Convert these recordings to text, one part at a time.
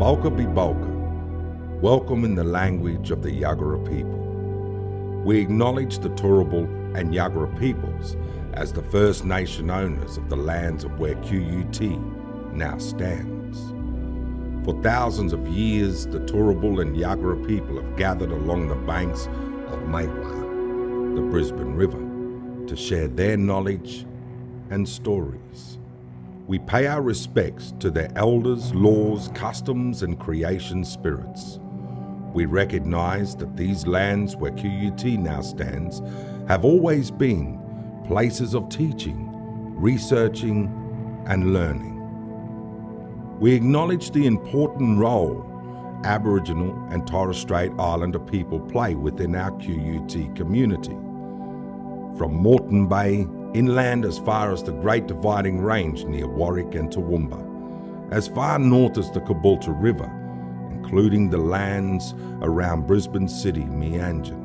Balka be Balka, welcome in the language of the Yagara people. We acknowledge the Turrbal and Yagara peoples as the First Nation owners of the lands of where QUT now stands. For thousands of years, the Turrbal and Yagara people have gathered along the banks of Maiwa, the Brisbane River, to share their knowledge and stories. We pay our respects to their elders, laws, customs, and creation spirits. We recognize that these lands where QUT now stands have always been places of teaching, researching, and learning. We acknowledge the important role Aboriginal and Torres Strait Islander people play within our QUT community. From Moreton Bay, inland as far as the Great Dividing Range near Warwick and Toowoomba, as far north as the Caboolture River, including the lands around Brisbane City, Meanjin.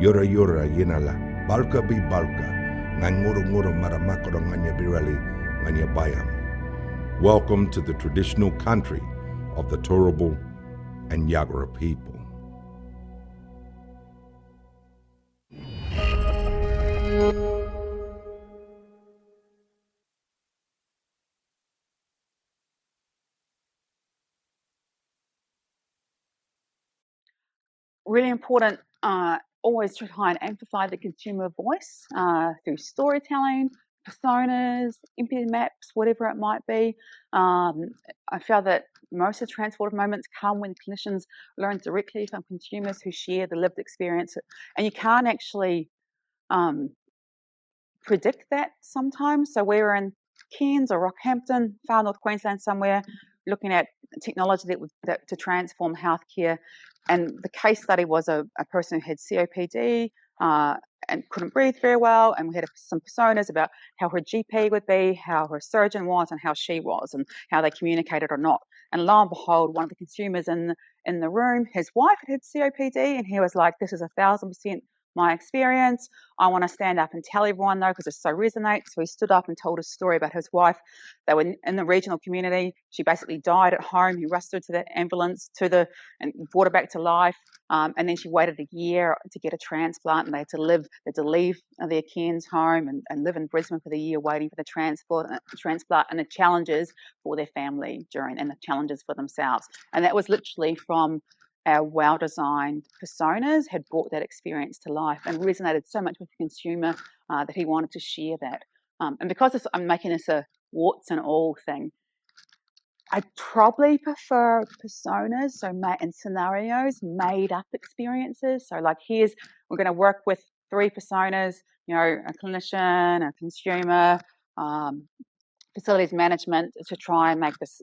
Yura yura yinala, balka bi balka, nganguru maramakoro nganya birali, nganya bayam. Welcome to the traditional country of the Turrbal and Yagara people. Really important, always to try and amplify the consumer voice through storytelling, personas, empathy maps, whatever it might be. I feel that most of the transformative moments come when clinicians learn directly from consumers who share the lived experience, and you can't actually predict that sometimes. So we were in Cairns or Rockhampton, far north Queensland somewhere, looking at technology that to transform healthcare. And the case study was a person who had COPD and couldn't breathe very well. And we had some personas about how her GP would be, how her surgeon was, and how she was, and how they communicated or not. And lo and behold, one of the consumers in the room, his wife had COPD, and he was like, "This is 1,000% my experience. I want to stand up and tell everyone though, because it so resonates." So he stood up and told a story about his wife. They were in the regional community. She basically died at home. He rushed her to the ambulance and brought her back to life. And then she waited a year to get a transplant, and they had to leave their Cairns home and live in Brisbane for the year waiting for the transplant and the challenges for their family and the challenges for themselves. And that was literally from our well-designed personas had brought that experience to life and resonated so much with the consumer that he wanted to share that. And because I'm making this a warts and all thing, I probably prefer personas, and scenarios, made up experiences. So like we're going to work with 3 personas, a clinician, a consumer, facilities management, to try and make this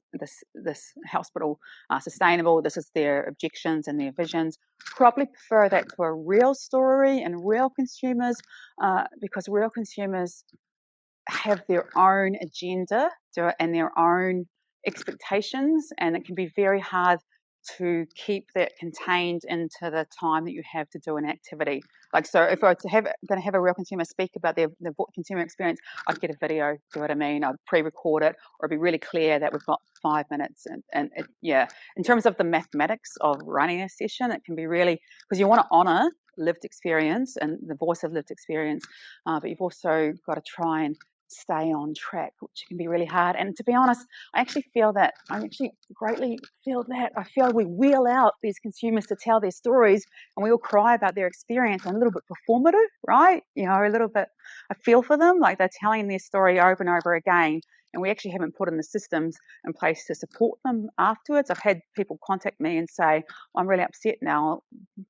hospital sustainable. This is their objections and their visions. Probably prefer that to a real story and real consumers, because real consumers have their own agenda and their own expectations, and it can be very hard to keep that contained into the time that you have to do an activity. Like, so if I were going to have a real consumer speak about their consumer experience, I'd get a video, do what I mean? I'd pre-record it, or be really clear that we've got 5 minutes. And in terms of the mathematics of running a session, it can be really, because you want to honour lived experience and the voice of lived experience, but you've also got to try and stay on track, which can be really hard. And to be honest, I greatly feel that. I feel we wheel out these consumers to tell their stories, and we all cry about their experience, and a little bit performative, right? A little bit, I feel for them, like they're telling their story over and over again, and we actually haven't put in the systems in place to support them afterwards. I've had people contact me and say, "I'm really upset now,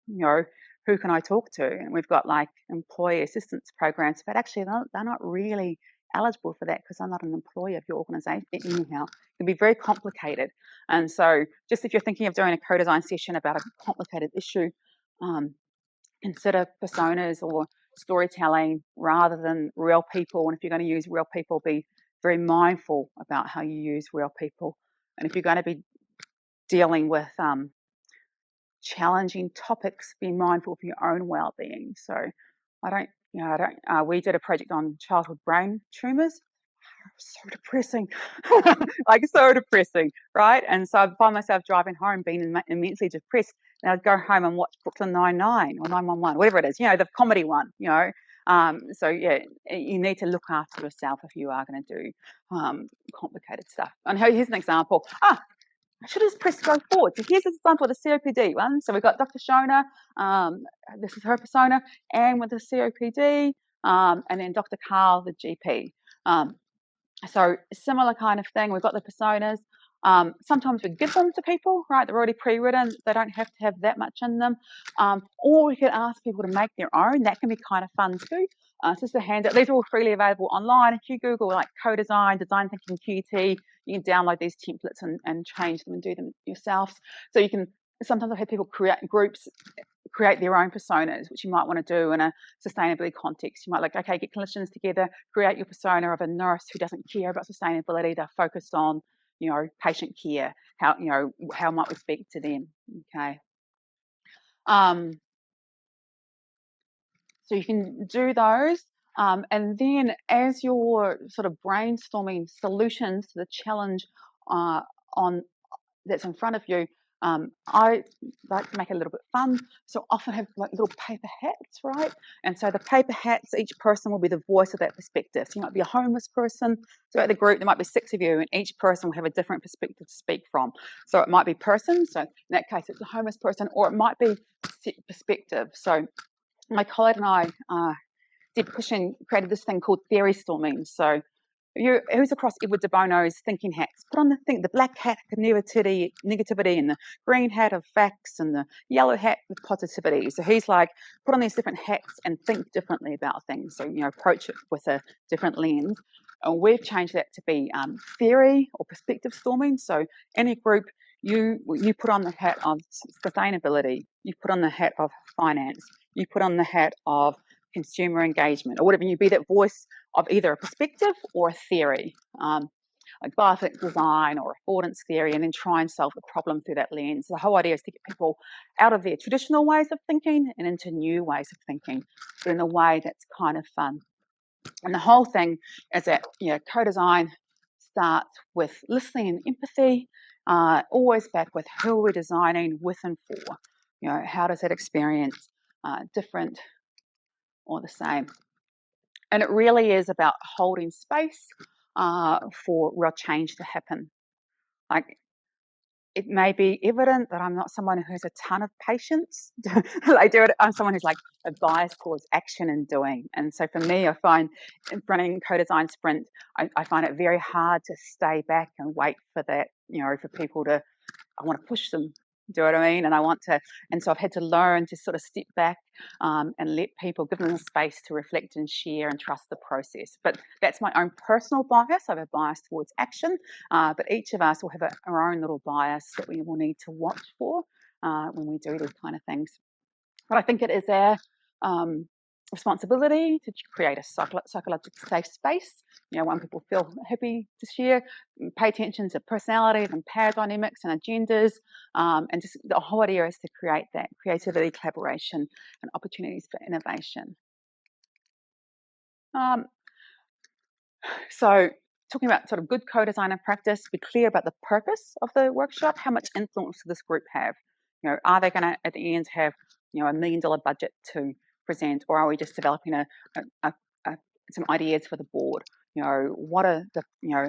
who can I talk to?" And we've got like employee assistance programs, but actually they're not really eligible for that because I'm not an employee of your organisation anyhow. It can be very complicated. And so just if you're thinking of doing a co-design session about a complicated issue, consider personas or storytelling rather than real people. And if you're going to use real people, be very mindful about how you use real people. And if you're going to be dealing with challenging topics, be mindful of your own well-being. So we did a project on childhood brain tumours. so depressing, like so depressing, right? And so I find myself driving home being immensely depressed, and I'd go home and watch Brooklyn Nine-Nine or 911, whatever it is, the comedy one, So yeah, you need to look after yourself if you are going to do complicated stuff. And here's an example. I should have pressed go forward. So here's an example of the COPD one. So we've got Dr. Shona, this is her persona, Anne with the COPD, and then Dr. Carl, the GP. So similar kind of thing. We've got the personas. Sometimes we give them to people, right? They're already pre-written. They don't have to have that much in them. Or we could ask people to make their own. That can be kind of fun too. So just a handout. These are all freely available online. If you Google like co-design, design thinking QT, you can download these templates and change them and do them yourselves. So you can, sometimes I've had people create groups, create their own personas, which you might want to do in a sustainability context. You might like, okay, get clinicians together, create your persona of a nurse who doesn't care about sustainability. They're focused on, patient care. How might we speak to them? Okay. So you can do those. And then as you're sort of brainstorming solutions to the challenge that's in front of you, I like to make it a little bit fun. So often have like little paper hats, right? And so the paper hats, each person will be the voice of that perspective. So you might be a homeless person. So at the group, there might be 6 of you, and each person will have a different perspective to speak from. So it might be person. So in that case, it's a homeless person, or it might be perspective. So my colleague and I did created this thing called theory storming. So who's across Edward de Bono's thinking hats? Put on the black hat of negativity, and the green hat of facts, and the yellow hat with positivity. So he's like, put on these different hats and think differently about things. So, approach it with a different lens. And we've changed that to be theory or perspective storming. So in a group, you put on the hat of sustainability, you put on the hat of finance, you put on the hat of consumer engagement, or whatever. You be that voice of either a perspective or a theory, like bioethics design or affordance theory, and then try and solve the problem through that lens. The whole idea is to get people out of their traditional ways of thinking and into new ways of thinking, but in a way that's kind of fun. And the whole thing is that co-design starts with listening and empathy, always back with who we're designing with and for. How does that experience different or the same? And it really is about holding space for real change to happen. Like, it may be evident that I'm not someone who has a ton of patience. I'm someone who's like a bias towards action and doing. And so for me, I find running co-design sprint, I find it very hard to stay back and wait for that, for people to, I want to push them. Do you know what I mean? And so I've had to learn to sort of step back and let people, give them the space to reflect and share and trust the process. But that's my own personal bias. I have a bias towards action, but each of us will have our own little bias that we will need to watch for when we do these kind of things. But I think it is our responsibility to create a psychologically safe space, when people feel happy to share, pay attention to personalities and power dynamics and agendas, and just the whole idea is to create that creativity, collaboration, and opportunities for innovation. So talking about sort of good co-design and practice, be clear about the purpose of the workshop. How much influence does this group have? Are they going to, at the end, have $1 million budget to present, or are we just developing some ideas for the board? What are the,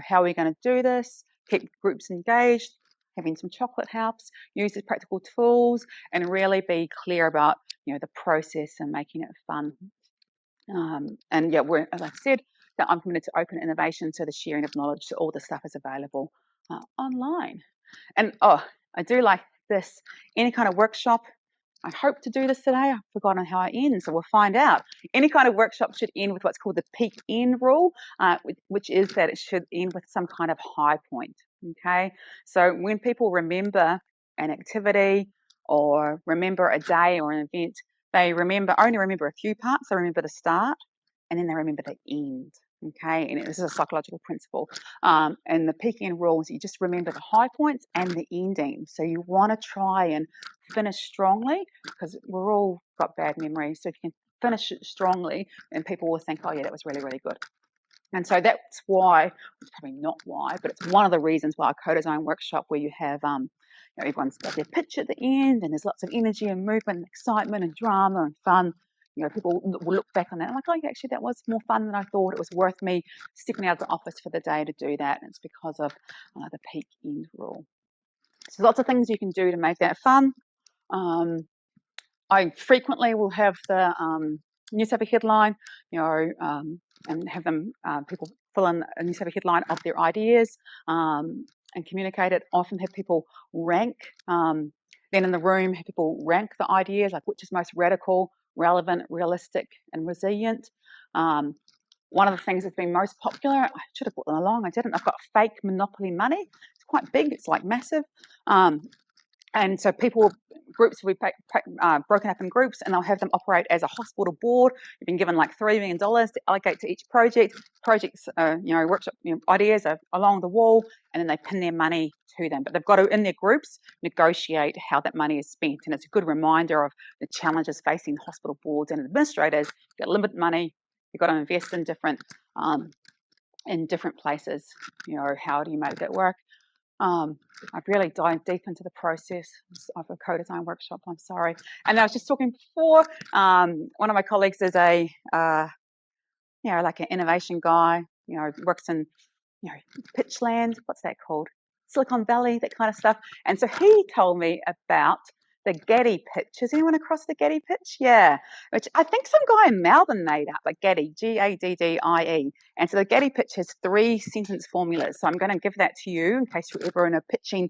how are we going to do this? Keep groups engaged, having some chocolate helps, use these practical tools, and really be clear about, the process and making it fun. And yeah, as I said, that I'm committed to open innovation, so the sharing of knowledge, so all the stuff is available online. And I do like this, any kind of workshop, I hope to do this today. I've forgotten how I end, so we'll find out. Any kind of workshop should end with what's called the peak end rule, which is that it should end with some kind of high point, okay? So when people remember an activity or remember a day or an event, they only remember a few parts. They remember the start, and then they remember the end, okay? And this is a psychological principle. And the peak end rule is you just remember the high points and the ending. So you want to try and finish strongly, because we're all got bad memories. So if you can finish it strongly, then people will think, oh yeah, that was really, really good. And so that's why, it's probably not why, but it's one of the reasons why a co-design workshop where you have, everyone's got their pitch at the end and there's lots of energy and movement and excitement and drama and fun. People will look back on that and like, oh, yeah, actually, that was more fun than I thought. It was worth me stepping out of the office for the day to do that. And it's because of the peak end rule. So lots of things you can do to make that fun. I frequently will have the newspaper headline, and have them people fill in a newspaper headline of their ideas and communicate it. Often have people rank. Then in the room, have people rank the ideas, like which is most radical, relevant, realistic, and resilient. One of the things that's been most popular, I should have brought them along, I didn't. I've got fake monopoly money. It's quite big. It's like massive. And so groups will be broken up in groups, and they'll have them operate as a hospital board. You've been given like $3 million to allocate to each project. Projects, workshop ideas are along the wall, and then they pin their money to them. But they've got to, in their groups, negotiate how that money is spent. And it's a good reminder of the challenges facing hospital boards and administrators. You've got limited money. You've got to invest in different places. How do you make that work? I've really dived deep into the process of a co-design workshop. I'm sorry. And I was just talking before. One of my colleagues is like an innovation guy. Works in Pitchland. What's that called? Silicon Valley, that kind of stuff. And so he told me about the Getty pitch. Has anyone across the Getty pitch? Yeah, which I think some guy in Melbourne made up, like Getty, Gaddie. And so the Getty pitch has 3 sentence formulas. So I'm going to give that to you in case you're ever in a pitching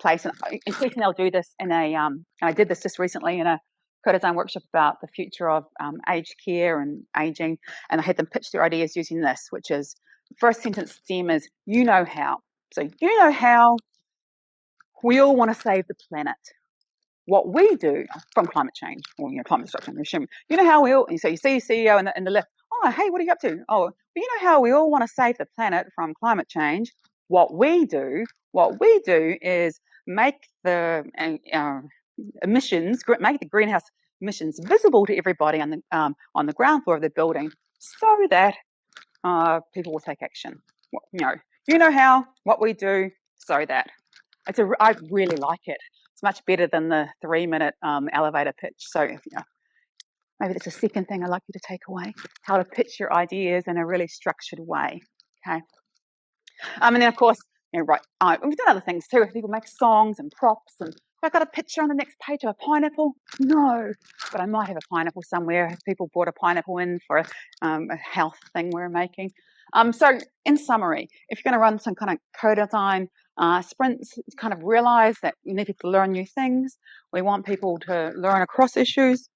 place. And increasingly I'll do this in I did this just recently in a co-design workshop about the future of aged care and aging. And I had them pitch their ideas using this, which is, first sentence stem is, you know how. So you know how we all want to save the planet. What we do from climate change or climate destruction, you know how we all, so you see CEO in the left, oh, hey, what are you up to? Oh, you know how we all want to save the planet from climate change. What we do is make the emissions, make the greenhouse emissions visible to everybody on the ground floor of the building, so that people will take action. You know how, what we do, so that. I really like it. It's much better than the 3-minute elevator pitch. So maybe that's a second thing I'd like you to take away: how to pitch your ideas in a really structured way. Okay. And then of course, we've done other things too. People make songs and props. And have I got a picture on the next page of a pineapple? No, but I might have a pineapple somewhere. If people brought a pineapple in for a health thing we're making. So in summary, if you're going to run some kind of co-design sprints, kind of realize that you need people to learn new things. We want people to learn across issues.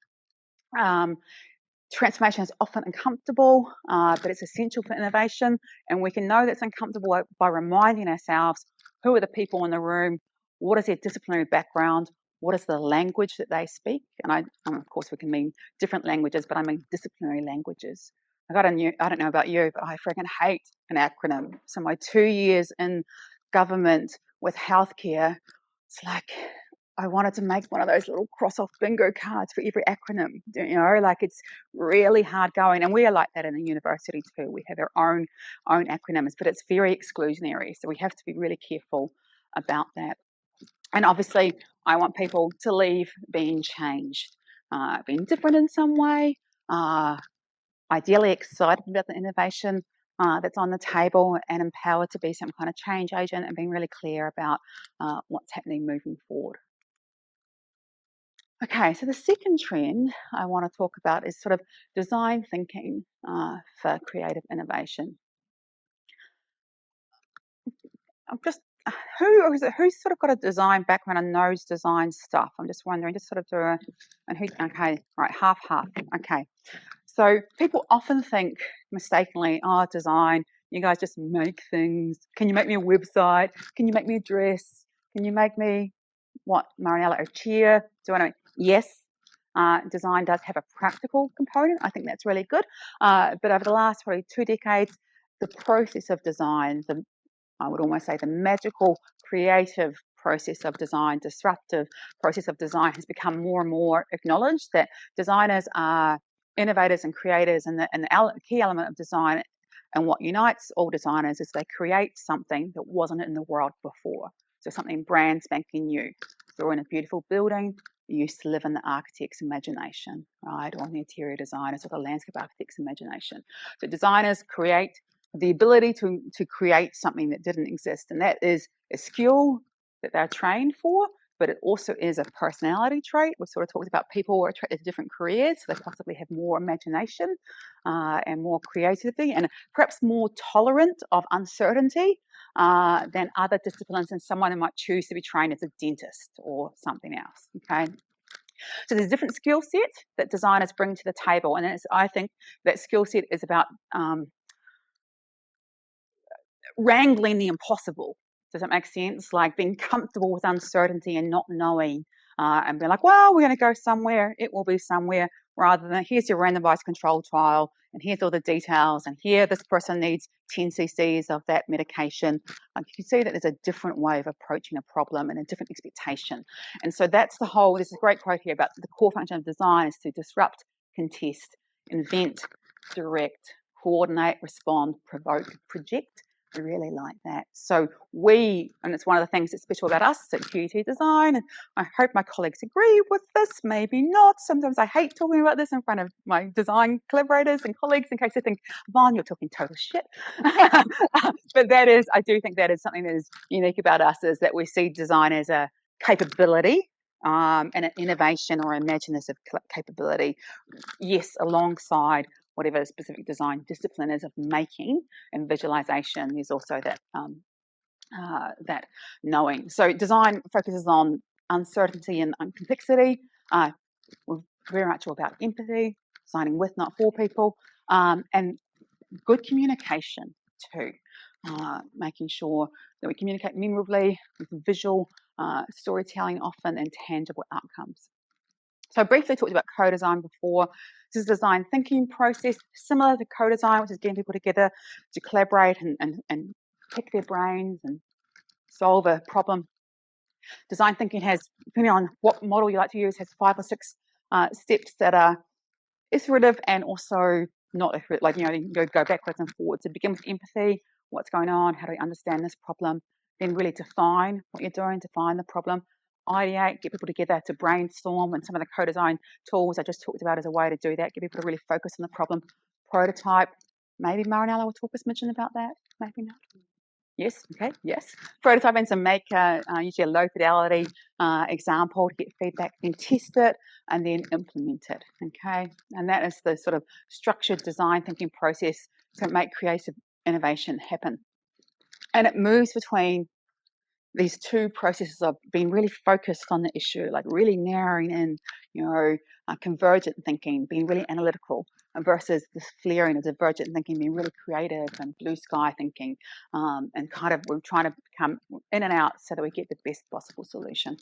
Transformation is often uncomfortable, but it's essential for innovation. And we can know that's uncomfortable by reminding ourselves, who are the people in the room? What is their disciplinary background? What is the language that they speak? And of course, we can mean different languages, but I mean disciplinary languages. I don't know about you, but I freaking hate an acronym. So my 2 years in government with healthcare, it's like I wanted to make one of those little cross-off bingo cards for every acronym. Like it's really hard going. And we are like that in the university too. We have our own acronyms, but it's very exclusionary. So we have to be really careful about that. And obviously, I want people to leave being changed, being different in some way, ideally excited about the innovation that's on the table, and empowered to be some kind of change agent, and being really clear about what's happening moving forward. Okay, so the second trend I want to talk about is sort of design thinking for creative innovation. Who's sort of got a design background and knows design stuff? I'm just wondering, okay, right, half. Okay. So people often think mistakenly, design, you guys just make things. Can you make me a website? Can you make me a dress? Can you make me, what, Marianella, a chair? Yes, design does have a practical component. I think that's really good. But over the last probably 2 decades, the process of design, I would almost say the magical, creative process of design, disruptive process of design, has become more and more acknowledged, that designers are innovators and creators, and the key element of design And what unites all designers is they create something that wasn't in the world before. So something brand spanking new. So we're in a beautiful building. You used to live in the architect's imagination, right? Or the interior designers or the landscape architect's imagination. So designers create the ability to create something that didn't exist. And that is a skill that they're trained for, but it also is a personality trait. We sort of talked about people who are attracted to different careers, so they possibly have more imagination and more creativity and perhaps more tolerant of uncertainty than other disciplines, and someone who might choose to be trained as a dentist or something else, okay? So there's a different skill set that designers bring to the table, and I think that skill set is about wrangling the impossible. Does that make sense? Like being comfortable with uncertainty and not knowing, and being like, well, we're going to go somewhere, it will be somewhere, rather than here's your randomized control trial, and here's all the details, and here this person needs 10 cc's of that medication. You can see that there's a different way of approaching a problem and a different expectation. And so that's the whole, there's a great quote here about the core function of design is to disrupt, contest, invent, direct, coordinate, respond, provoke, project. I really like that. So and it's one of the things that's special about us at QUT Design, and I hope my colleagues agree with this, maybe not. Sometimes I hate talking about this in front of my design collaborators and colleagues in case they think, Vaughn, you're talking total shit. But I do think that is something that is unique about us, is that we see design as a capability and an innovation or imaginative capability, yes, alongside whatever the specific design discipline is of making and visualization. There's also that that knowing. So design focuses on uncertainty and complexity. We're very much all about empathy, designing with, not for people, and good communication too. Making sure that we communicate memorably with visual storytelling often and tangible outcomes. So I briefly talked about co-design before. This is a design thinking process similar to co-design, which is getting people together to collaborate and pick their brains and solve a problem. Design thinking has, depending on what model you like to use, has 5 or 6 steps that are iterative and also not iterative. Like, you can go backwards and forwards. To begin with empathy, what's going on, how do we understand this problem, then really define what you're doing, define the problem. Ideate, get people together to brainstorm, and some of the co-design tools I just talked about as a way to do that, get people to really focus on the problem. Prototype, maybe Marianella will talk a smidgen about that, maybe not. Yes, okay, yes. Prototype and to make usually a low fidelity example to get feedback, then test it and then implement it, okay? And that is the sort of structured design thinking process to make creative innovation happen. And it moves between these two processes of being really focused on the issue, like really narrowing in, convergent thinking, being really analytical, versus this flaring of divergent thinking, being really creative and blue sky thinking, and kind of we're trying to come in and out so that we get the best possible solution.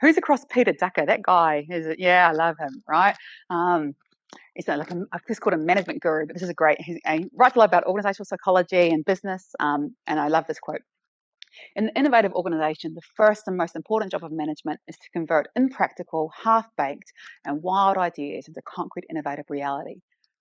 Who's across Peter Ducker? That guy is, yeah, I love him, right? He's like I've just called him management guru, but this is great. He writes a lot about organizational psychology and business, and I love this quote. In an innovative organization, the first and most important job of management is to convert impractical, half-baked, and wild ideas into concrete, innovative reality.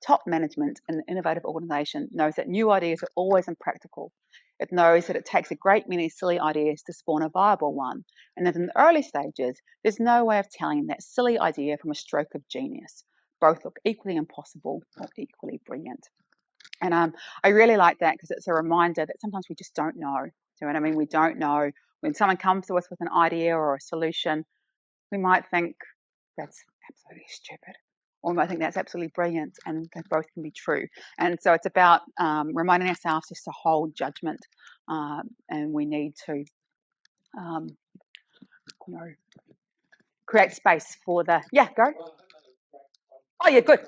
Top management in an innovative organization knows that new ideas are always impractical. It knows that it takes a great many silly ideas to spawn a viable one, and that in the early stages, there's no way of telling that silly idea from a stroke of genius. Both look equally impossible or equally brilliant. And I really like that because it's a reminder that sometimes we just don't know. Do you know what I mean? We don't know. When someone comes to us with an idea or a solution, we might think that's absolutely stupid, or we might think that's absolutely brilliant, and they both can be true. And so it's about reminding ourselves just to hold judgment, and we need to create space for the, go. Oh, yeah, good.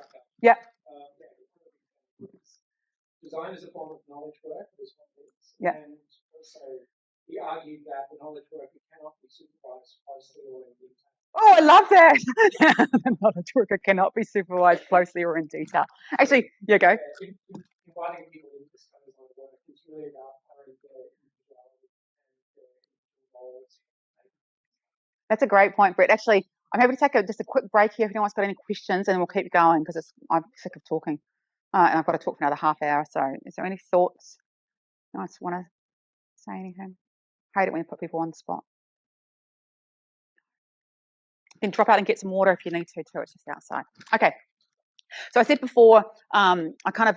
Yeah. Design is a form of knowledge work, Yeah. And also he argued that the knowledge work cannot be supervised closely or in detail. Oh, I love that. The knowledge worker cannot be supervised closely or in detail. Actually, go. Inviting people into this kind of work is really about having their individuality and their roles. That's a great point, Brett. Actually, I'm happy to take just a quick break here if anyone's got any questions, and we'll keep going because I'm sick of talking. And I've got to talk for another half hour. So is there any thoughts? I just want to say anything. Hate it when you put people on the spot. You can drop out and get some water if you need to too. It's just outside. Okay. So I said before, I kind of,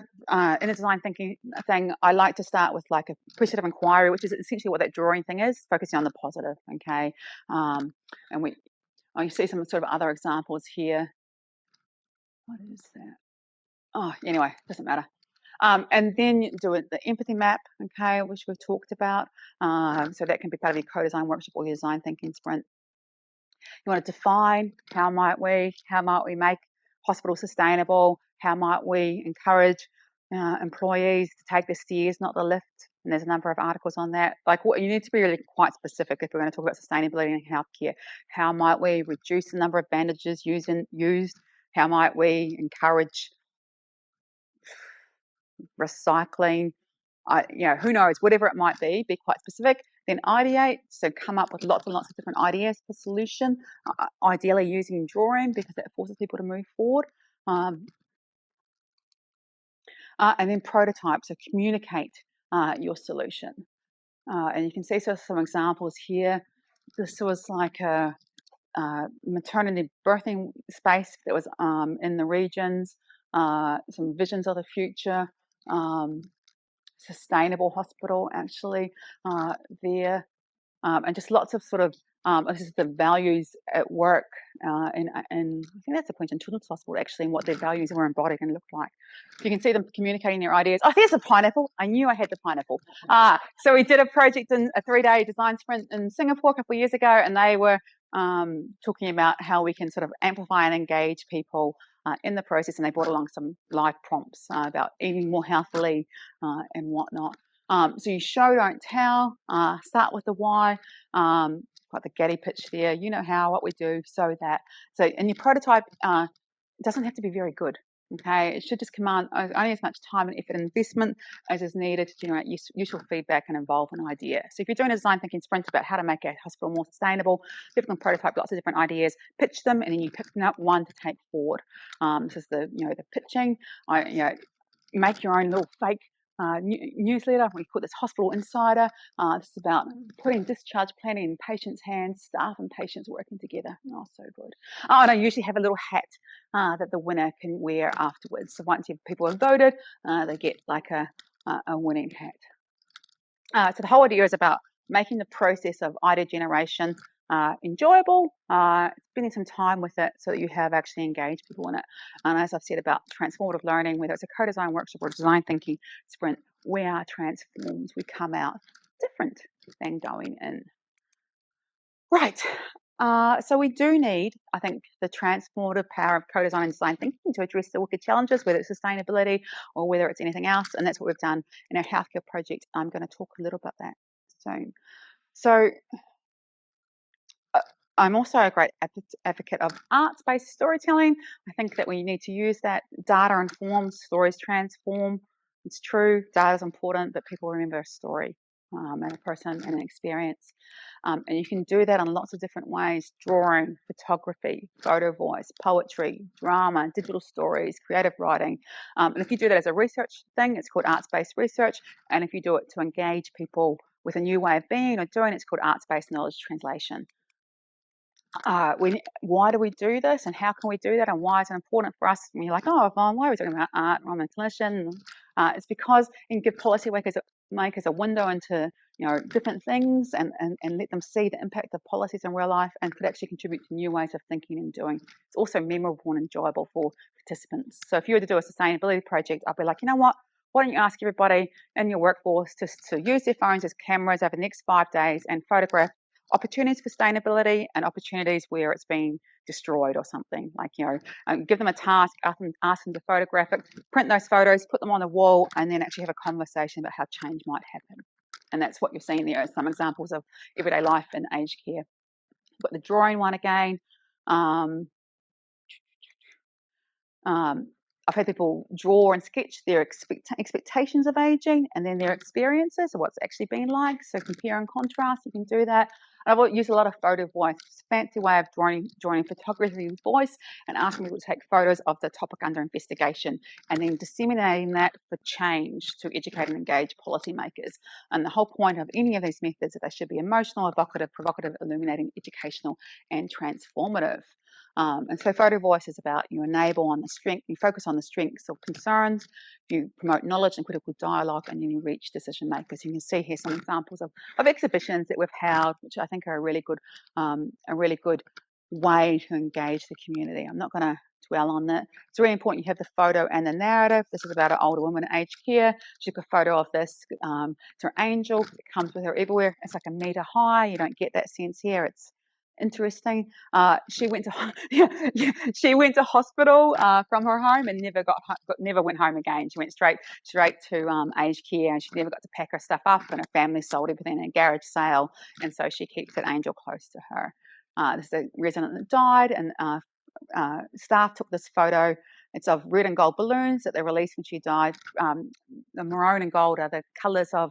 in a design thinking thing, I like to start with like a question of inquiry, which is essentially what that drawing thing is, focusing on the positive, okay? And you see some sort of other examples here. What is that? Oh, anyway, doesn't matter. And then you do the empathy map, okay, which we've talked about. So that can be part of your co-design workshop or your design thinking sprint. You want to define how might we make hospitals sustainable? How might we encourage employees to take the stairs, not the lift? And there's a number of articles on that. Like, you need to be really quite specific if we're going to talk about sustainability in healthcare. How might we reduce the number of bandages used? How might we encourage recycling? Who knows? Whatever it might be quite specific. Then ideate, so come up with lots and lots of different ideas for solution, ideally using drawing because that forces people to move forward. And then prototype, so communicate your solution. And you can see some examples here. This was like a maternity birthing space that was in the regions, some visions of the future, sustainable hospital actually there, and just lots of sort of this is the values at work, and I think that's a point in Children's Hospital actually, and what their values were embodied and looked like. You can see them communicating their ideas. Oh, there's a pineapple. I knew I had the pineapple. So we did a project in a 3-day design sprint in Singapore a couple of years ago, and they were talking about how we can sort of amplify and engage people in the process, and they brought along some live prompts about eating more healthily and whatnot. So you show, don't tell, start with the why, got the Getty pitch there, you know how, what we do, so that. So, and your prototype doesn't have to be very good, okay? It should just command only as much time and effort and investment as is needed to generate useful feedback and evolve an idea. So if you're doing a design thinking sprint about how to make a hospital more sustainable, people can prototype lots of different ideas, pitch them, and then you pick up one to take forward. This is the pitching. Make your own little fake newsletter. We put this hospital insider. This is about putting discharge planning in patients' hands, staff and patients working together. Oh, so good. Oh, and I usually have a little hat that the winner can wear afterwards. So once people have voted, they get like a winning hat. So the whole idea is about making the process of idea generation enjoyable, spending some time with it so that you have actually engaged people in it. And as I've said about transformative learning, whether it's a co-design workshop or a design thinking sprint, we are transformed. We come out different than going in. Right. So we do need, I think, the transformative power of co-design and design thinking to address the wicked challenges, whether it's sustainability or whether it's anything else. And that's what we've done in our healthcare project. I'm going to talk a little about that soon. So I'm also a great advocate of arts-based storytelling. I think that we need to use that. Data informs, stories transform. It's true, data is important, but people remember a story and a person and an experience. And you can do that in lots of different ways: drawing, photography, photo voice, poetry, drama, digital stories, creative writing. And if you do that as a research thing, it's called arts-based research. And if you do it to engage people with a new way of being or doing, it's called arts-based knowledge translation. Why do we do this, and how can we do that, and why is it important for us? And you're like, oh, Evonne, why are we talking about art? I'm a clinician. It's because you can give policymakers a window into different things and let them see the impact of policies in real life, and could actually contribute to new ways of thinking and doing. It's also memorable and enjoyable for participants. So if you were to do a sustainability project, I'd be like, you know what? Why don't you ask everybody in your workforce to use their phones as cameras over the next 5 days and photograph opportunities for sustainability and opportunities where it's been destroyed or something. Like, give them a task, ask them to photograph it, print those photos, put them on the wall, and then actually have a conversation about how change might happen. And that's what you're seeing there, some examples of everyday life in aged care. We've got the drawing one again. I've had people draw and sketch their expectations of aging and then their experiences, or what's actually been like. So compare and contrast, you can do that. And I've used a lot of photo voice. It's a fancy way of drawing photography with voice and asking people to take photos of the topic under investigation and then disseminating that for change to educate and engage policymakers. And the whole point of any of these methods is that they should be emotional, evocative, provocative, illuminating, educational, and transformative. And so photo voice is about you enable on the strength, you focus on the strengths or concerns, you promote knowledge and critical dialogue, and then you reach decision makers. You can see here some examples of exhibitions that we've held, which I think are a really good way to engage the community. I'm not going to dwell on that. It's really important you have the photo and the narrative. This is about an older woman in aged care. She took a photo of this. It's her angel. It comes with her everywhere. It's like a metre high. You don't get that sense here. It's interesting. She went to she went to hospital from her home and never went home again. She went straight to aged care, and she never got to pack her stuff up. And her family sold everything in a garage sale, and so she keeps that angel close to her. This is a resident that died, and staff took this photo. It's of red and gold balloons that they released when she died. The maroon and gold are the colours of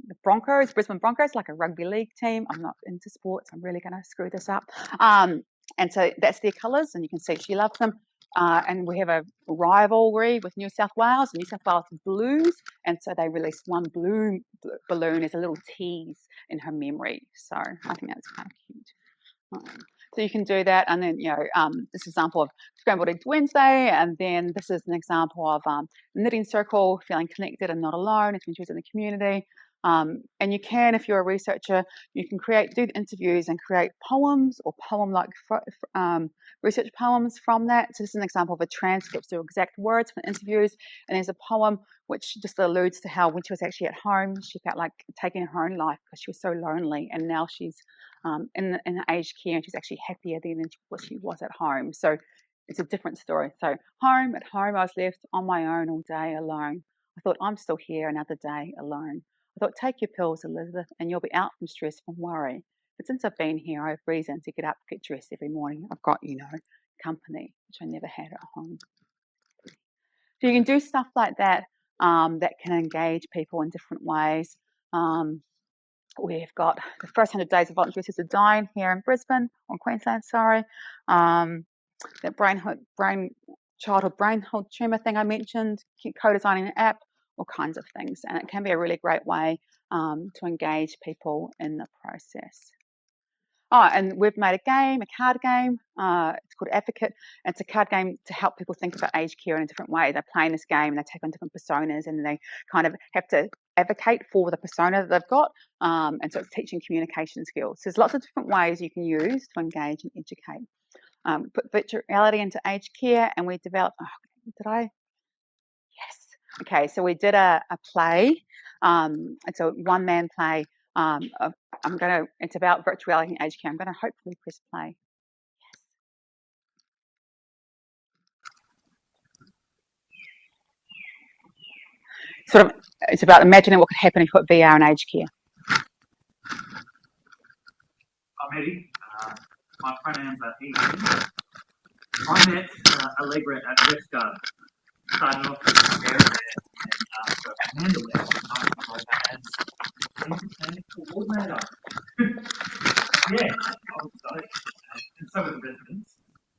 the Broncos, Brisbane Broncos, like a rugby league team. I'm not into sports. I'm really going to screw this up. And so that's their colours, and you can see she loves them. And we have a rivalry with New South Wales. New South Wales Blues, and so they released one blue balloon as a little tease in her memory. So I think that's kind of cute. So you can do that, and then this example of Scrambled Eggs Wednesday, and then this is an example of knitting circle, feeling connected and not alone. It's been chosen in the community. And you can, if you're a researcher, you can do interviews and create poems or poem-like research poems from that. So this is an example of a transcript, so exact words from interviews. And there's a poem which just alludes to how when she was actually at home, she felt like taking her own life because she was so lonely. And now she's in aged care, and she's actually happier than she was at home. So it's a different story. So at home, I was left on my own all day alone. I thought, I'm still here another day alone. I thought, take your pills, Elizabeth, and you'll be out from stress and worry. But since I've been here, I have reason to get up, get dressed every morning. I've got, company, which I never had at home. So you can do stuff like that that can engage people in different ways. We've got the first 100 days of voluntary assisted dying here in Brisbane, or Queensland, sorry. That childhood brain tumour thing I mentioned, co-designing an app, all kinds of things. And it can be a really great way to engage people in the process. Oh, and we've made a card game. It's called Advocate. It's a card game to help people think about aged care in a different way. They're playing this game and they take on different personas, and they kind of have to advocate for the persona that they've got. And so it's teaching communication skills. So there's lots of different ways you can use to engage and educate. Put virtual reality into aged care, and we developed, Yes. Okay, so we did a play. It's a one-man play. It's about virtual reality in aged care. I'm going to hopefully press play. Yes. It's about imagining what could happen if you put VR in aged care. I'm Eddie. My pronouns are he. I met Allegra at Westgard. Started off as a parent and got handle it. I was as entertainment coordinator. Yeah, I was excited. And so were the residents.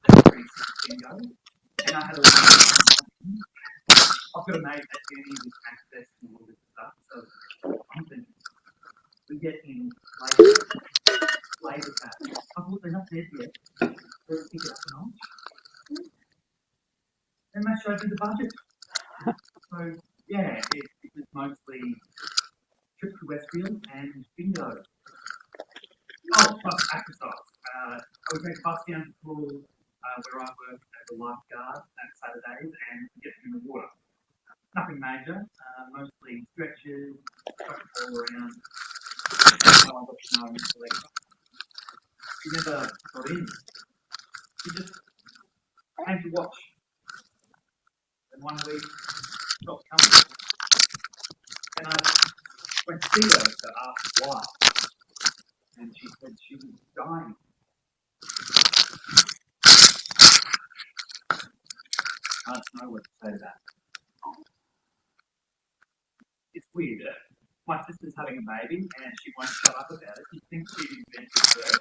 They were pretty bingo. And I had a I've got a mate at uni with access to all this stuff, so I'm thinking we get in later that. I thought they're not dead yet. Let's pick it up a notch. And that showed you the budget. So yeah, it was mostly trip to Westfield and bingo. Oh, plus exercise. I would take a bus down to the pool where I work as a lifeguard at Saturdays and get in the water. Nothing major, mostly stretches, all around. She never got in. She just came to watch. And one week, stopped coming. And I went to see her to ask why. And she said she was dying. Aunts know what to say to that. It's weird. My sister's having a baby and she won't shut up about it. She thinks she invented birth.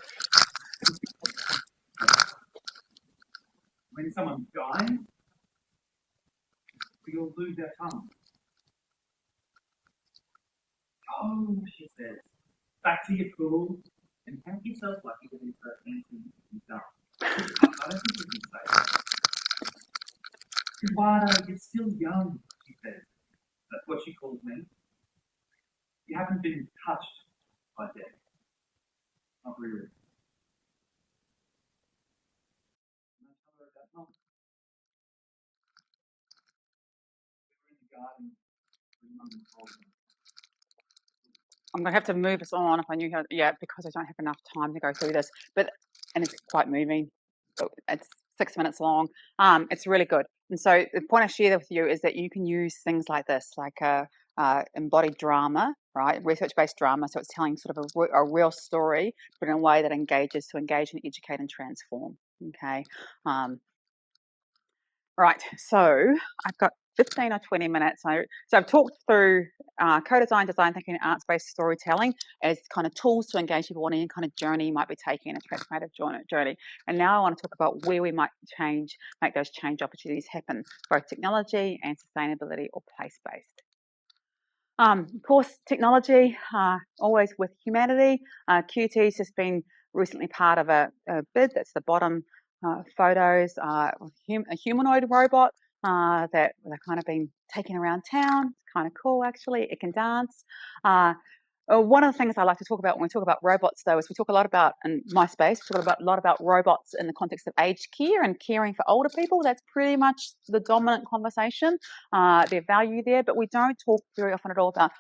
When someone's dying, we all lose our tongue. Oh, she says, back to your pool and count yourself lucky that it's anything you've done. I don't think you can say that. Eduardo, you're still young, she says. That's what she calls me. You haven't been touched by death. Not really. And I tell her about Mum. We were in the garden when Mum told me. I'm going to have to move us on if I knew how, yeah, because I don't have enough time to go through this, and it's quite moving. It's 6 minutes long. It's really good. And so the point I share with you is that you can use things like this, like embodied drama, right? Research-based drama. So it's telling sort of a real story, but in a way that engages to engage and educate and transform. Okay. Right. So I've got 15 or 20 minutes. So I've talked through co-design, design thinking, and arts-based storytelling as kind of tools to engage people on any kind of journey you might be taking, a transformative journey. And now I want to talk about where we might make those change opportunities happen, both technology and sustainability or place-based. Of course, technology, always with humanity. QT's just been recently part of a bid. That's the bottom photos, a humanoid robot that they've kind of been taking around town. It's kind of cool, actually. It can dance. One of the things I like to talk about when we talk about robots, though, is we talk a lot about, in my space, we talk a lot about robots in the context of aged care and caring for older people. That's pretty much the dominant conversation, their value there. But we don't talk very often at all about,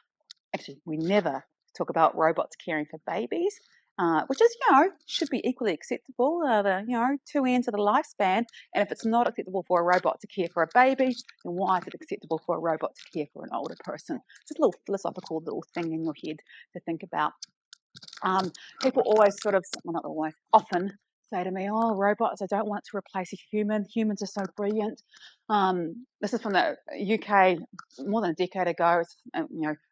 actually, we never talk about robots caring for babies, which is, should be equally acceptable, the 2 ends of the lifespan. And if it's not acceptable for a robot to care for a baby, then why is it acceptable for a robot to care for an older person? Just a little philosophical little thing in your head to think about. People always sort of, well, not always, often say to me, oh, robots, I don't want to replace a human. Humans are so brilliant. This is from the UK more than a decade ago. It's,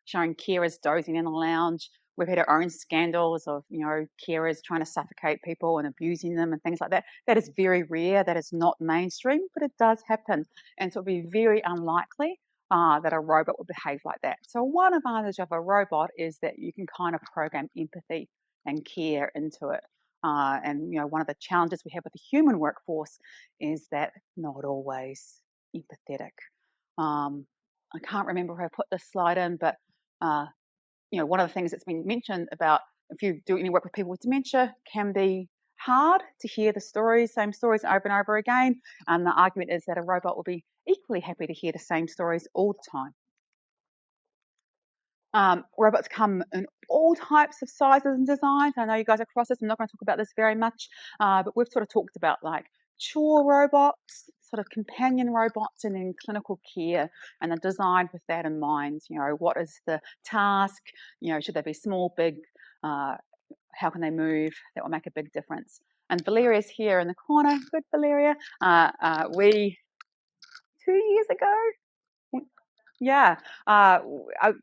showing carers dozing in a lounge. We've had our own scandals of, carers trying to suffocate people and abusing them and things like that. That is very rare. That is not mainstream, but it does happen. And so it would be very unlikely that a robot would behave like that. So one advantage of a robot is that you can kind of program empathy and care into it. And one of the challenges we have with the human workforce is that not always empathetic. I can't remember if I put this slide in, but one of the things that's been mentioned about if you do any work with people with dementia can be hard to hear the same stories over and over again. And the argument is that a robot will be equally happy to hear the same stories all the time. Robots come in all types of sizes and designs. I know you guys are across this. I'm not going to talk about this very much, but we've sort of talked about like chore robots, sort of companion robots, and then clinical care, and the design with that in mind. What is the task? Should they be small, big? How can they move? That will make a big difference. And Valeria's here in the corner. Good, Valeria. We 2 years ago. Yeah, I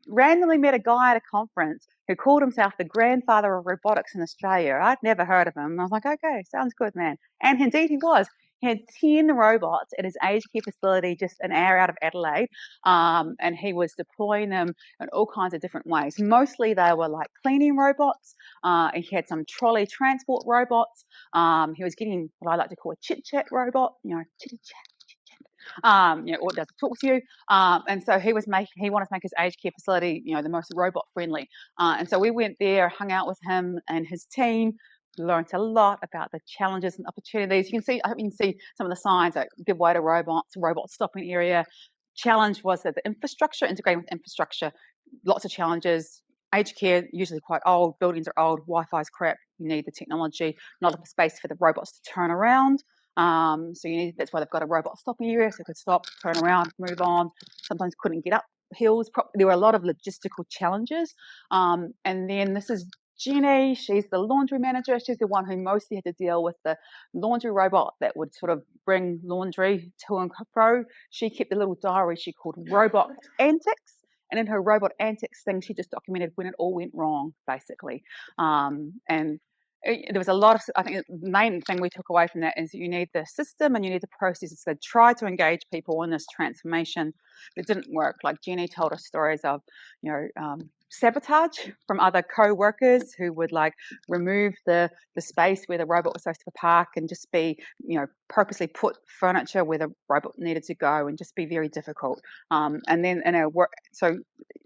randomly met a guy at a conference who called himself the grandfather of robotics in Australia. I'd never heard of him. I was like, okay, sounds good, man. And indeed he was. He had 10 robots at his aged care facility just an hour out of Adelaide, and he was deploying them in all kinds of different ways. Mostly they were like cleaning robots. He had some trolley transport robots. He was getting what I like to call a chit-chat robot, chitty-chat. Or does it talk to you? And so he wanted to make his aged care facility, the most robot friendly. And so we went there, hung out with him and his team, learned a lot about the challenges and opportunities. I hope you can see some of the signs like give way to robots, robot stopping area. Challenge was that the infrastructure, integrating with infrastructure, lots of challenges. Aged care, usually quite old, buildings are old, Wi-Fi's crap, you need the technology, not enough space for the robots to turn around. So that's why they've got a robot stopping area, so they could stop, turn around, move on. Sometimes couldn't get up hills. There were a lot of logistical challenges. And then this is Jenny, she's the laundry manager. She's the one who mostly had to deal with the laundry robot that would sort of bring laundry to and fro. She kept a little diary she called Robot Antics. And in her robot antics thing, she just documented when it all went wrong, basically. And there was a lot of, I think the main thing we took away from that is you need the system and you need the processes that try to engage people in this transformation. But it didn't work. Like Jenny told us stories of, sabotage from other co-workers who would like remove the space where the robot was supposed to park and just be, purposely put furniture where the robot needed to go and just be very difficult. And then in our work, so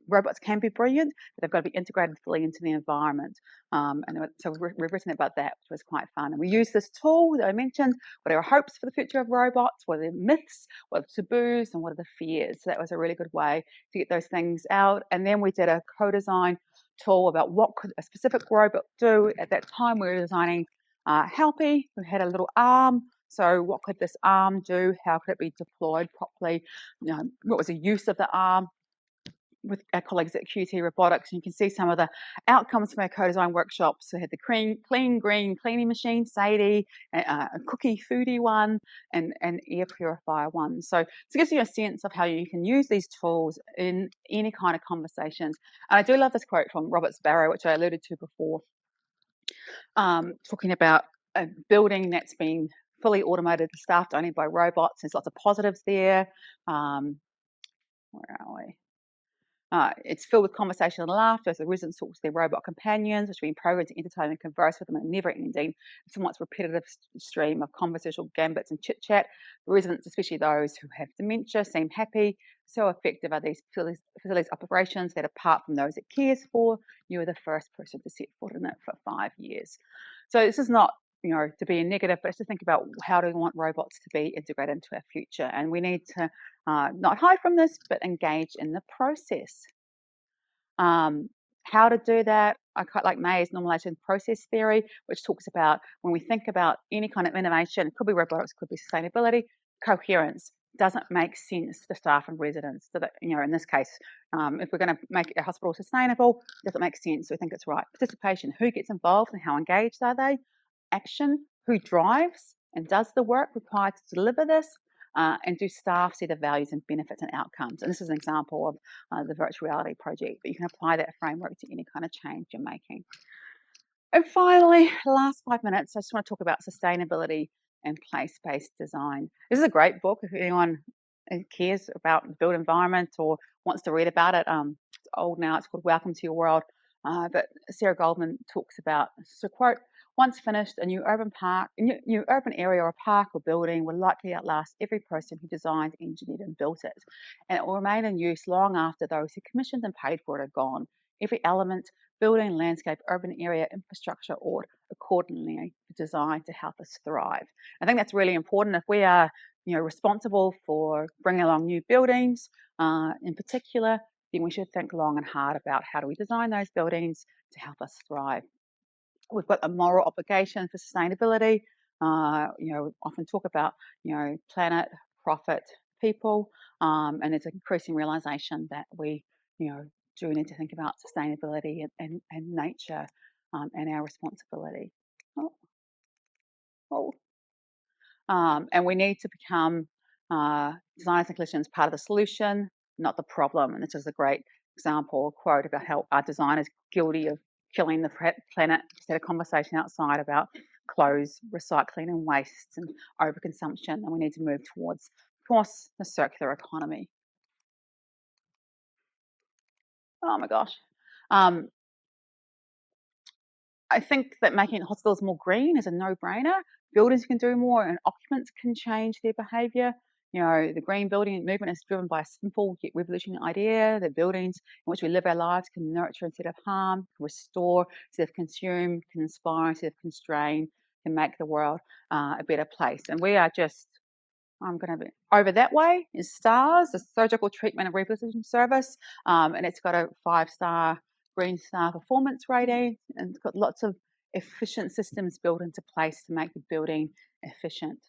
robots can be brilliant, but they've got to be integrated fully into the environment. So we've written about that, which was quite fun. And we use this tool that I mentioned. What are our hopes for the future of robots? What are the myths? What are the taboos? And what are the fears? So that was a really good way to get those things out. And then we did a co-design tool about what could a specific robot do. At that time, we were designing Helpy, who had a little arm. So what could this arm do? How could it be deployed properly? What was the use of the arm? With our colleagues at QT Robotics, and you can see some of the outcomes from our co-design workshops. So we had the clean green cleaning machine, Sadie, a cookie foodie one, and an air purifier one. So it gives you a sense of how you can use these tools in any kind of conversations. And I do love this quote from Robert Sparrow, which I alluded to before, talking about a building that's been fully automated, staffed only by robots. There's lots of positives there. Where are we? It's filled with conversation and laughter as the residents talk to their robot companions, which have been programmed to entertain and converse with them in a never-ending, somewhat repetitive stream of conversational gambits and chit-chat. The residents, especially those who have dementia, seem happy. So effective are these facilities operations that, apart from those it cares for, you are the first person to set foot in it for 5 years. So this is not, to be a negative, but it's to think about how do we want robots to be integrated into our future. And we need to not hide from this, but engage in the process. How to do that, I quite like May's normalization process theory, which talks about when we think about any kind of innovation, it could be robotics, could be sustainability, coherence. Doesn't make sense to staff and residents. So that, in this case, if we're going to make a hospital sustainable, doesn't make sense. We think it's right. Participation, who gets involved and how engaged are they? Action, who drives and does the work required to deliver this? And do staff see the values and benefits and outcomes? And this is an example of the virtual reality project, but you can apply that framework to any kind of change you're making. And finally, the last 5 minutes, I just want to talk about sustainability and place-based design. This is a great book if anyone cares about the built environment or wants to read about it. It's old now, it's called Welcome to Your World. But Sarah Goldman talks about, so quote, once finished, a new urban area or park or building will likely outlast every person who designed, engineered and built it. And it will remain in use long after those who commissioned and paid for it are gone. Every element, building, landscape, urban area, infrastructure ought accordingly be designed to help us thrive. I think that's really important. If we are responsible for bringing along new buildings in particular, then we should think long and hard about how do we design those buildings to help us thrive. We've got a moral obligation for sustainability. We often talk about, planet, profit, people, and there's an increasing realization that we, do need to think about sustainability and nature and our responsibility. And we need to become designers and clinicians part of the solution, not the problem. And this is a great example, a quote about how our designers guilty of killing the planet. Just had a conversation outside about clothes, recycling and waste and overconsumption, and we need to move towards, of course, the circular economy. Oh my gosh. I think that making hospitals more green is a no-brainer. Buildings can do more and occupants can change their behaviour. The green building movement is driven by a simple yet revolutionary idea that buildings in which we live our lives can nurture instead of harm, can restore instead of consume, can inspire instead of constrain, can make the world a better place. And we are just, I'm going to be over that way is STARS, the Surgical Treatment and Rehabilitation Service, and it's got a 5-star Green Star performance rating, and it's got lots of efficient systems built into place to make the building efficient.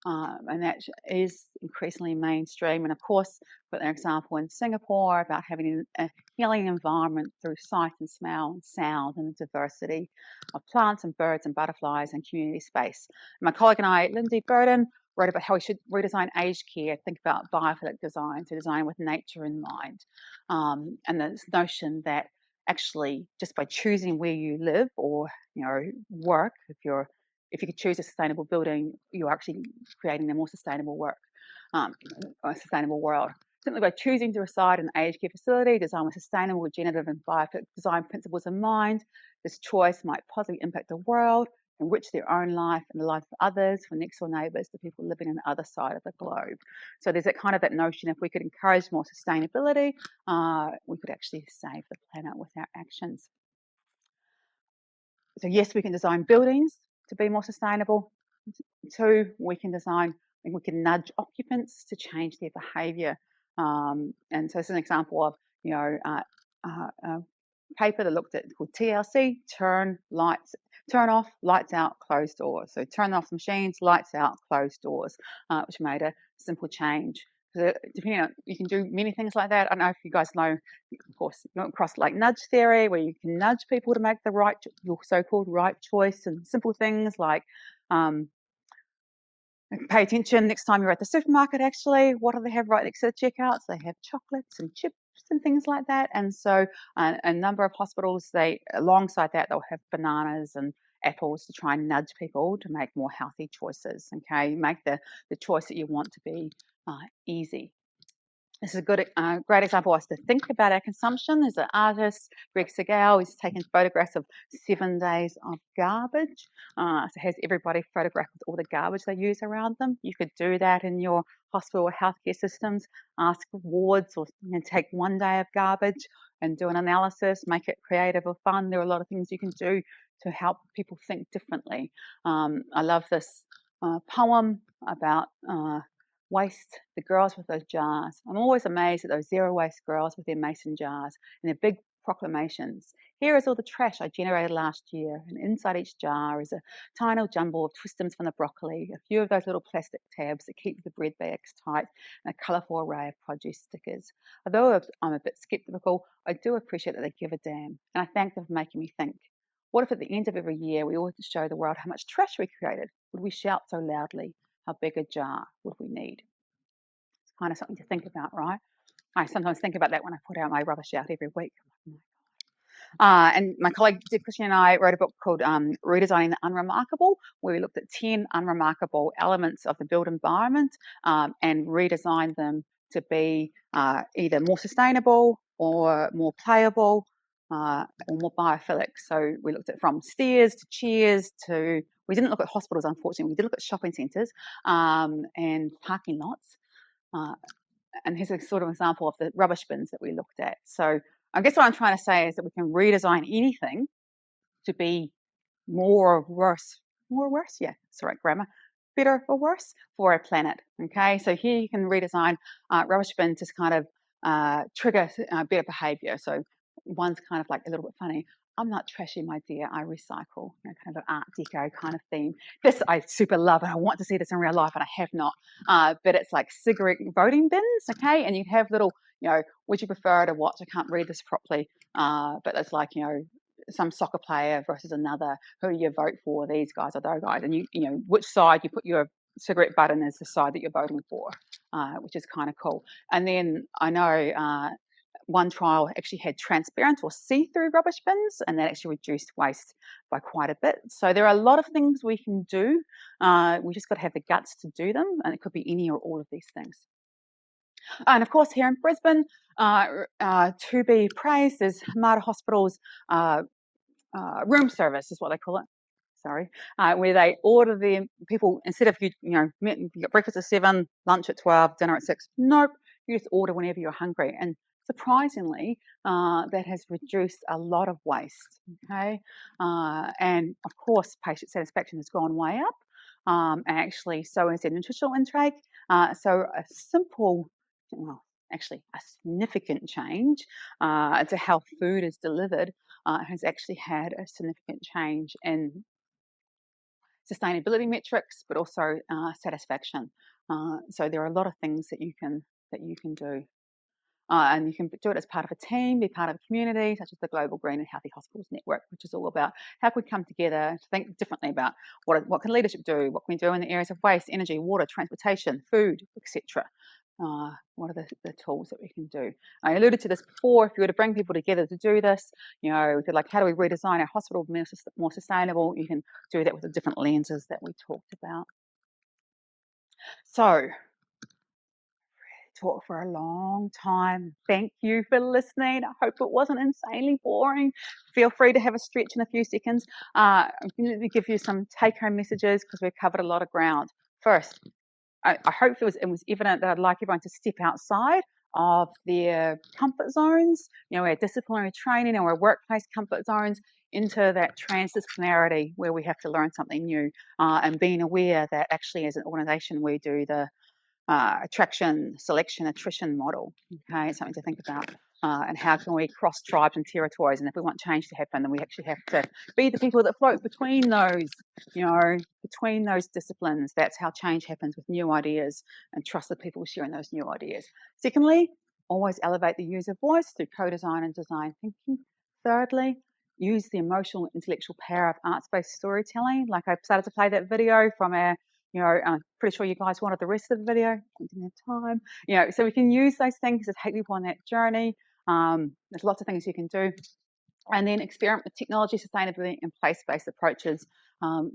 And that is increasingly mainstream. And of course, we've got an example in Singapore about having a healing environment through sight and smell and sound and the diversity of plants and birds and butterflies and community space. My colleague and I, Lindy Burden, wrote about how we should redesign aged care, think about biophilic design, to design with nature in mind. And this notion that actually just by choosing where you live or work, if you could choose a sustainable building, you're actually creating a more sustainable a sustainable world. Simply by choosing to reside in an aged care facility designed with sustainable, regenerative and biophilic design principles in mind, this choice might positively impact the world, enrich their own life and the life of others, for next door neighbours, the people living on the other side of the globe. So there's that notion, if we could encourage more sustainability, we could actually save the planet with our actions. So yes, we can design buildings to be more sustainable. 2, we can nudge occupants to change their behaviour. And so this is an example of a paper that looked at called TLC, turn off, lights out, close doors. So turn off machines, lights out, close doors, which made a simple change. So depending on, you can do many things like that. I don't know if you guys know, of course, you come across like nudge theory, where you can nudge people to make your so-called right choice, and simple things like pay attention next time you're at the supermarket. Actually, what do they have right next to the checkouts? They have chocolates and chips and things like that. And so a number of hospitals, alongside that, they'll have bananas and apples to try and nudge people to make more healthy choices. Okay, make the choice that you want to be easy. This is a great example of us to think about our consumption. There's an artist, Greg Segal, who's taken photographs of 7 days of garbage. So it has everybody photographed with all the garbage they use around them. You could do that in your hospital or healthcare systems. Ask wards, or take 1 day of garbage and do an analysis, make it creative or fun. There are a lot of things you can do to help people think differently. I love this poem about waste, the girls with those jars. I'm always amazed at those zero waste girls with their mason jars and their big proclamations. Here is all the trash I generated last year, and inside each jar is a tiny jumble of twistums from the broccoli, a few of those little plastic tabs that keep the bread bags tight, and a colourful array of produce stickers. Although I'm a bit sceptical, I do appreciate that they give a damn, and I thank them for making me think. What if at the end of every year we all had to show the world how much trash we created? Would we shout so loudly? How big a jar would we need? It's kind of something to think about, right? I sometimes think about that when I put out my rubbish out every week. And my colleague Deb Christian and I wrote a book called Redesigning the Unremarkable, where we looked at 10 unremarkable elements of the built environment and redesigned them to be either more sustainable or more playable or more biophilic. So we looked at from stairs to chairs to, we didn't look at hospitals, unfortunately. We did look at shopping centres and parking lots. And here's a sort of example of the rubbish bins that we looked at. So I guess what I'm trying to say is that we can redesign anything to be more or worse, yeah, that's the right grammar, better or worse for our planet, okay? So here you can redesign rubbish bins to kind of trigger better behaviour. So one's kind of like a little bit funny. I'm not trashy, my dear, I recycle, kind of an art deco kind of theme. This I super love, and I want to see this in real life, and I have not. But it's like cigarette voting bins, okay? And you have little, would you prefer to watch? I can't read this properly, but it's like, some soccer player versus another. Who do you vote for? These guys or those guys? And you which side you put your cigarette button is the side that you're voting for, which is kind of cool. And then I know one trial actually had transparent or see-through rubbish bins, and that actually reduced waste by quite a bit. So there are a lot of things we can do. We just got to have the guts to do them, and it could be any or all of these things. And of course, here in Brisbane, to be praised is Mater Hospital's room service, is what they call it. Sorry, where they order the people, instead of you got breakfast at 7, lunch at 12, dinner at 6. Nope, you just order whenever you're hungry. And surprisingly, that has reduced a lot of waste. Okay, and of course, patient satisfaction has gone way up. And actually, so is their nutritional intake. So a simple, well, actually a significant change to how food is delivered has actually had a significant change in sustainability metrics, but also satisfaction. So there are a lot of things that you can do. And you can do it as part of a team, be part of a community, such as the Global Green and Healthy Hospitals Network, which is all about how can we come together to think differently about what can leadership do, what can we do in the areas of waste, energy, water, transportation, food, etc. What are the tools that we can do? I alluded to this before. If you were to bring people together to do this, you know, if you're like, how do we redesign our hospital to be more sustainable? You can do that with the different lenses that we talked about. So, talk for a long time. Thank you for listening. I hope it wasn't insanely boring. Feel free to have a stretch in a few seconds. I'm going to give you some take-home messages because we've covered a lot of ground. First, I hope it was evident that I'd like everyone to step outside of their comfort zones, you know, our disciplinary training or our workplace comfort zones, into that transdisciplinarity where we have to learn something new, and being aware that actually as an organisation we do the attraction, selection, attrition model. Okay, it's something to think about. And how can we cross tribes and territories? And if we want change to happen, then we actually have to be the people that float between those, you know, between those disciplines. That's how change happens with new ideas, and trust the people sharing those new ideas. Secondly, always elevate the user voice through co-design and design thinking. Thirdly, use the emotional intellectual power of arts-based storytelling. Like I started to play that video from our, you know, I'm pretty sure you guys wanted the rest of the video. We didn't have time. You know, so we can use those things to take people on that journey. There's lots of things you can do. And then experiment with technology, sustainability, and place-based approaches.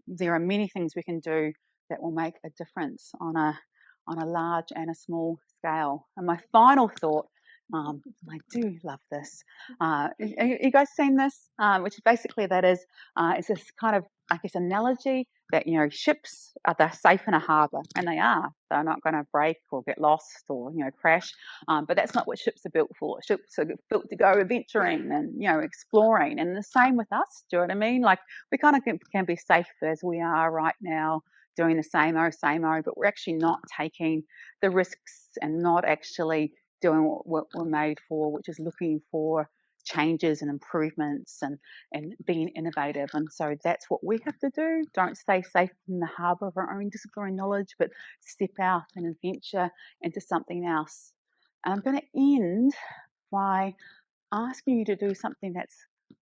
There are many things we can do that will make a difference on a large and a small scale. And my final thought, I do love this. You guys seen this? Which is basically it's this kind of, I guess, analogy that, you know, ships they're safe in a harbour, and they are. They're not going to break or get lost or, you know, crash. But that's not what ships are built for. Ships are built to go adventuring and, you know, exploring. And the same with us. Do you know what I mean? Like we kind of can be safe as we are right now, doing the same old, but we're actually not taking the risks and not actually doing what we're made for, which is looking for changes and improvements and being innovative. And so that's what we have to do. Don't stay safe in the harbour of our own disciplinary knowledge, but step out and adventure into something else. And I'm going to end by asking you to do something that's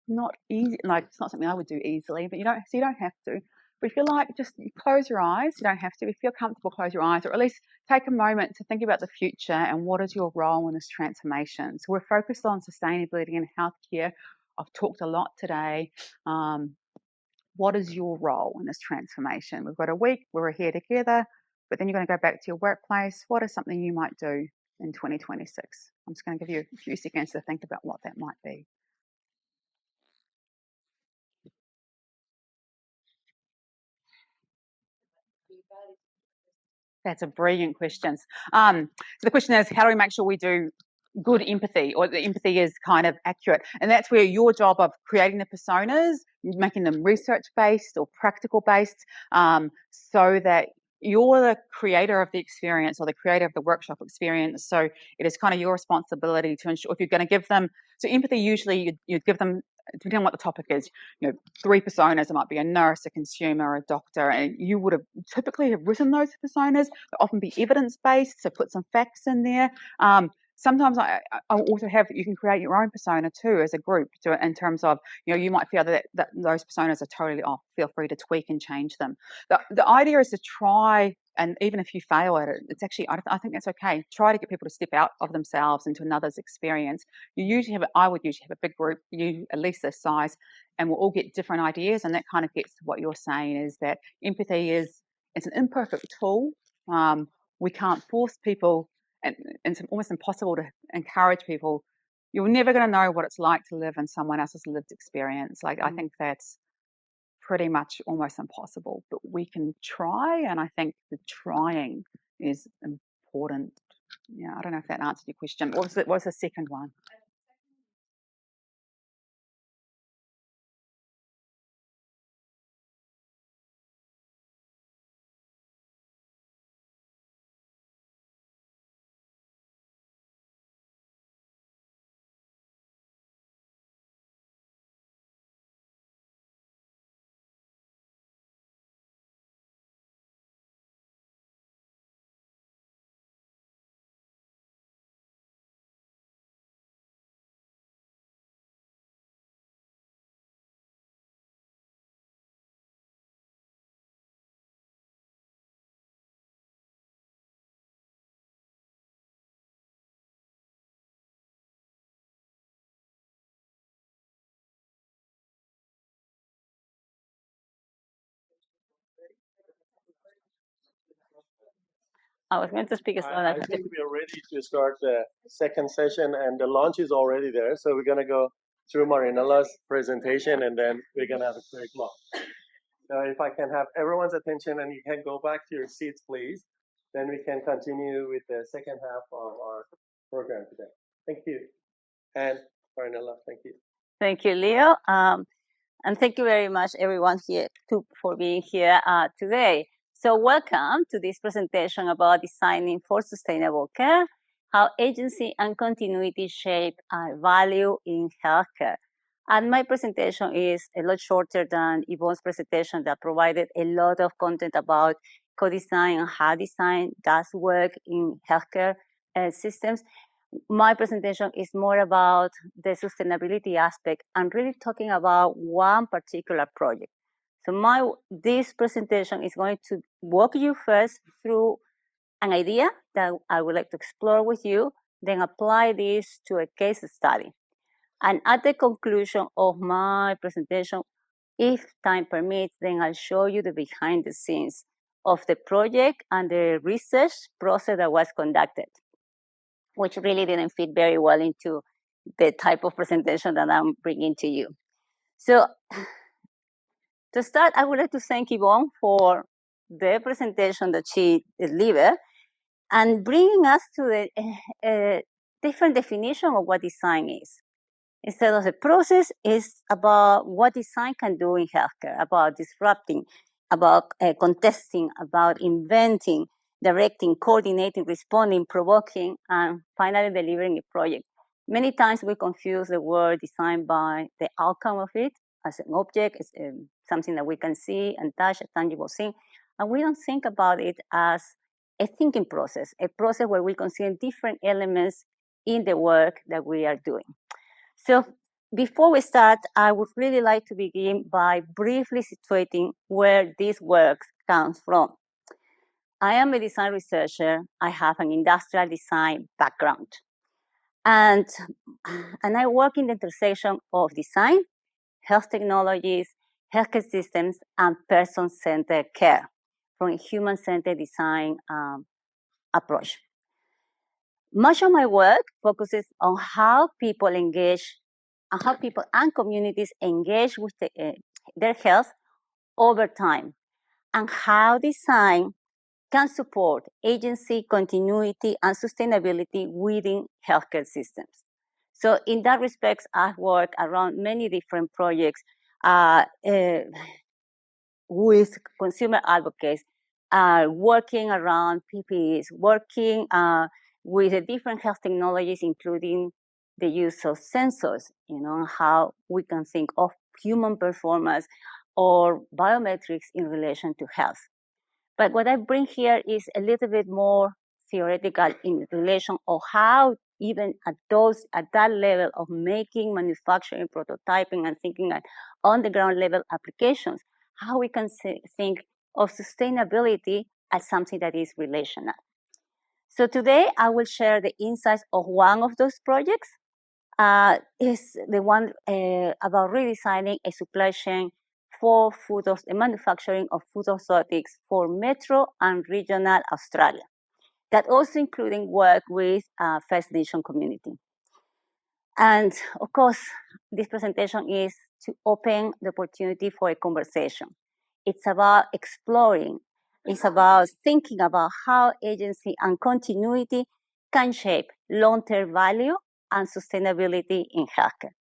not easy. Like, it's not something I would do easily, but you don't have to. But if you like, just close your eyes. You don't have to. If you feel comfortable, close your eyes, or at least take a moment to think about the future and what is your role in this transformation. So we're focused on sustainability and healthcare. I've talked a lot today. What is your role in this transformation? We've got a week. We're here together, but then you're going to go back to your workplace. What is something you might do in 2026? I'm just going to give you a few seconds to think about what that might be. That's a brilliant question. So the question is, how do we make sure we do good empathy, or the empathy is kind of accurate? And that's where your job of creating the personas, making them research-based or practical-based, so that you're the creator of the experience or the creator of the workshop experience. So it is kind of your responsibility to ensure, if you're going to give them, so empathy, usually you'd give them, depending on what the topic is, you know, 3 personas. It might be a nurse, a consumer, a doctor, and you would have typically have written those personas. They often be evidence-based, so put some facts in there. Sometimes I also have, you can create your own persona too as a group, in terms of, you know, you might feel that those personas are totally off. Feel free to tweak and change them. The idea is to try, and even if you fail at it, it's actually, I think that's okay. Try to get people to step out of themselves into another's experience. I would usually have a big group, you at least this size, and we'll all get different ideas, and that kind of gets to what you're saying, is that empathy it's an imperfect tool. We can't force people, and it's almost impossible to encourage people. You're never going to know what it's like to live in someone else's lived experience. Like, I think that's pretty much almost impossible, but we can try, and I think the trying is important. Yeah, I don't know if that answered your question. What was the second one? I was going to speak as well. I think we are ready to start the second session, and the launch is already there. So we're going to go through Marianella's presentation, and then we're going to have a quick launch. So if I can have everyone's attention, and you can go back to your seats, please, then we can continue with the second half of our program today. Thank you. And Marianella, thank you. Thank you, Leo. And thank you very much, everyone here, for being here today. So welcome to this presentation about designing for sustainable care, how agency and continuity shape our value in healthcare. And my presentation is a lot shorter than Evonne's presentation that provided a lot of content about co-design and how design does work in healthcare systems. My presentation is more about the sustainability aspect and really talking about one particular project. So this presentation is going to walk you first through an idea that I would like to explore with you, then apply this to a case study. And at the conclusion of my presentation, if time permits, then I'll show you the behind the scenes of the project and the research process that was conducted, which really didn't fit very well into the type of presentation that I'm bringing to you. So to start, I would like to thank Evonne for the presentation that she delivered and bringing us to the different definition of what design is. Instead of the process, is about what design can do in healthcare, about disrupting, about contesting, about inventing, directing, coordinating, responding, provoking, and finally delivering a project. Many times we confuse the word design by the outcome of it as an object, as something that we can see and touch, a tangible thing, and we don't think about it as a thinking process, a process where we consider different elements in the work that we are doing. So before we start, I would really like to begin by briefly situating where this work comes from. I am a design researcher. I have an industrial design background. And I work in the intersection of design, health technologies, healthcare systems, and person-centered care from a human-centered design approach. Much of my work focuses on how people engage and how people and communities engage with their health over time, and how design can support agency, continuity, and sustainability within healthcare systems. So in that respect, I've worked around many different projects with consumer advocates, working around PPEs, working with the different health technologies, including the use of sensors, how we can think of human performance or biometrics in relation to health. But what I bring here is a little bit more theoretical in relation of how even at that level of making, manufacturing, prototyping, and thinking at on the ground level applications, how we can think of sustainability as something that is relational. So today I will share the insights of one of those projects. Is the one about redesigning a supply chain for the manufacturing of food orthotics for metro and regional Australia. That also including work with First Nation community. And of course, this presentation is to open the opportunity for a conversation. It's about exploring. It's about thinking about how agency and continuity can shape long-term value and sustainability in healthcare.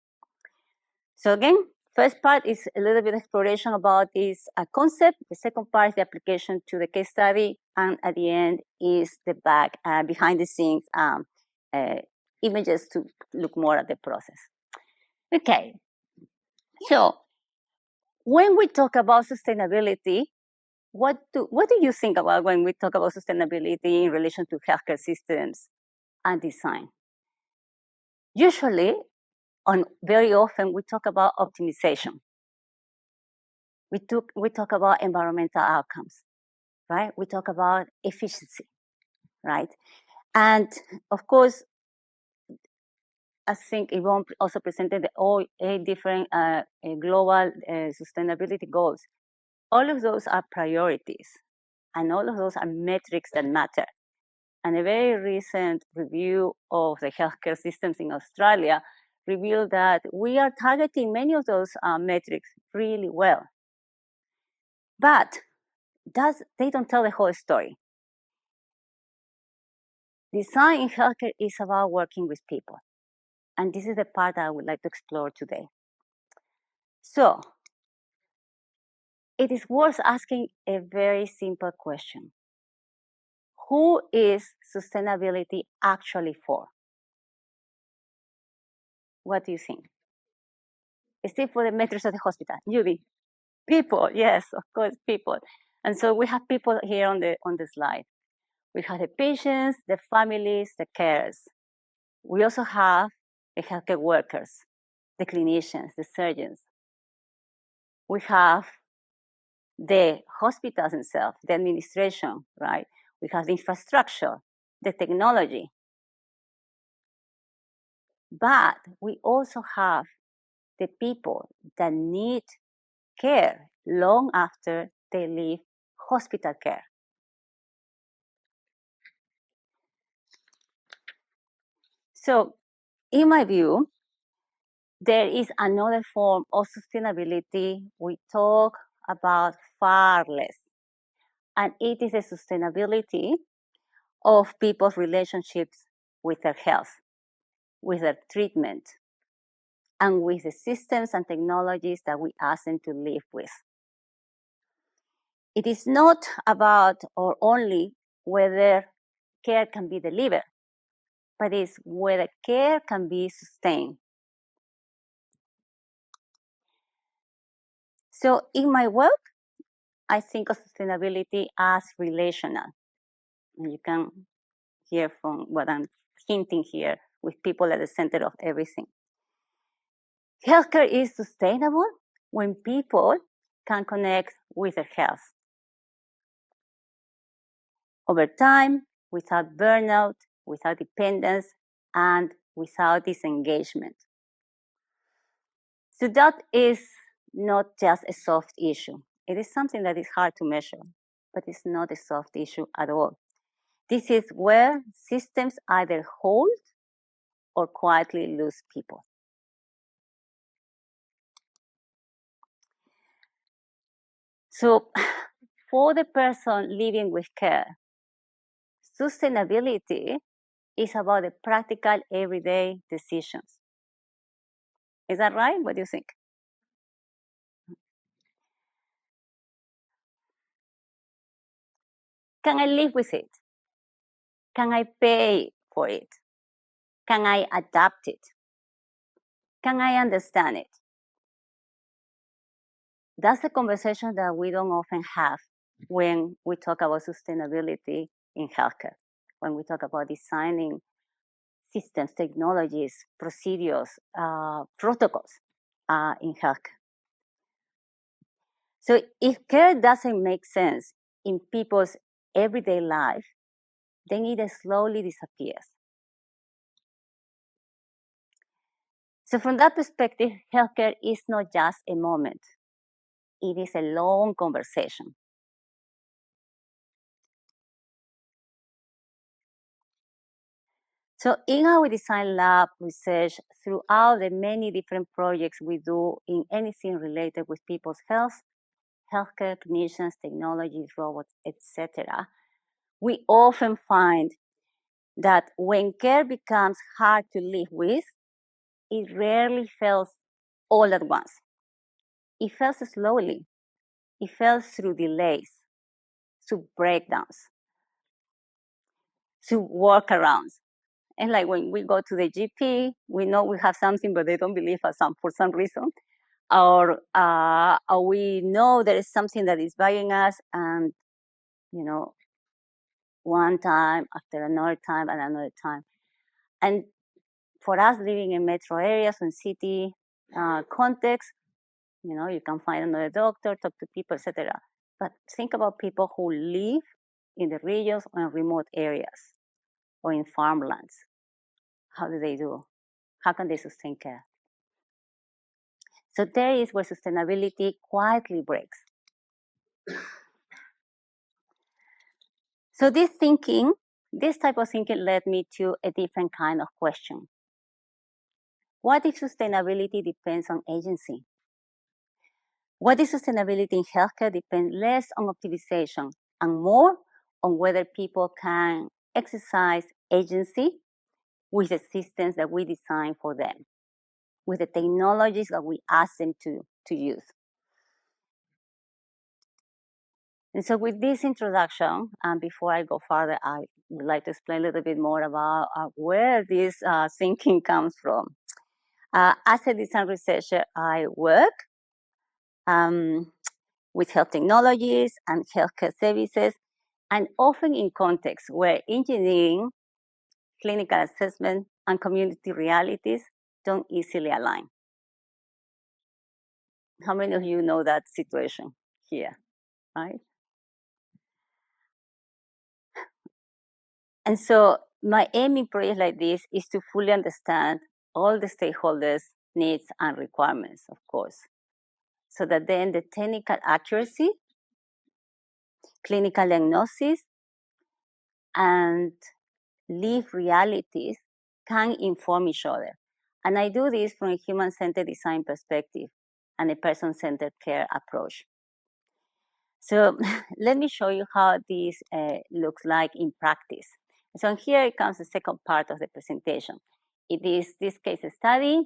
So again, first part is a little bit of exploration about this concept. The second part is the application to the case study. And at the end is the behind the scenes images to look more at the process. Okay, so when we talk about sustainability, what do you think about when we talk about sustainability in relation to healthcare systems and design? Usually, very often, we talk about optimization. We talk about environmental outcomes, right? We talk about efficiency, right? And of course, I think Evonne also presented all 8 different global sustainability goals. All of those are priorities, and all of those are metrics that matter. And a very recent review of the healthcare systems in Australia revealed that we are targeting many of those metrics really well. But they don't tell the whole story. Design in healthcare is about working with people. And this is the part that I would like to explore today. So, it is worth asking a very simple question. Who is sustainability actually for? What do you think? Is it for the metrics of the hospital? Judy? People, yes, of course, people. And so we have people here on the slide. We have the patients, the families, the carers. We also have the healthcare workers, the clinicians, the surgeons. We have the hospitals themselves, the administration, right? We have the infrastructure, the technology. But we also have the people that need care long after they leave hospital care. So, in my view, there is another form of sustainability we talk about far less, and it is the sustainability of people's relationships with their health, with their treatment, and with the systems and technologies that we ask them to live with. It is not about or only whether care can be delivered, but it's whether care can be sustained. So in my work, I think of sustainability as relational. And you can hear from what I'm hinting here, with people at the center of everything. Healthcare is sustainable when people can connect with their health over time, without burnout, without dependence, and without disengagement. So that is not just a soft issue. It is something that is hard to measure, but it's not a soft issue at all. This is where systems either hold or quietly lose people. So for the person living with care, sustainability is about the practical everyday decisions. Is that right? What do you think? Can I live with it? Can I pay for it? Can I adapt it? Can I understand it? That's the conversation that we don't often have when we talk about sustainability in healthcare, when we talk about designing systems, technologies, procedures, protocols in healthcare. So if care doesn't make sense in people's everyday life, then it slowly disappears. So from that perspective, healthcare is not just a moment. It is a long conversation. So in our design lab research, throughout the many different projects we do in anything related with people's health, healthcare, clinicians, technologies, robots, etc., we often find that when care becomes hard to live with, it rarely fails all at once. It fails slowly. It fails through delays, through breakdowns, through workarounds. And like when we go to the GP, we know we have something, but they don't believe us for some reason. Or we know there is something that is bugging us, and one time after another time and another time. And for us living in metro areas and city context, you can find another doctor, talk to people, etc. But think about people who live in the regions or in remote areas or in farmlands. How do they do? How can they sustain care? So there is where sustainability quietly breaks. So this thinking This type of thinking led me to a different kind of question. What if sustainability depends on agency? What if sustainability in healthcare depends less on optimization and more on whether people can exercise agency with the systems that we design for them, with the technologies that we ask them to use? And so with this introduction, and before I go further, I would like to explain a little bit more about where this thinking comes from. As a design researcher, I work with health technologies and healthcare services, and often in contexts where engineering, clinical assessment, and community realities don't easily align. How many of you know that situation here, right? And so my aim in projects like this is to fully understand all the stakeholders' needs and requirements, of course, so that then the technical accuracy, clinical diagnosis, and lived realities can inform each other. And I do this from a human-centered design perspective and a person-centered care approach. So let me show you how this looks like in practice. So here comes the second part of the presentation. It is this case study,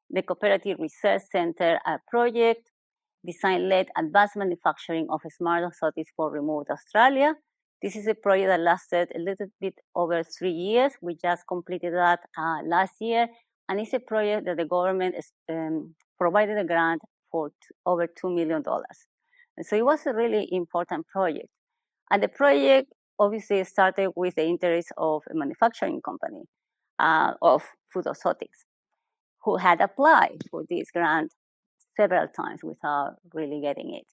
the Cooperative Research Center project, design-led advanced manufacturing of smart orthotics for remote Australia. This is a project that lasted a little bit over 3 years. We just completed that last year. And it's a project that the government provided a grant for over $2 million. And so it was a really important project. And the project obviously started with the interest of a manufacturing company of food orthotics who had applied for this grant several times without really getting it.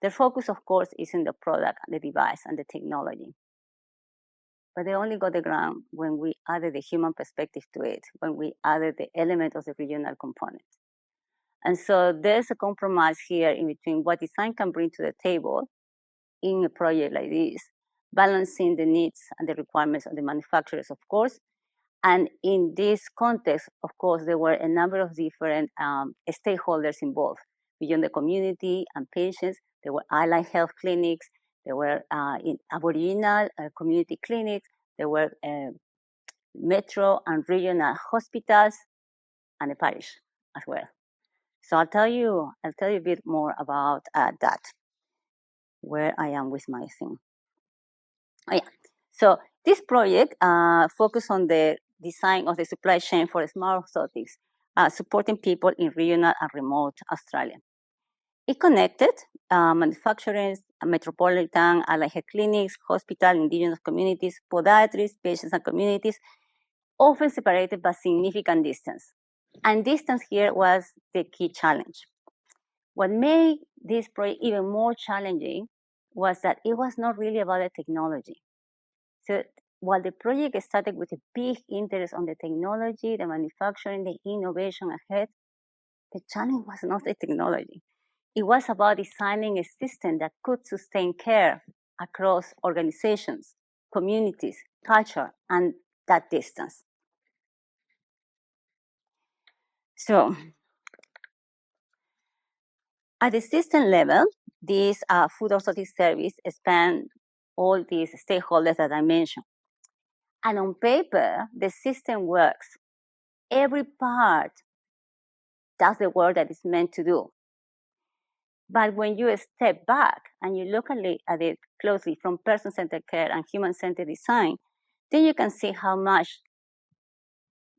The focus, of course, is in the product, the device, and the technology. But they only got the grant when we added the human perspective to it, when we added the element of the regional component. And so there's a compromise here in between what design can bring to the table in a project like this, balancing the needs and the requirements of the manufacturers, of course. And in this context, of course, there were a number of different stakeholders involved. Beyond the community and patients, there were allied health clinics, there were Aboriginal community clinics, there were metro and regional hospitals, and the parish as well. So I'll tell you a bit more about that, where I am with my thing. Oh, yeah. So this project focused on the design of the supply chain for smart orthotics, supporting people in regional and remote Australia. It connected manufacturers, metropolitan, allied health clinics, hospitals, indigenous communities, podiatrists, patients, and communities, often separated by significant distance. And distance here was the key challenge. What made this project even more challenging was that it was not really about the technology. So while the project started with a big interest on the technology, the manufacturing, the innovation ahead, the challenge was not the technology. It was about designing a system that could sustain care across organizations, communities, culture, and that distance. So at the system level, this food orthotics service span all these stakeholders that I mentioned. And on paper, the system works. Every part does the work that it's meant to do. But when you step back and you look at it closely from person-centered care and human-centered design, then you can see how much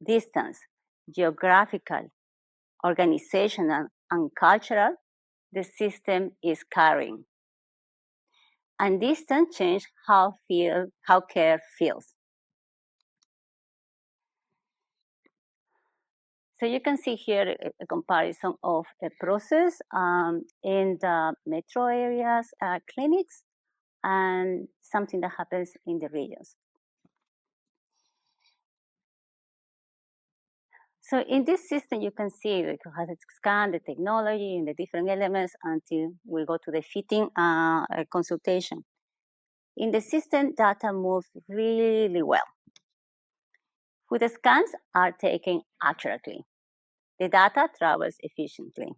distance, geographical, organizational, and cultural, the system is carrying. And distance changes how care feels. So you can see here a comparison of a process in the metro areas, clinics, and something that happens in the regions. So in this system, you can see it has a scan, the technology, and the different elements until we go to the fitting consultation. In the system, data moves really well. Food scans are taken accurately. The data travels efficiently.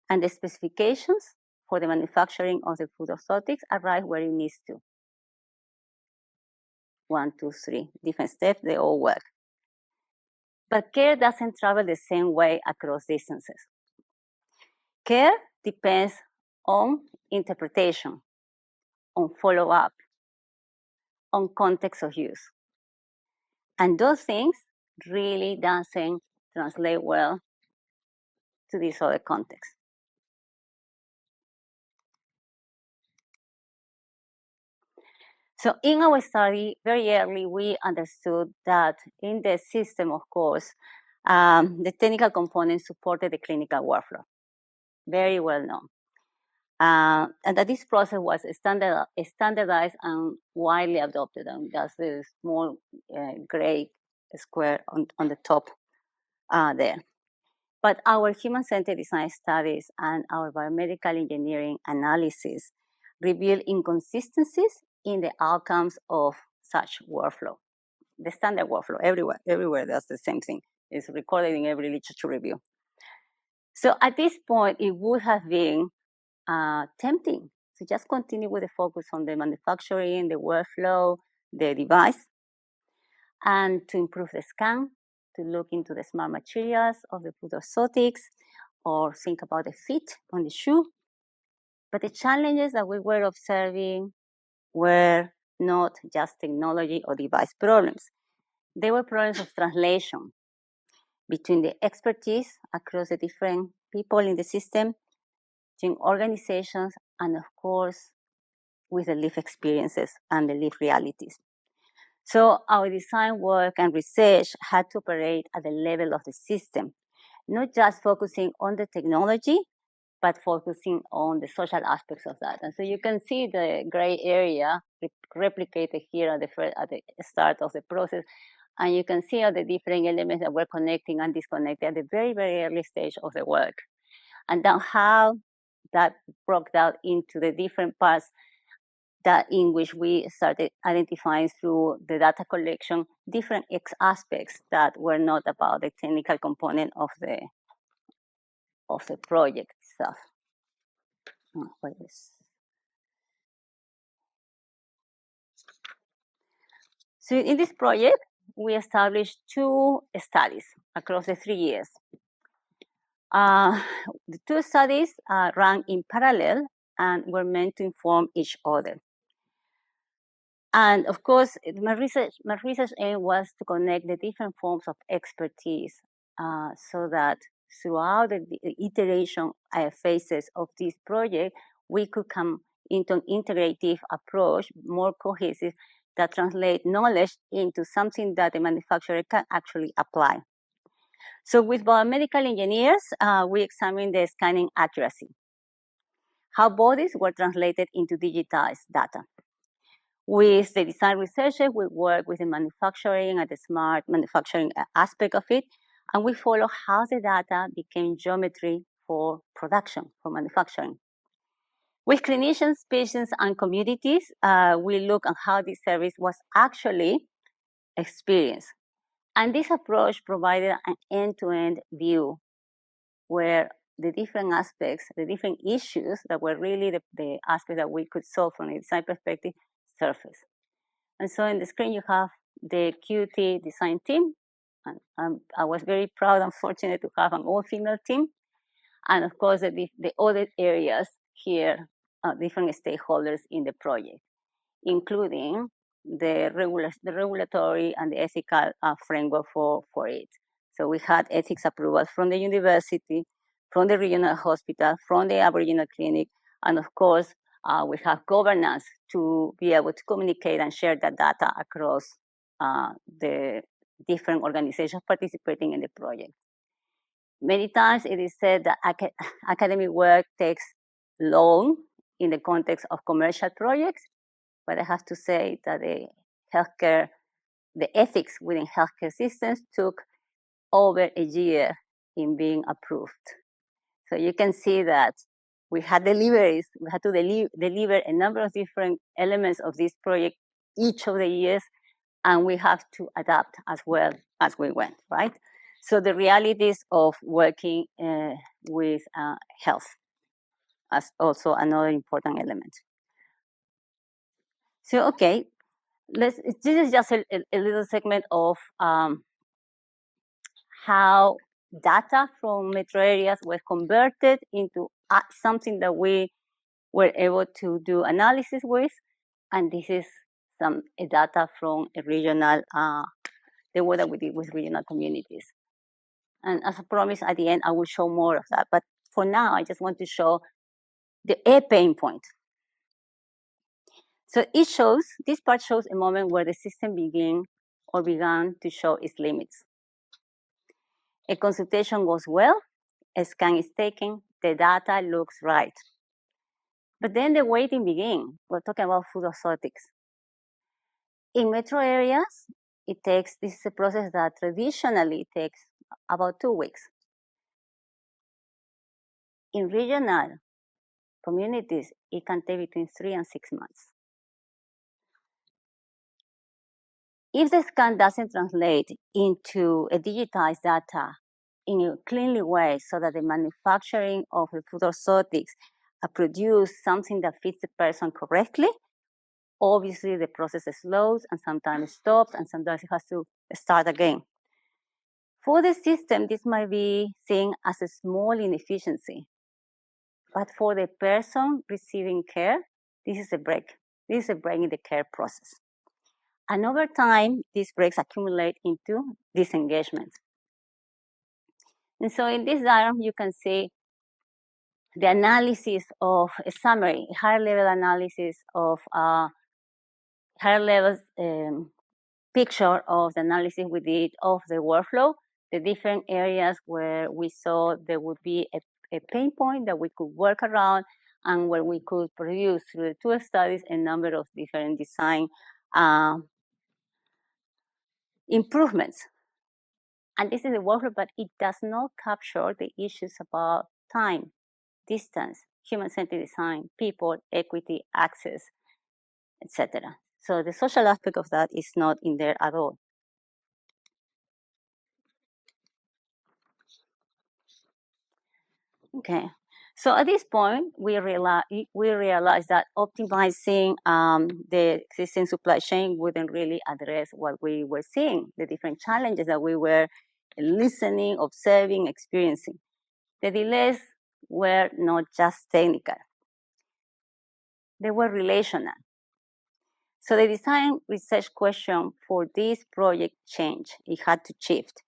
And the specifications for the manufacturing of the food orthotics arrive where it needs to. 1, 2, 3, different steps, they all work. But care doesn't travel the same way across distances. Care depends on interpretation, on follow-up, on context of use. And those things really doesn't translate well to this other context. So in our study, very early, we understood that in the system, of course, the technical components supported the clinical workflow. Very well known. And that this process was standardized and widely adopted. And that's the small gray square on the top there. But our human-centered design studies and our biomedical engineering analysis reveal inconsistencies in the outcomes of such workflow. The standard workflow, everywhere does the same thing. It's recorded in every literature review. So at this point, it would have been tempting to just continue with the focus on the manufacturing, the workflow, the device, and to improve the scan, to look into the smart materials of the food orthotics, or think about the fit on the shoe. But the challenges that we were observing were not just technology or device problems. They were problems of translation between the expertise across the different people in the system, between organizations, and of course, with the lived experiences and the lived realities. So our design work and research had to operate at the level of the system, not just focusing on the technology, but focusing on the social aspects of that. And so you can see the gray area replicated here at the start of the process. And you can see all the different elements that were connecting and disconnected at the very, very early stage of the work. And then how that broke down into the different parts that in which we started identifying through the data collection different aspects that were not about the technical component of the project itself. So in this project, we established 2 studies across the 3 years. The 2 studies ran in parallel and were meant to inform each other. And of course, my research aim was to connect the different forms of expertise so that throughout the iteration phases of this project, we could come into an integrative approach, more cohesive, that translate knowledge into something that the manufacturer can actually apply. So with biomedical engineers, we examined the scanning accuracy, how bodies were translated into digitized data. With the design researchers, we work with the manufacturing and the smart manufacturing aspect of it, and we follow how the data became geometry for production, for manufacturing. With clinicians, patients, and communities, we look at how this service was actually experienced. And this approach provided an end-to-end view where the different aspects, the different issues that were really the aspects that we could solve from a design perspective surface. And so in the screen, you have the QT design team. And I was very proud and fortunate to have an all-female team. And of course, the other areas here, different stakeholders in the project, including the regulatory and the ethical framework for it. So we had ethics approval from the university, from the regional hospital, from the Aboriginal clinic, and of course, we have governance to be able to communicate and share that data across the different organizations participating in the project. Many times it is said that academic work takes long in the context of commercial projects, but I have to say that the ethics within healthcare systems took over a year in being approved. So you can see that we had deliveries. We had to deliver a number of different elements of this project each of the years, and we have to adapt as well as we went, right? So the realities of working with health as also another important element. So, okay, this is just a little segment of how data from metro areas was converted into something that we were able to do analysis with. And this is some data from a regional, the work that we did with regional communities. And as I promised, at the end, I will show more of that. But for now, I just want to show a pain point. So this part shows a moment where the system began to show its limits. A consultation goes well, a scan is taken, the data looks right. But then the waiting begins. We're talking about food authorities. In metro areas, this is a process that traditionally takes about 2 weeks. In regional communities, it can take between 3 and 6 months. If the scan doesn't translate into a digitized data in a cleanly way so that the manufacturing of the food orthotics produce something that fits the person correctly, obviously the process slows and sometimes stops and sometimes it has to start again. For the system, this might be seen as a small inefficiency, but for the person receiving care, this is a break. This is a break in the care process. And over time, these breaks accumulate into disengagement. And so in this diagram, you can see the analysis of a summary, a higher level analysis of higher level picture of the analysis we did of the workflow, the different areas where we saw there would be a pain point that we could work around and where we could produce through the 2 studies a number of different design improvements. And this is a workflow, but it does not capture the issues about time, distance, human-centered design, people, equity, access, etc. So the social aspect of that is not in there at all. Okay, so at this point, we realized that optimizing the existing supply chain wouldn't really address what we were seeing, the different challenges that we were listening, observing, experiencing. The delays were not just technical. They were relational. So the design research question for this project changed. It had to shift.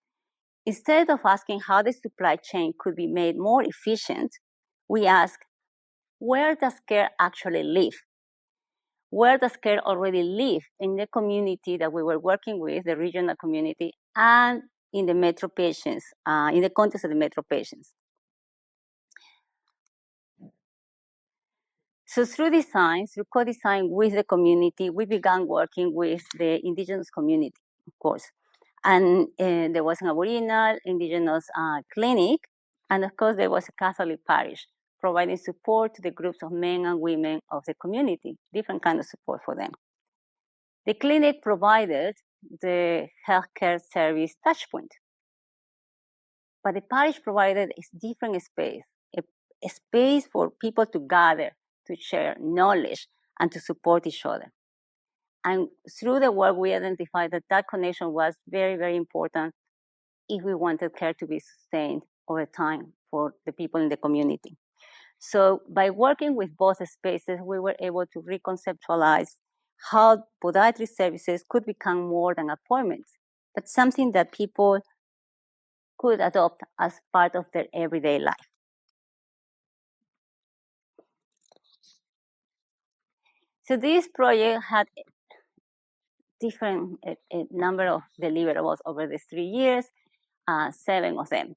Instead of asking how the supply chain could be made more efficient, we asked, where does care actually live? Where does care already live in the community that we were working with, the regional community, and in the metro patients, in the context of the metro patients? So through design, through co-design with the community, we began working with the indigenous community, of course. And there was an Aboriginal indigenous clinic, and of course there was a Catholic parish providing support to the groups of men and women of the community, different kind of support for them. The clinic provided the healthcare service touchpoint, but the parish provided a different space, a space for people to gather, to share knowledge, and to support each other. And through the work, we identified that that connection was very, very important if we wanted care to be sustained over time for the people in the community. So by working with both spaces, we were able to reconceptualize how podiatry services could become more than appointments, but something that people could adopt as part of their everyday life. So this project had different a number of deliverables over the 3 years, 7 of them.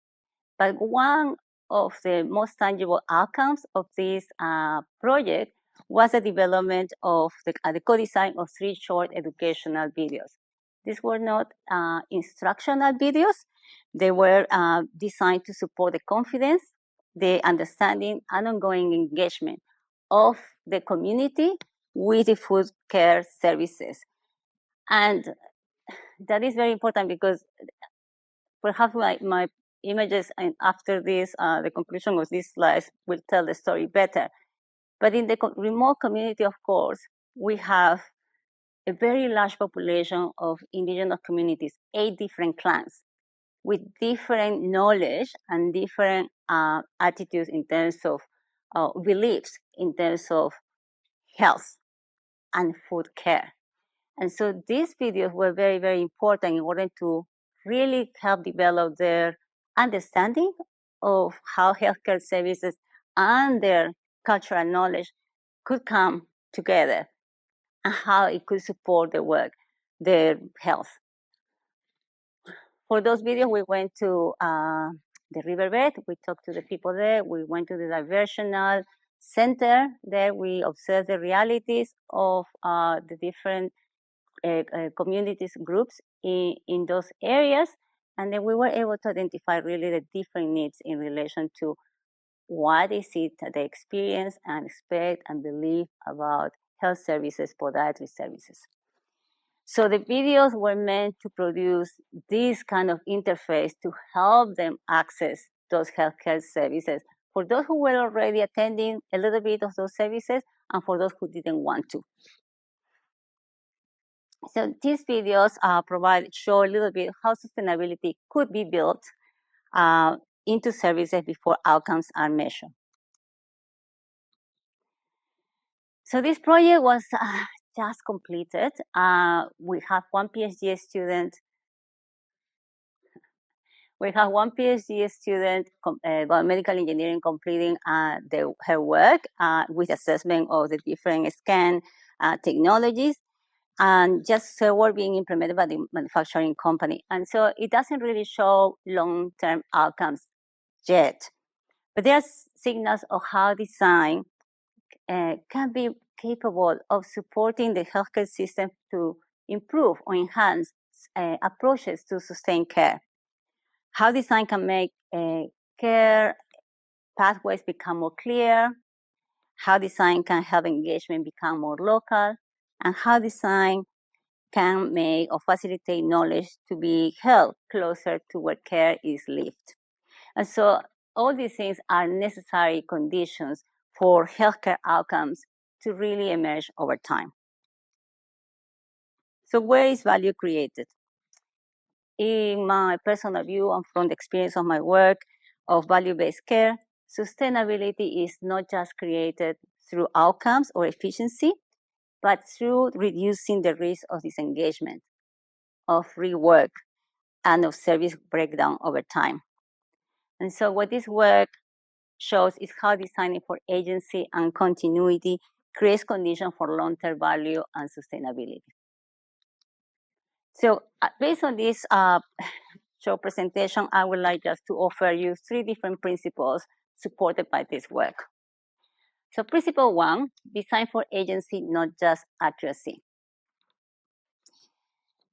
But one of the most tangible outcomes of this project was the development of the co-design of 3 short educational videos. These were not instructional videos. They were designed to support the confidence, the understanding and ongoing engagement of the community with the food care services. And that is very important because perhaps my images and after this, the conclusion of these slides will tell the story better. But in the remote community, of course, we have a very large population of indigenous communities, 8 different clans, with different knowledge and different attitudes in terms of beliefs, in terms of health and food care. And so these videos were very, very important in order to really help develop their understanding of how healthcare services and their cultural knowledge could come together and how it could support their work, their health. For those videos, we went to the riverbed. We talked to the people there. We went to the diversional center. There we observed the realities of the different communities, groups in those areas. And then we were able to identify really the different needs in relation to what is it that they experience and expect and believe about health services, podiatry services. So the videos were meant to produce this kind of interface to help them access those healthcare services for those who were already attending a little bit of those services and for those who didn't want to. So these videos show a little bit how sustainability could be built into services before outcomes are measured. So this project was just completed. We have one PhD student. We have one PhD student, biomedical engineering, completing her work with assessment of the different scan technologies, and just software being implemented by the manufacturing company. And so it doesn't really show long-term outcomes yet, but there are signals of how design can be capable of supporting the healthcare system to improve or enhance approaches to sustained care. How design can make care pathways become more clear, how design can help engagement become more local, and how design can make or facilitate knowledge to be held closer to where care is lived. And so all these things are necessary conditions for healthcare outcomes to really emerge over time. So where is value created? In my personal view and from the experience of my work of value-based care, sustainability is not just created through outcomes or efficiency, but through reducing the risk of disengagement, of rework, and of service breakdown over time. And so what this work shows is how designing for agency and continuity creates conditions for long-term value and sustainability. So based on this short presentation, I would like just to offer you 3 different principles supported by this work. So principle 1, design for agency, not just accuracy.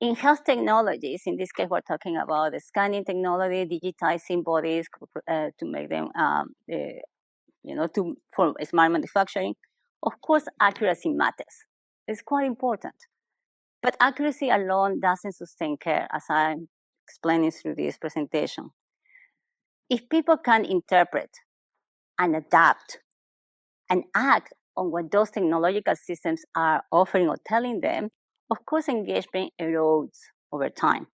In health technologies, in this case, we're talking about the scanning technology, digitizing bodies to make them, for smart manufacturing. Of course, accuracy matters. It's quite important. But accuracy alone doesn't sustain care, as I'm explaining through this presentation. If people can interpret and adapt and act on what those technological systems are offering or telling them, of course, engagement erodes over time.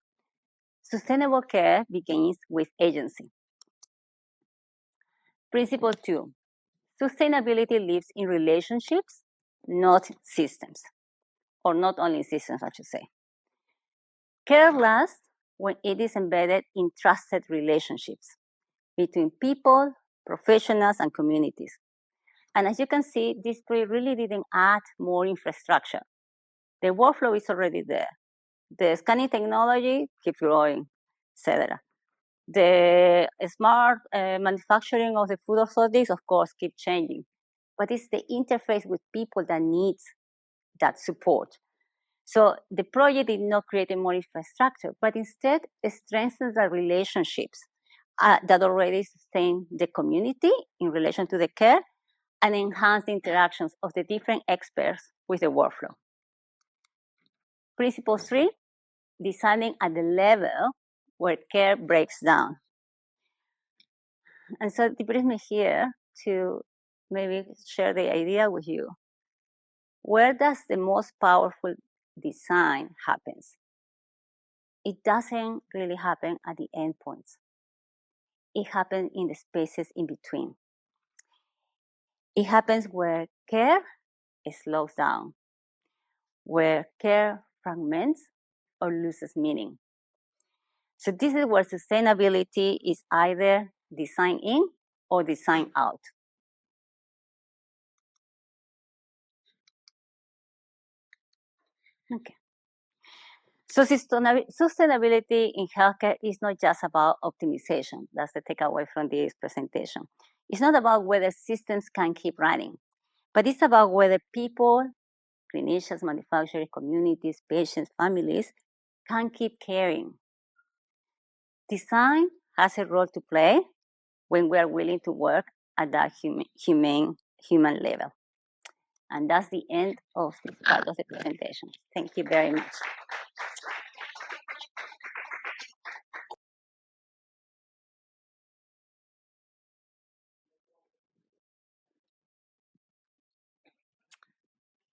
Sustainable care begins with agency. Principle 2, sustainability lives in relationships, not systems, or not only systems, I should say. Care lasts when it is embedded in trusted relationships between people, professionals, and communities. And as you can see, this project really didn't add more infrastructure. The workflow is already there. The scanning technology keeps growing, etc. The smart manufacturing of the food orthotics, of course, keep changing. But it's the interface with people that needs that support. So the project did not create more infrastructure, but instead it strengthens the relationships that already sustain the community in relation to the care and enhance the interactions of the different experts with the workflow. Principle 3, designing at the level where care breaks down. And so it brings me here to maybe share the idea with you. Where does the most powerful design happens? It doesn't really happen at the endpoints. It happens in the spaces in between. It happens where care slows down, where care fragments or loses meaning. So this is where sustainability is either design in or design out. Okay. So sustainability in healthcare is not just about optimization. That's the takeaway from this presentation. It's not about whether systems can keep running, but it's about whether people, clinicians, manufacturers, communities, patients, families can keep caring. Design has a role to play when we are willing to work at that human level. And that's the end of this part of the presentation. Thank you very much.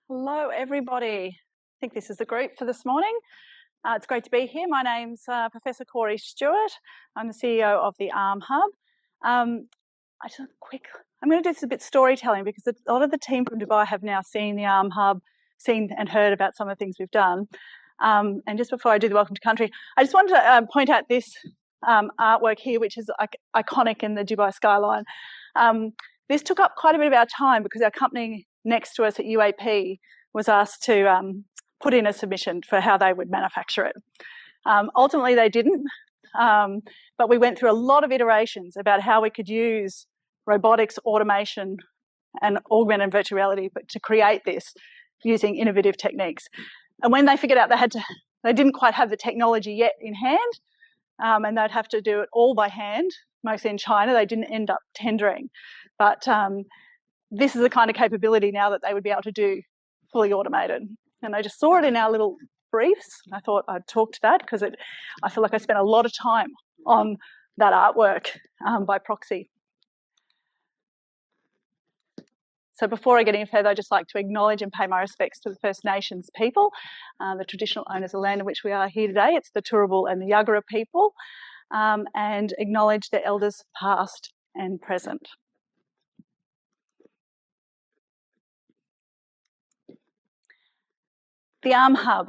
Hello, everybody. I think this is the group for this morning. It's great to be here. My name's Professor Cori Stewart. I'm the CEO of the ARMHub. I'm going to do this a bit storytelling because a lot of the team from Dubai have now seen the ARMHub, seen and heard about some of the things we've done. And just before I do the welcome to country, I just wanted to point out this artwork here, which is iconic in the Dubai skyline. This took up quite a bit of our time because our company next to us at UAP was asked to put in a submission for how they would manufacture it. Ultimately, they didn't, but we went through a lot of iterations about how we could use robotics, automation, and augmented and virtual reality to create this using innovative techniques. And when they figured out they didn't quite have the technology yet in hand, and they'd have to do it all by hand, mostly in China, they didn't end up tendering. But this is the kind of capability now that they would be able to do fully automated. And I just saw it in our little briefs. I thought I'd talk to that because I feel like I spent a lot of time on that artwork by proxy. So before I get any further, I'd just like to acknowledge and pay my respects to the First Nations people, the traditional owners of land in which we are here today. It's the Turrbal and the Yagara people, and acknowledge their elders past and present. The ARMHub,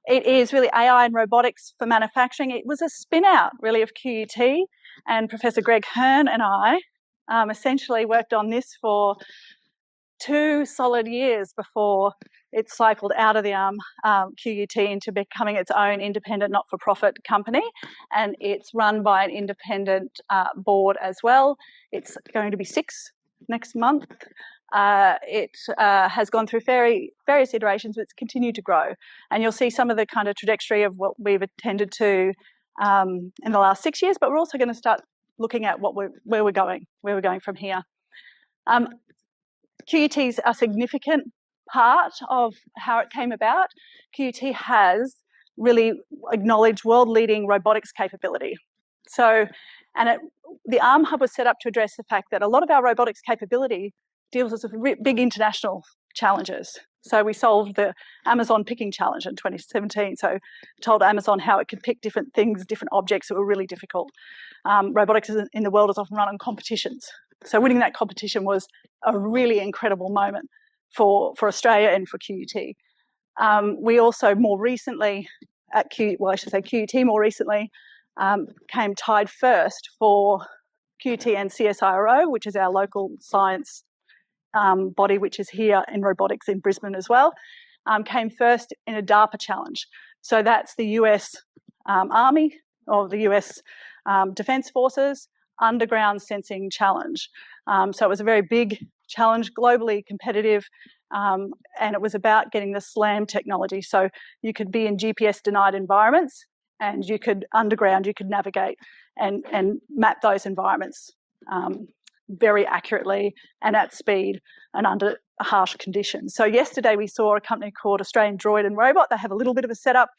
it is really AI and robotics for manufacturing. It was a spin out really of QUT, and Professor Greg Hearn and I essentially worked on this for 2 solid years before it cycled out of the QUT into becoming its own independent not-for-profit company, and it's run by an independent board as well. It's going to be 6 next month. It has gone through various iterations, but it's continued to grow. And you'll see some of the kind of trajectory of what we've attended to in the last 6 years, but we're also going to start looking at where we're going from here. QUT is a significant part of how it came about. QUT has really acknowledged world-leading robotics capability. So, the ARMHub was set up to address the fact that a lot of our robotics capability deals with big international challenges. So we solved the Amazon picking challenge in 2017. So told Amazon how it could pick different things, different objects that were really difficult. Robotics in the world is often run on competitions. So winning that competition was a really incredible moment for Australia and for QUT. We also more recently at QUT more recently came tied first for QUT and CSIRO, which is our local science body, which is here in robotics in Brisbane as well, came first in a DARPA challenge. So that's the US Army or the US Defence Forces underground sensing challenge. So it was a very big challenge, globally competitive, and it was about getting the SLAM technology. So you could be in GPS denied environments and you could navigate and map those environments very accurately and at speed and under harsh conditions. So yesterday we saw a company called Australian Droid and Robot. They have a little bit of a setup.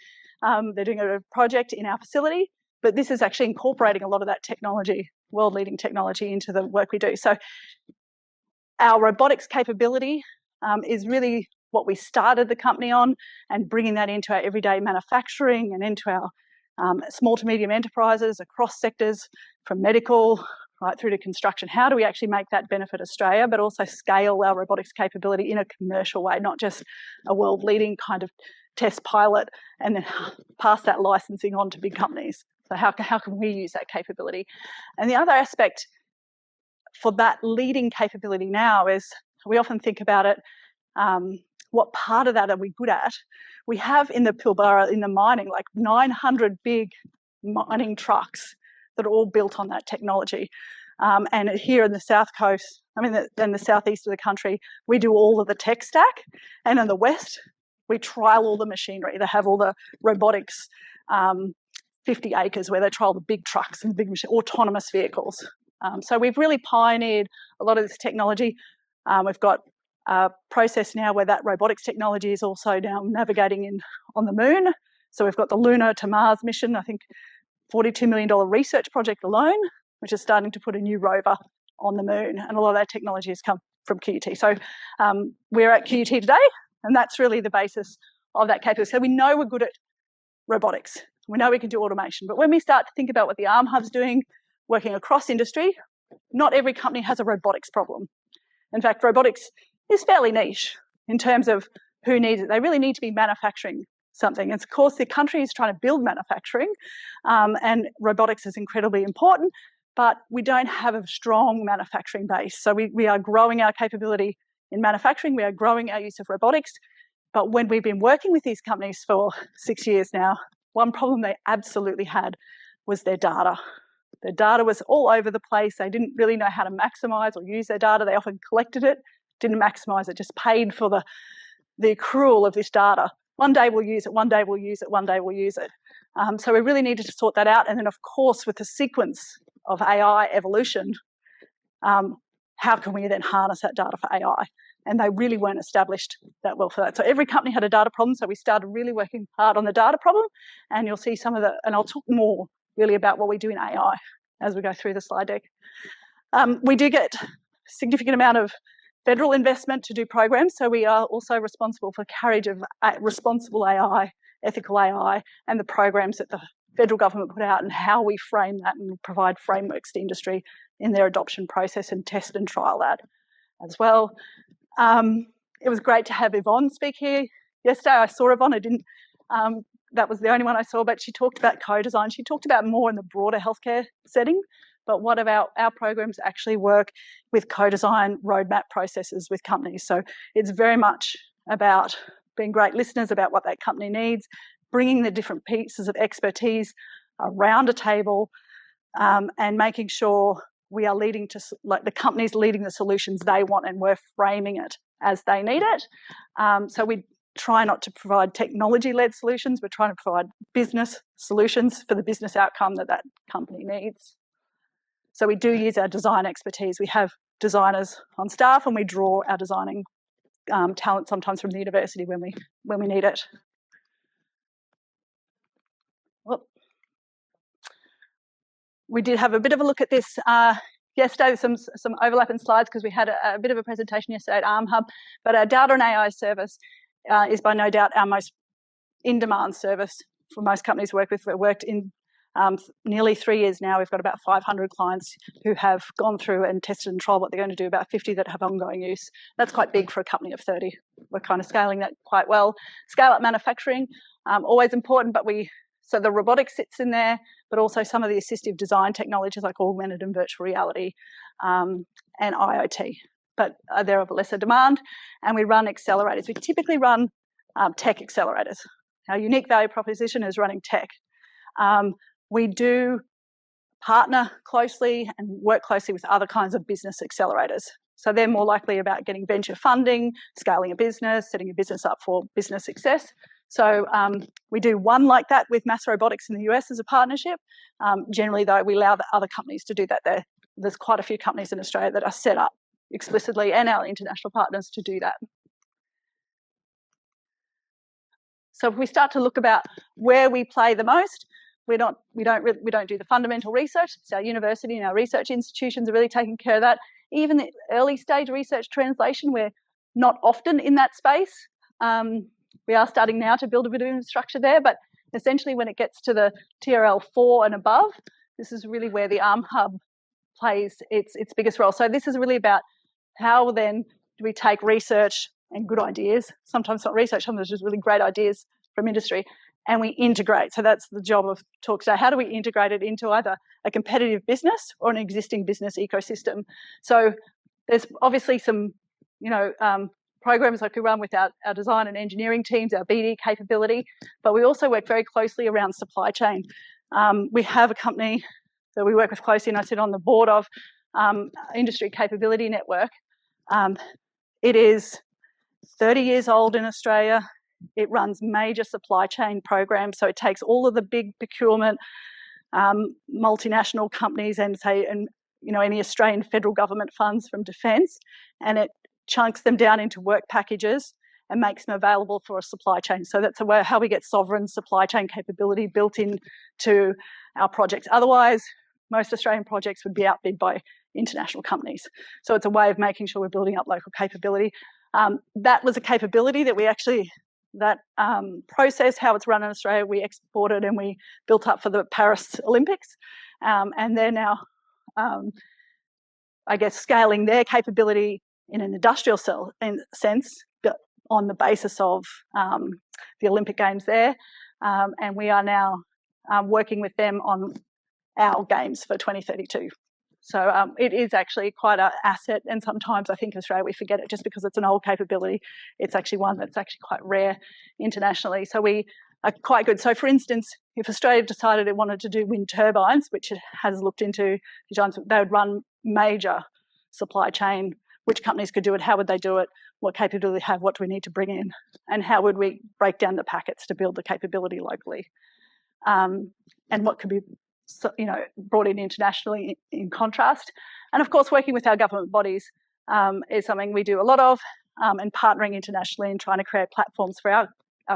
They're doing a project in our facility, but this is actually incorporating a lot of that technology, world-leading technology, into the work we do. So our robotics capability is really what we started the company on, and bringing that into our everyday manufacturing and into our small to medium enterprises across sectors, from medical right through to construction. How do we actually make that benefit Australia, but also scale our robotics capability in a commercial way, not just a world-leading kind of test pilot and then pass that licensing on to big companies? So how can we use that capability? And the other aspect for that leading capability now is, we often think about it, what part of that are we good at? We have in the Pilbara, in the mining, like 900 big mining trucks that are all built on that technology. And here in the south coast, in the southeast of the country, we do all of the tech stack. And in the west, we trial all the machinery. They have all the robotics, 50 acres where they trial the big trucks and big autonomous vehicles. So we've really pioneered a lot of this technology. We've got a process now where that robotics technology is also now navigating on the moon. So we've got the Lunar to Mars mission, I think $42 million research project alone, which is starting to put a new rover on the moon. And a lot of that technology has come from QUT. So we're at QUT today, and that's really the basis of that capability. So we know we're good at robotics. We know we can do automation. But when we start to think about what the ARMHub's doing, working across industry, not every company has a robotics problem. In fact, robotics is fairly niche in terms of who needs it. They really need to be manufacturing something. And of course, the country is trying to build manufacturing, and robotics is incredibly important, but we don't have a strong manufacturing base. So we are growing our capability in manufacturing. We are growing our use of robotics. But when we've been working with these companies for 6 years now, one problem they absolutely had was their data. Their data was all over the place. They didn't really know how to maximize or use their data. They often collected it, didn't maximize it, just paid for the accrual of this data. One day we'll use it, one day we'll use it, one day we'll use it. So we really needed to sort that out. And then, of course, with the sequence of AI evolution, how can we then harness that data for AI? And they really weren't established that well for that. So every company had a data problem. So we started really working hard on the data problem. And you'll see some of and I'll talk more really about what we do in AI as we go through the slide deck. We do get a significant amount of federal investment to do programs. So we are also responsible for carriage of responsible AI, ethical AI, and the programs that the federal government put out and how we frame that and provide frameworks to industry in their adoption process and test and trial that as well. It was great to have Evonne speak here yesterday. I saw Evonne. I didn't. That was the only one I saw, but she talked about co-design. She talked about more in the broader healthcare setting, but what about our programs actually work with co-design roadmap processes with companies. So it's very much about being great listeners about what that company needs, bringing the different pieces of expertise around a table, and making sure we are leading to, like, the companies leading the solutions they want, and we're framing it as they need it. So we try not to provide technology-led solutions. We're trying to provide business solutions for the business outcome that that company needs. So we do use our design expertise. We have designers on staff, and we draw our designing talent sometimes from the university when we need it. Whoop. We did have a bit of a look at this yesterday, some overlap in slides because we had a bit of a presentation yesterday at ARMHub, but our data and AI service is by no doubt our most in-demand service for most companies we work with. We've worked in nearly 3 years now. We've got about 500 clients who have gone through and tested and trialed what they're going to do, about 50 that have ongoing use. That's quite big for a company of 30. We're kind of scaling that quite well. Scale up manufacturing, always important, but so the robotics sits in there, but also some of the assistive design technologies like augmented and virtual reality and IoT. But they're of lesser demand, and we run accelerators. We typically run tech accelerators. Our unique value proposition is running tech. We do partner closely and work closely with other kinds of business accelerators. So they're more likely about getting venture funding, scaling a business, setting a business up for business success. So we do one like that with Mass Robotics in the US as a partnership. Generally, though, we allow the other companies to do that. There's quite a few companies in Australia that are set up explicitly, and our international partners, to do that. So if we start to look about where we play the most, we don't do the fundamental research. It's our university and our research institutions are really taking care of that. Even the early stage research translation, we're not often in that space. We are starting now to build a bit of infrastructure there, but essentially when it gets to the TRL 4 and above, this is really where the ARMHub plays its biggest role. So this is really about how then do we take research and good ideas, sometimes not research, sometimes just really great ideas from industry, and we integrate. So that's the job of talk today. How do we integrate it into either a competitive business or an existing business ecosystem? So there's obviously some, programs like we run with our design and engineering teams, our BD capability, but we also work very closely around supply chain. We have a company that we work with closely, and I sit on the board of Industry Capability Network. It is 30 years old in Australia. It runs major supply chain programs, so it takes all of the big procurement, multinational companies, and any Australian federal government funds from defence, and it chunks them down into work packages and makes them available for a supply chain. So that's how we get sovereign supply chain capability built into our projects. Otherwise, most Australian projects would be outbid by international companies. So it's a way of making sure we're building up local capability. That was a capability that we actually, process, how it's run in Australia, we exported and we built up for the Paris Olympics. And they're now, scaling their capability in an industrial sense, but on the basis of the Olympic Games there. And we are now working with them on our games for 2032. So it is actually quite an asset, and sometimes I think in Australia we forget it just because it's an old capability. It's actually one that's actually quite rare internationally. So we are quite good. So for instance, if Australia decided it wanted to do wind turbines, which it has looked into, they would run major supply chain. Which companies could do it? How would they do it? What capability they have? What do we need to bring in? And how would we break down the packets to build the capability locally? And what could be brought in internationally in contrast. And of course, working with our government bodies is something we do a lot of, and partnering internationally and trying to create platforms for our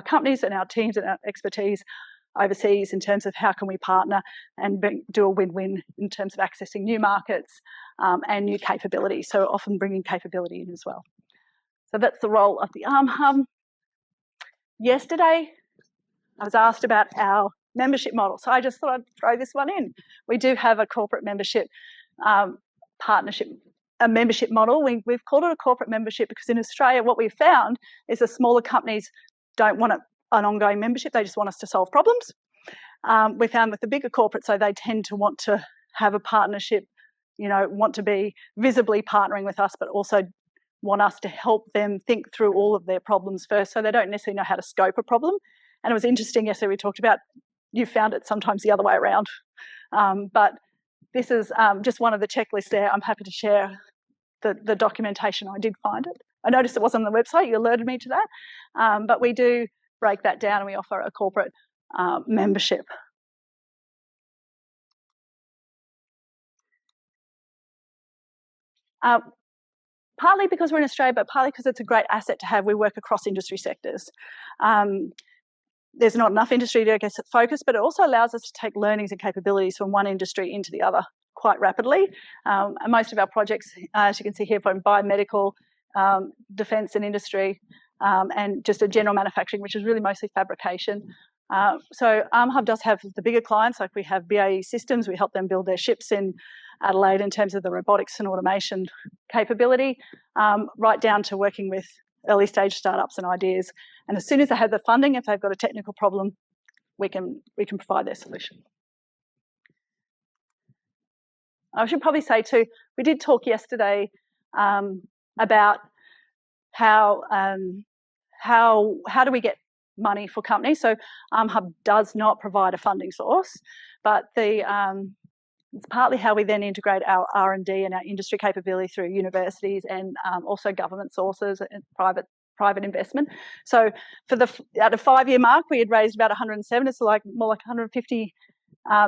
companies and our teams and our expertise overseas in terms of how can we partner and do a win-win in terms of accessing new markets and new capability. So often bringing capability in as well. So that's the role of the ARMHub. Yesterday, I was asked about our membership model. So I just thought I'd throw this one in. We do have a corporate membership partnership, a membership model. We've called it a corporate membership because in Australia, what we've found is the smaller companies don't want an ongoing membership. They just want us to solve problems. We found with the bigger corporates, so they tend to want to have a partnership, want to be visibly partnering with us, but also want us to help them think through all of their problems first. So they don't necessarily know how to scope a problem. And it was interesting, yesterday we talked about, you found it sometimes the other way around. But this is just one of the checklists there. I'm happy to share the documentation. I did find it. I noticed it wasn't on the website. You alerted me to that. But we do break that down and we offer a corporate membership. Partly because we're in Australia, but partly because it's a great asset to have. We work across industry sectors. There's not enough industry to get focus, but it also allows us to take learnings and capabilities from one industry into the other quite rapidly. And most of our projects, as you can see here, from biomedical, defence and industry, and just a general manufacturing, which is really mostly fabrication. So ARMHub does have the bigger clients, like we have BAE Systems. We help them build their ships in Adelaide in terms of the robotics and automation capability, right down to working with early stage startups and ideas. And as soon as they have the funding, if they've got a technical problem, we can provide their solution. I should probably say too, we did talk yesterday about how do we get money for companies. So ARMHub does not provide a funding source, but it's partly how we then integrate our R&D and our industry capability through universities and also government sources and private private investment. So for at a 5-year mark, we had raised about 107. It's like more like 150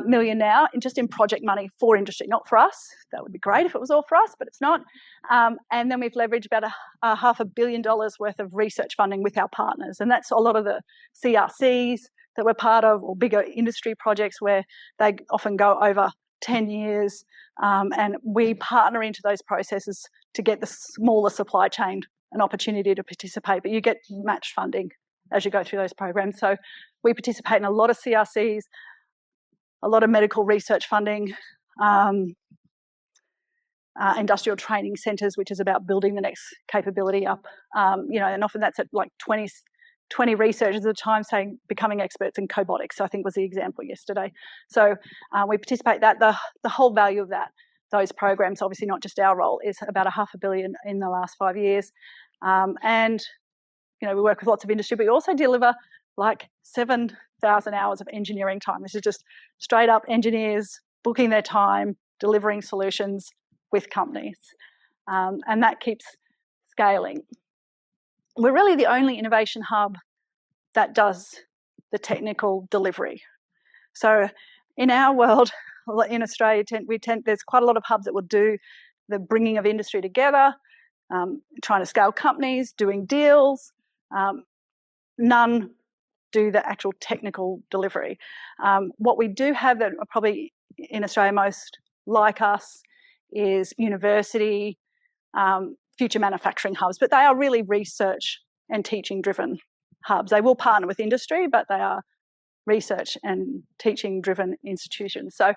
million now, just in project money for industry, not for us. That would be great if it was all for us, but it's not. And then we've leveraged about $500 million worth of research funding with our partners, and that's a lot of the CRCs that we're part of, or bigger industry projects where they often go over 10 years, and we partner into those processes to get the smaller supply chain an opportunity to participate, but you get matched funding as you go through those programs. So we participate in a lot of CRCs, a lot of medical research funding, industrial training centres, which is about building the next capability up, and often that's at like 20 researchers at a time saying becoming experts in cobotics, I think was the example yesterday. So we participate in that. The whole value of those programs, obviously not just our role, is about $500 million in the last 5 years. And we work with lots of industry, but we also deliver like 7,000 hours of engineering time. This is just straight up engineers booking their time, delivering solutions with companies. And that keeps scaling. We're really the only innovation hub that does the technical delivery. So in our world, in Australia, there's quite a lot of hubs that will do the bringing of industry together, trying to scale companies, doing deals. None do the actual technical delivery. What we do have that are probably in Australia most like us is university, future manufacturing hubs, but they are really research and teaching driven hubs. They will partner with industry, but they are research and teaching driven institutions. So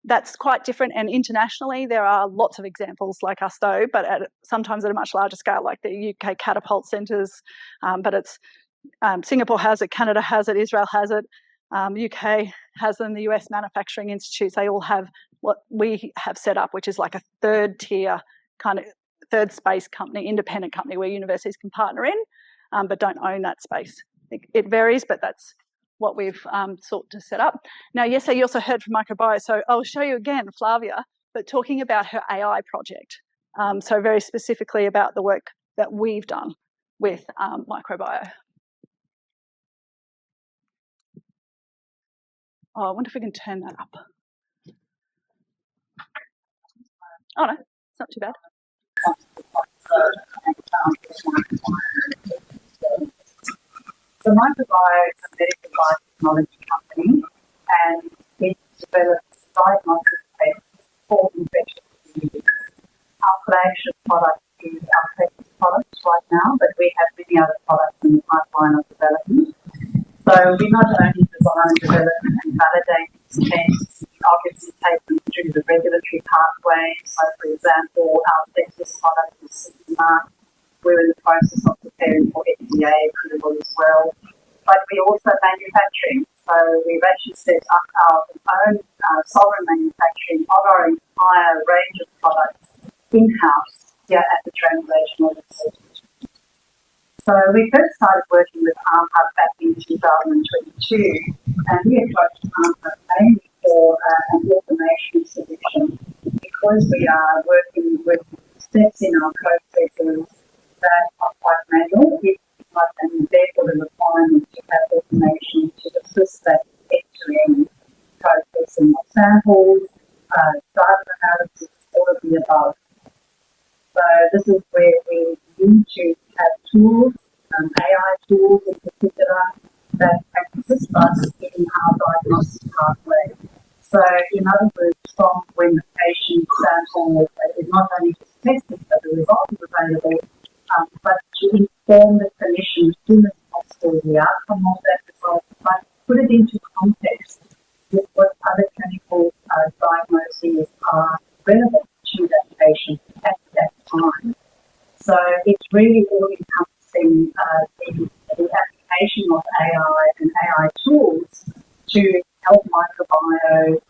that's quite different. And internationally, there are lots of examples like us though, but sometimes at a much larger scale, like the UK catapult centres, but it's Singapore has it, Canada has it, Israel has it, UK has them, the US manufacturing institutes, they all have what we have set up, which is like a third tier kind of third space company, independent company where universities can partner in, but don't own that space. It varies, but that's what we've sought to set up. Now, yesterday you also heard from Microbiome, so I'll show you again Flavia, but talking about her AI project. So very specifically about the work that we've done with Microbiome. Oh, I wonder if we can turn that up. Oh no, it's not too bad. So Microbiome is a medical biotechnology company, and it develops diagnostic tests for infectious diseases. Our flagship product is our text product right now, but we have many other products in the pipeline of development. So we not only design, develop and validate these tests, we obviously take them through the regulatory pathway. So for example, our sepsis product is CE marked. We're in the process of preparing for FDA approval as well. But we also manufacturing. So we've actually set up our own sovereign manufacturing of our entire range of products in-house here at the Translational Research. So we first started working with ARMHub back in 2022, and we approached ARMHub mainly for an automation solution because we are working with steps in our processes that are quite manual, and therefore the requirement to have automation to assist that end-to-end processing of samples, data analysis, all of the above. So this is where we need to have tools, AI tools in particular, that can assist us in our diagnostic pathway. So in other words, from when the patient sample is not only just tested, but the result is available, but to inform the clinician as soon as possible the outcome of that result, but put it into context with what other clinical diagnoses are relevant to that patient at that time. So it's really all encompassing the application of AI and AI tools to help Microbiome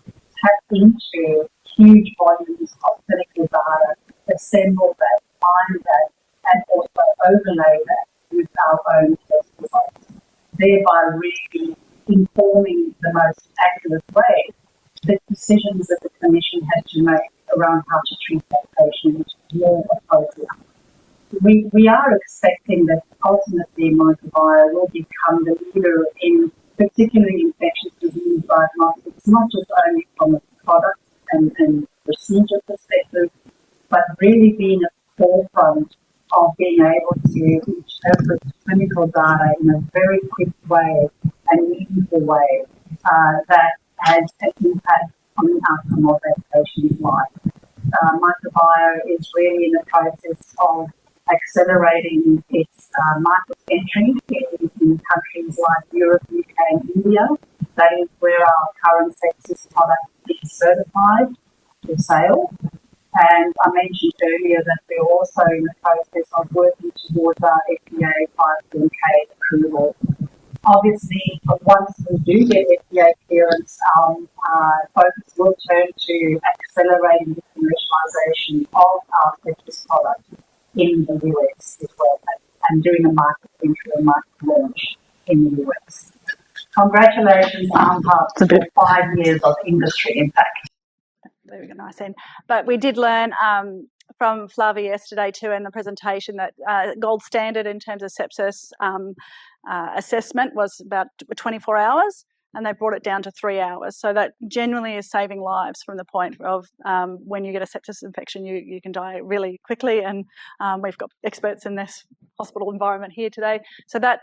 tap into huge volumes of clinical data, assemble that, find that, and also overlay that with our own test results, thereby really informing the most accurate way the decisions that the clinician has to make around how to treat that patient more appropriately. we are expecting that ultimately microbiome will become the leader in particularly infectious disease diagnostics, not just only from a product and procedure perspective, but really being at the forefront of being able to interpret clinical data in a very quick way and meaningful way that has an impact on the outcome of that patient's life. Microbiome is really in the process of accelerating its market entry in countries like Europe, UK and India. That is where our current sepsis product is certified for sale. And I mentioned earlier that we're also in the process of working towards our FDA 510K approval. Obviously, once we do get FDA clearance, our focus will turn to accelerating the commercialization of our sepsis product in the US as well, and doing a market entry and market launch in the US. Congratulations, ARMHub, for 5 years of industry impact. There we go, nice end. But we did learn from Flavia yesterday too in the presentation that gold standard in terms of sepsis assessment was about 24 hours, and they brought it down to 3 hours. So that genuinely is saving lives from the point of when you get a sepsis infection, you can die really quickly, and we've got experts in this hospital environment here today. So that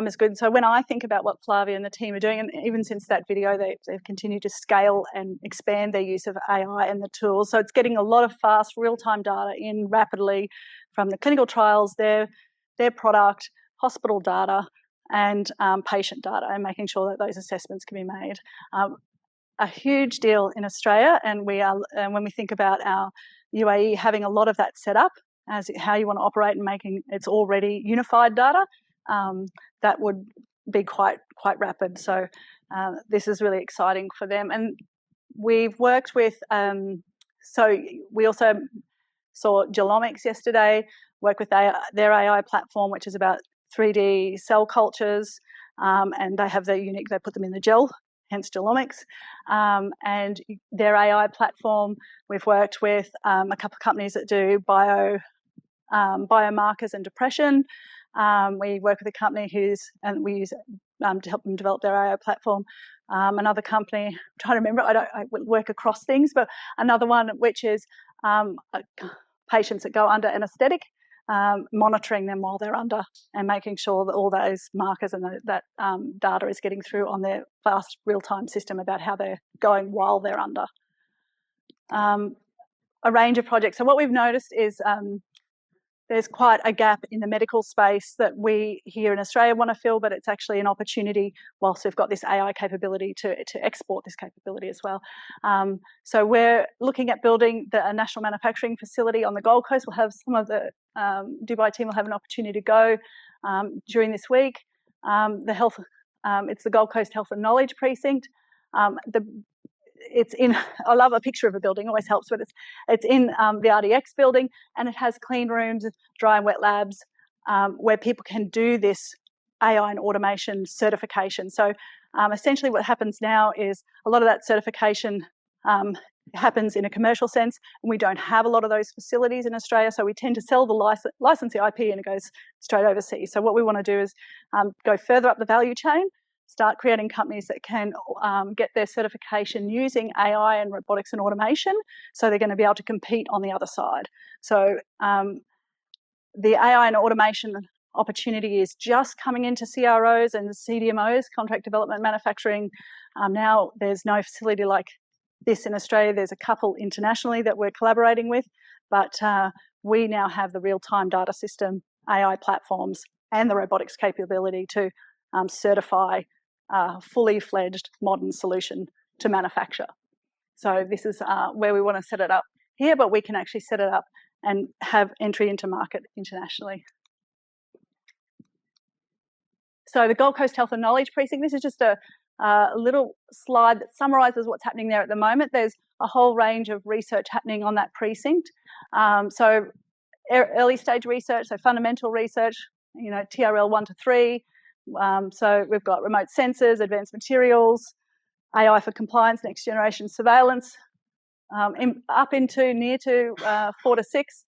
is good. So when I think about what Flavia and the team are doing, and even since that video, they've continued to scale and expand their use of AI and the tools. So it's getting a lot of fast, real-time data in rapidly from the clinical trials, their product, hospital data, and patient data, and making sure that those assessments can be made. A huge deal in Australia, and when we think about our UAE having a lot of that set up as how you want to operate and making it's already unified data, that would be quite rapid. So this is really exciting for them. And we've worked with, so we also saw Genomics yesterday, work with their AI platform, which is about 3D cell cultures, and they have their unique, they put them in the gel, hence Genomics. And their AI platform, we've worked with a couple of companies that do biomarkers and depression. We work with a company and we use to help them develop their AI platform. Another company, I'm trying to remember, I work across things, but another one which is patients that go under anaesthetic, monitoring them while they're under and making sure that all those markers and that data is getting through on their fast real-time system about how they're going while they're under. A range of projects. So what we've noticed is there's quite a gap in the medical space that we here in Australia want to fill, but it's actually an opportunity whilst we've got this AI capability to export this capability as well. So we're looking at building a national manufacturing facility on the Gold Coast. We'll have some of the Dubai team will have an opportunity to go during this week. It's the Gold Coast Health and Knowledge Precinct. It's in, I love a picture of a building, always helps, but it's in the RDX building, and it has clean rooms, dry and wet labs, where people can do this AI and automation certification. So essentially what happens now is a lot of that certification happens in a commercial sense, and we don't have a lot of those facilities in Australia, so we tend to sell the license the IP and it goes straight overseas. So what we want to do is go further up the value chain, start creating companies that can get their certification using AI and robotics and automation, so they're going to be able to compete on the other side. So the AI and automation opportunity is just coming into CROs and CDMOs, contract development manufacturing. Now there's no facility like this in Australia. There's a couple internationally that we're collaborating with, but we now have the real-time data system, AI platforms, and the robotics capability to certify a fully fledged modern solution to manufacture. So this is where we want to set it up here, but we can actually set it up and have entry into market internationally. So the Gold Coast Health and Knowledge Precinct, this is just a little slide that summarises what's happening there at the moment. There's a whole range of research happening on that precinct. So early stage research, so fundamental research, you know, TRL 1 to 3. So we've got remote sensors, advanced materials, AI for compliance, next generation surveillance, up into near to 4 to 6.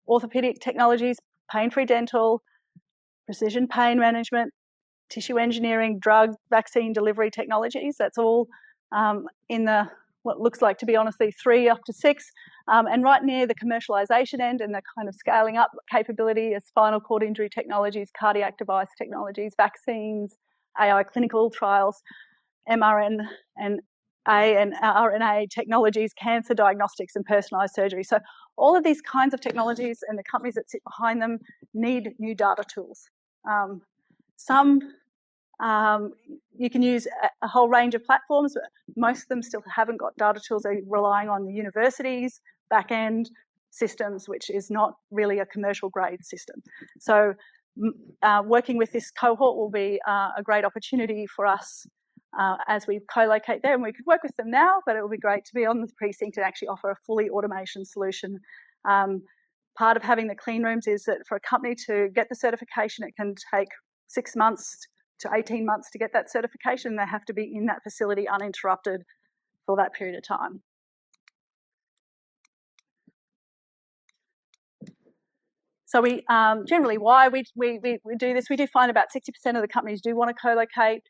orthopedic technologies, pain-free dental, precision pain management, tissue engineering, drug, vaccine delivery technologies. That's all in the what looks like to be honestly 3 up to 6. And right near the commercialization end and the kind of scaling up capability is spinal cord injury technologies, cardiac device technologies, vaccines, AI clinical trials, mRNA and RNA technologies, cancer diagnostics and personalised surgery. So all of these kinds of technologies and the companies that sit behind them need new data tools. You can use a whole range of platforms, but most of them still haven't got data tools. They're relying on the universities' back-end systems, which is not really a commercial grade system. So working with this cohort will be a great opportunity for us as we co-locate there. And we could work with them now, but it will be great to be on the precinct and actually offer a fully automation solution. Part of having the clean rooms is that for a company to get the certification, it can take 6 months to 18 months to get that certification. They have to be in that facility uninterrupted for that period of time. So we generally, why we do this, we do find about 60% of the companies do want to co-locate.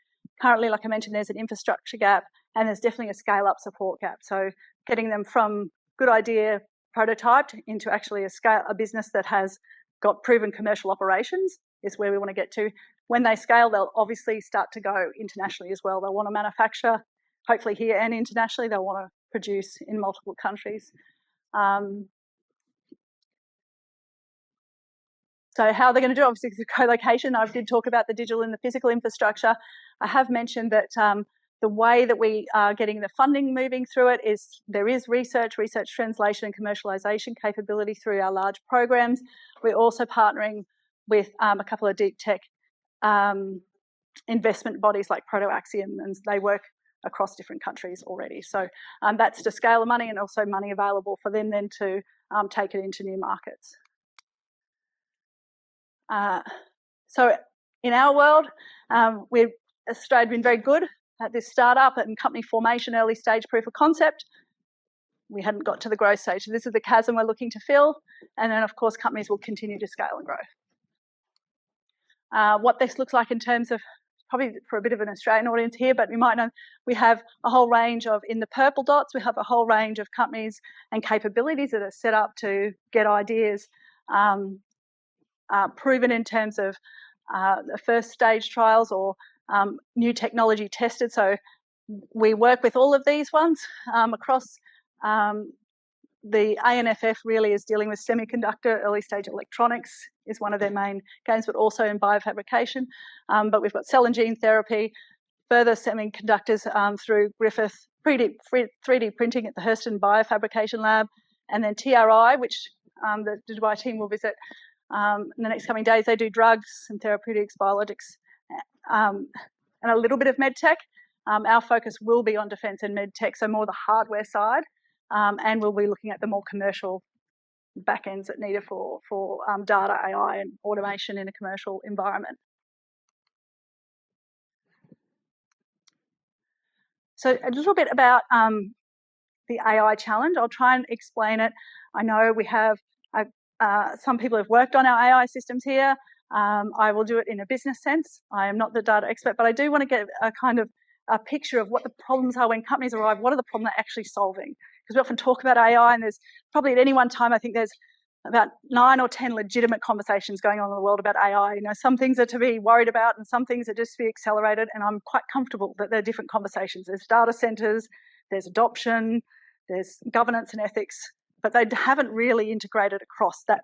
Currently, like I mentioned, there's an infrastructure gap and there's definitely a scale-up support gap. So getting them from good idea prototyped into actually a business that has got proven commercial operations is where we want to get to. When they scale, they'll obviously start to go internationally as well. They'll want to manufacture, hopefully here and internationally. They'll want to produce in multiple countries. So how they're going to do it, obviously, the co-location. I did talk about the digital and the physical infrastructure. I have mentioned that the way that we are getting the funding moving through it is there is research translation and commercialization capability through our large programs. We're also partnering with a couple of deep tech investment bodies like Proto-Axiom, and they work across different countries already. So that's to scale the money and also money available for them then to take it into new markets. So in our world, Australia's been very good at this startup and company formation, early stage proof of concept. We hadn't got to the growth stage. So this is the chasm we're looking to fill. And then, of course, companies will continue to scale and grow. What this looks like in terms of, probably for a bit of an Australian audience here, but you might know we have a whole range of, in the purple dots, we have a whole range of companies and capabilities that are set up to get ideas proven in terms of the first stage trials or new technology tested. So we work with all of these ones across the ANFF really is dealing with semiconductor, early stage electronics is one of their main games, but also in biofabrication. But we've got cell and gene therapy, further semiconductors through Griffith, 3D printing at the Hurston Biofabrication Lab, and then TRI, which the Dubai team will visit in the next coming days. They do drugs and therapeutics, biologics, and a little bit of medtech. Our focus will be on defence and medtech, so more the hardware side, and we'll be looking at the more commercial backends that needed for data, AI, and automation in a commercial environment. So a little bit about the AI challenge. I'll try and explain it. I know we have some people have worked on our AI systems here. I will do it in a business sense. I am not the data expert, but I do want to get a kind of a picture of what the problems are when companies arrive. What are the problems they're actually solving? Because we often talk about AI, and there's probably at any one time, I think there's about 9 or 10 legitimate conversations going on in the world about AI. You know, some things are to be worried about and some things are just to be accelerated, and I'm quite comfortable that there are different conversations. There's data centres, there's adoption, there's governance and ethics, but they haven't really integrated across that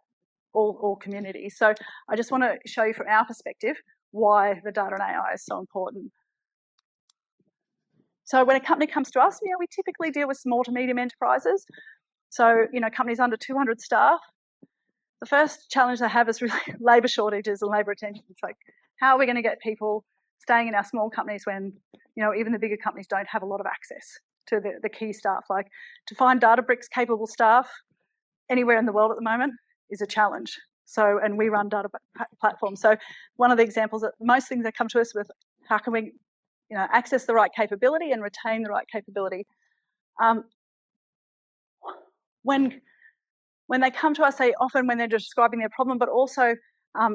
all communities. So I just want to show you from our perspective why the data and AI is so important. So when a company comes to us, we typically deal with small to medium enterprises. So, companies under 200 staff. The first challenge they have is really labour shortages and labour retention. It's like, how are we going to get people staying in our small companies when, even the bigger companies don't have a lot of access to the key staff? Like, to find Databricks capable staff anywhere in the world at the moment is a challenge. So, and we run data platforms. So one of the examples that most things that come to us with, how can we access the right capability and retain the right capability. When when they come to us, when they're describing their problem, but also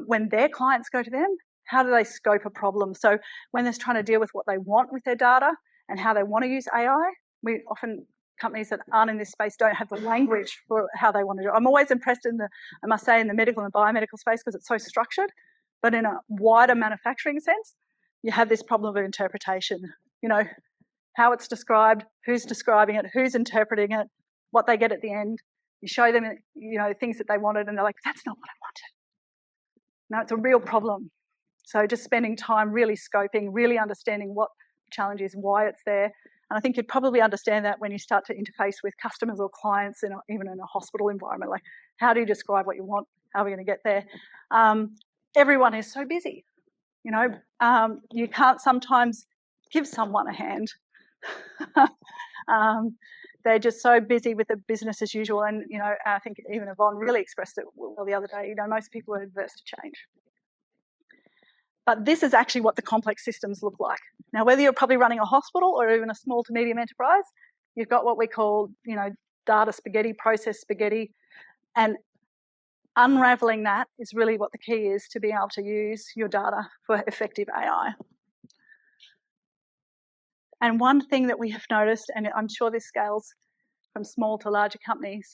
when their clients go to them, how do they scope a problem? So when they're trying to deal with what they want with their data and how they want to use AI, we often, companies that aren't in this space don't have the language for how they want to do it. I'm always impressed in I must say, in the medical and biomedical space because it's so structured, but in a wider manufacturing sense, you have this problem of interpretation, how it's described, who's describing it, who's interpreting it, what they get at the end. You show them, things that they wanted and they're like, that's not what I wanted. No, it's a real problem. So just spending time really scoping, really understanding what the challenge is, why it's there. And I think you'd probably understand that when you start to interface with customers or clients, even in a hospital environment. Like, how do you describe what you want? How are we going to get there? Everyone is so busy. You can't sometimes give someone a hand. They're just so busy with the business as usual. And, I think even Evonne really expressed it well the other day. Most people are adverse to change. But this is actually what the complex systems look like. Now, whether you're probably running a hospital or even a small to medium enterprise, you've got what we call, data spaghetti, process spaghetti, and unraveling that is really what the key is to be able to use your data for effective AI. And one thing that we have noticed, and I'm sure this scales from small to larger companies,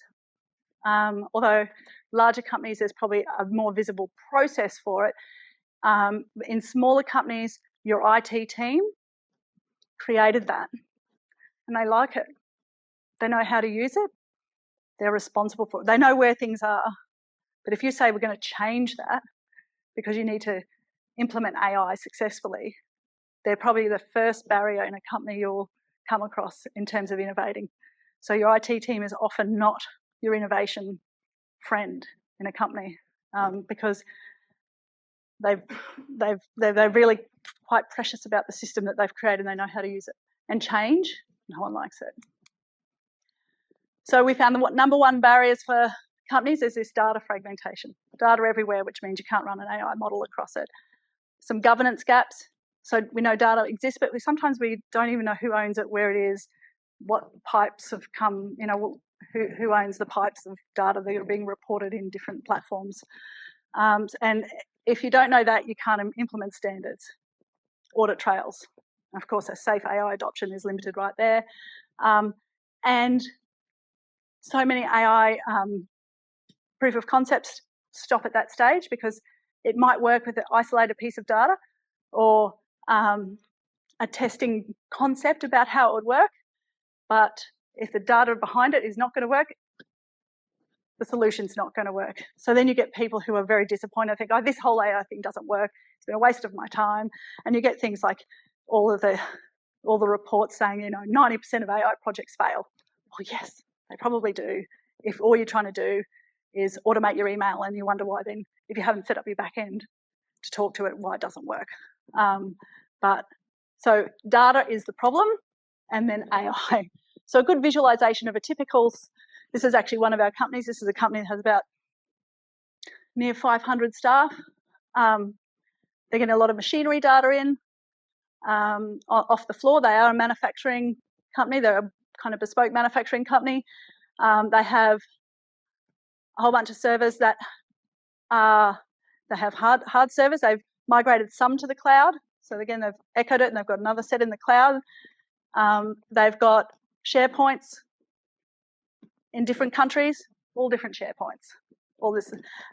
although larger companies, there's probably a more visible process for it. In smaller companies, your IT team created that and they like it. They know how to use it. They're responsible for it. They know where things are. But if you say we're going to change that because you need to implement AI successfully, they're probably the first barrier in a company you'll come across in terms of innovating. So your IT team is often not your innovation friend in a company because they're really quite precious about the system that they've created and they know how to use it. And change, no one likes it. So we found the number one barriers for companies is this data fragmentation. Data everywhere, which means you can't run an AI model across it. Some governance gaps. So we know data exists, but sometimes we don't even know who owns it, where it is, what pipes have come, who owns the pipes of data that are being reported in different platforms. And if you don't know that, you can't implement standards, audit trails. Of course, a safe AI adoption is limited right there. And so many AI proof of concepts stop at that stage because it might work with an isolated piece of data or a testing concept about how it would work. But if the data behind it is not going to work, the solution's not going to work. So then you get people who are very disappointed, think, oh, this whole AI thing doesn't work. It's been a waste of my time. And you get things like all the reports saying, 90% of AI projects fail. Well, yes, they probably do. If all you're trying to do is automate your email and you wonder why then, if you haven't set up your back end to talk to it, why it doesn't work. So data is the problem, and then AI. So a good visualization of a typical, this is actually one of our companies. This is a company that has about near 500 staff. They're getting a lot of machinery data in off the floor. They are a manufacturing company. They're a kind of bespoke manufacturing company. They have a whole bunch of servers that they have hard servers. They've migrated some to the cloud. So again, they've echoed it and they've got another set in the cloud. They've got SharePoints in different countries, all different SharePoints. All this,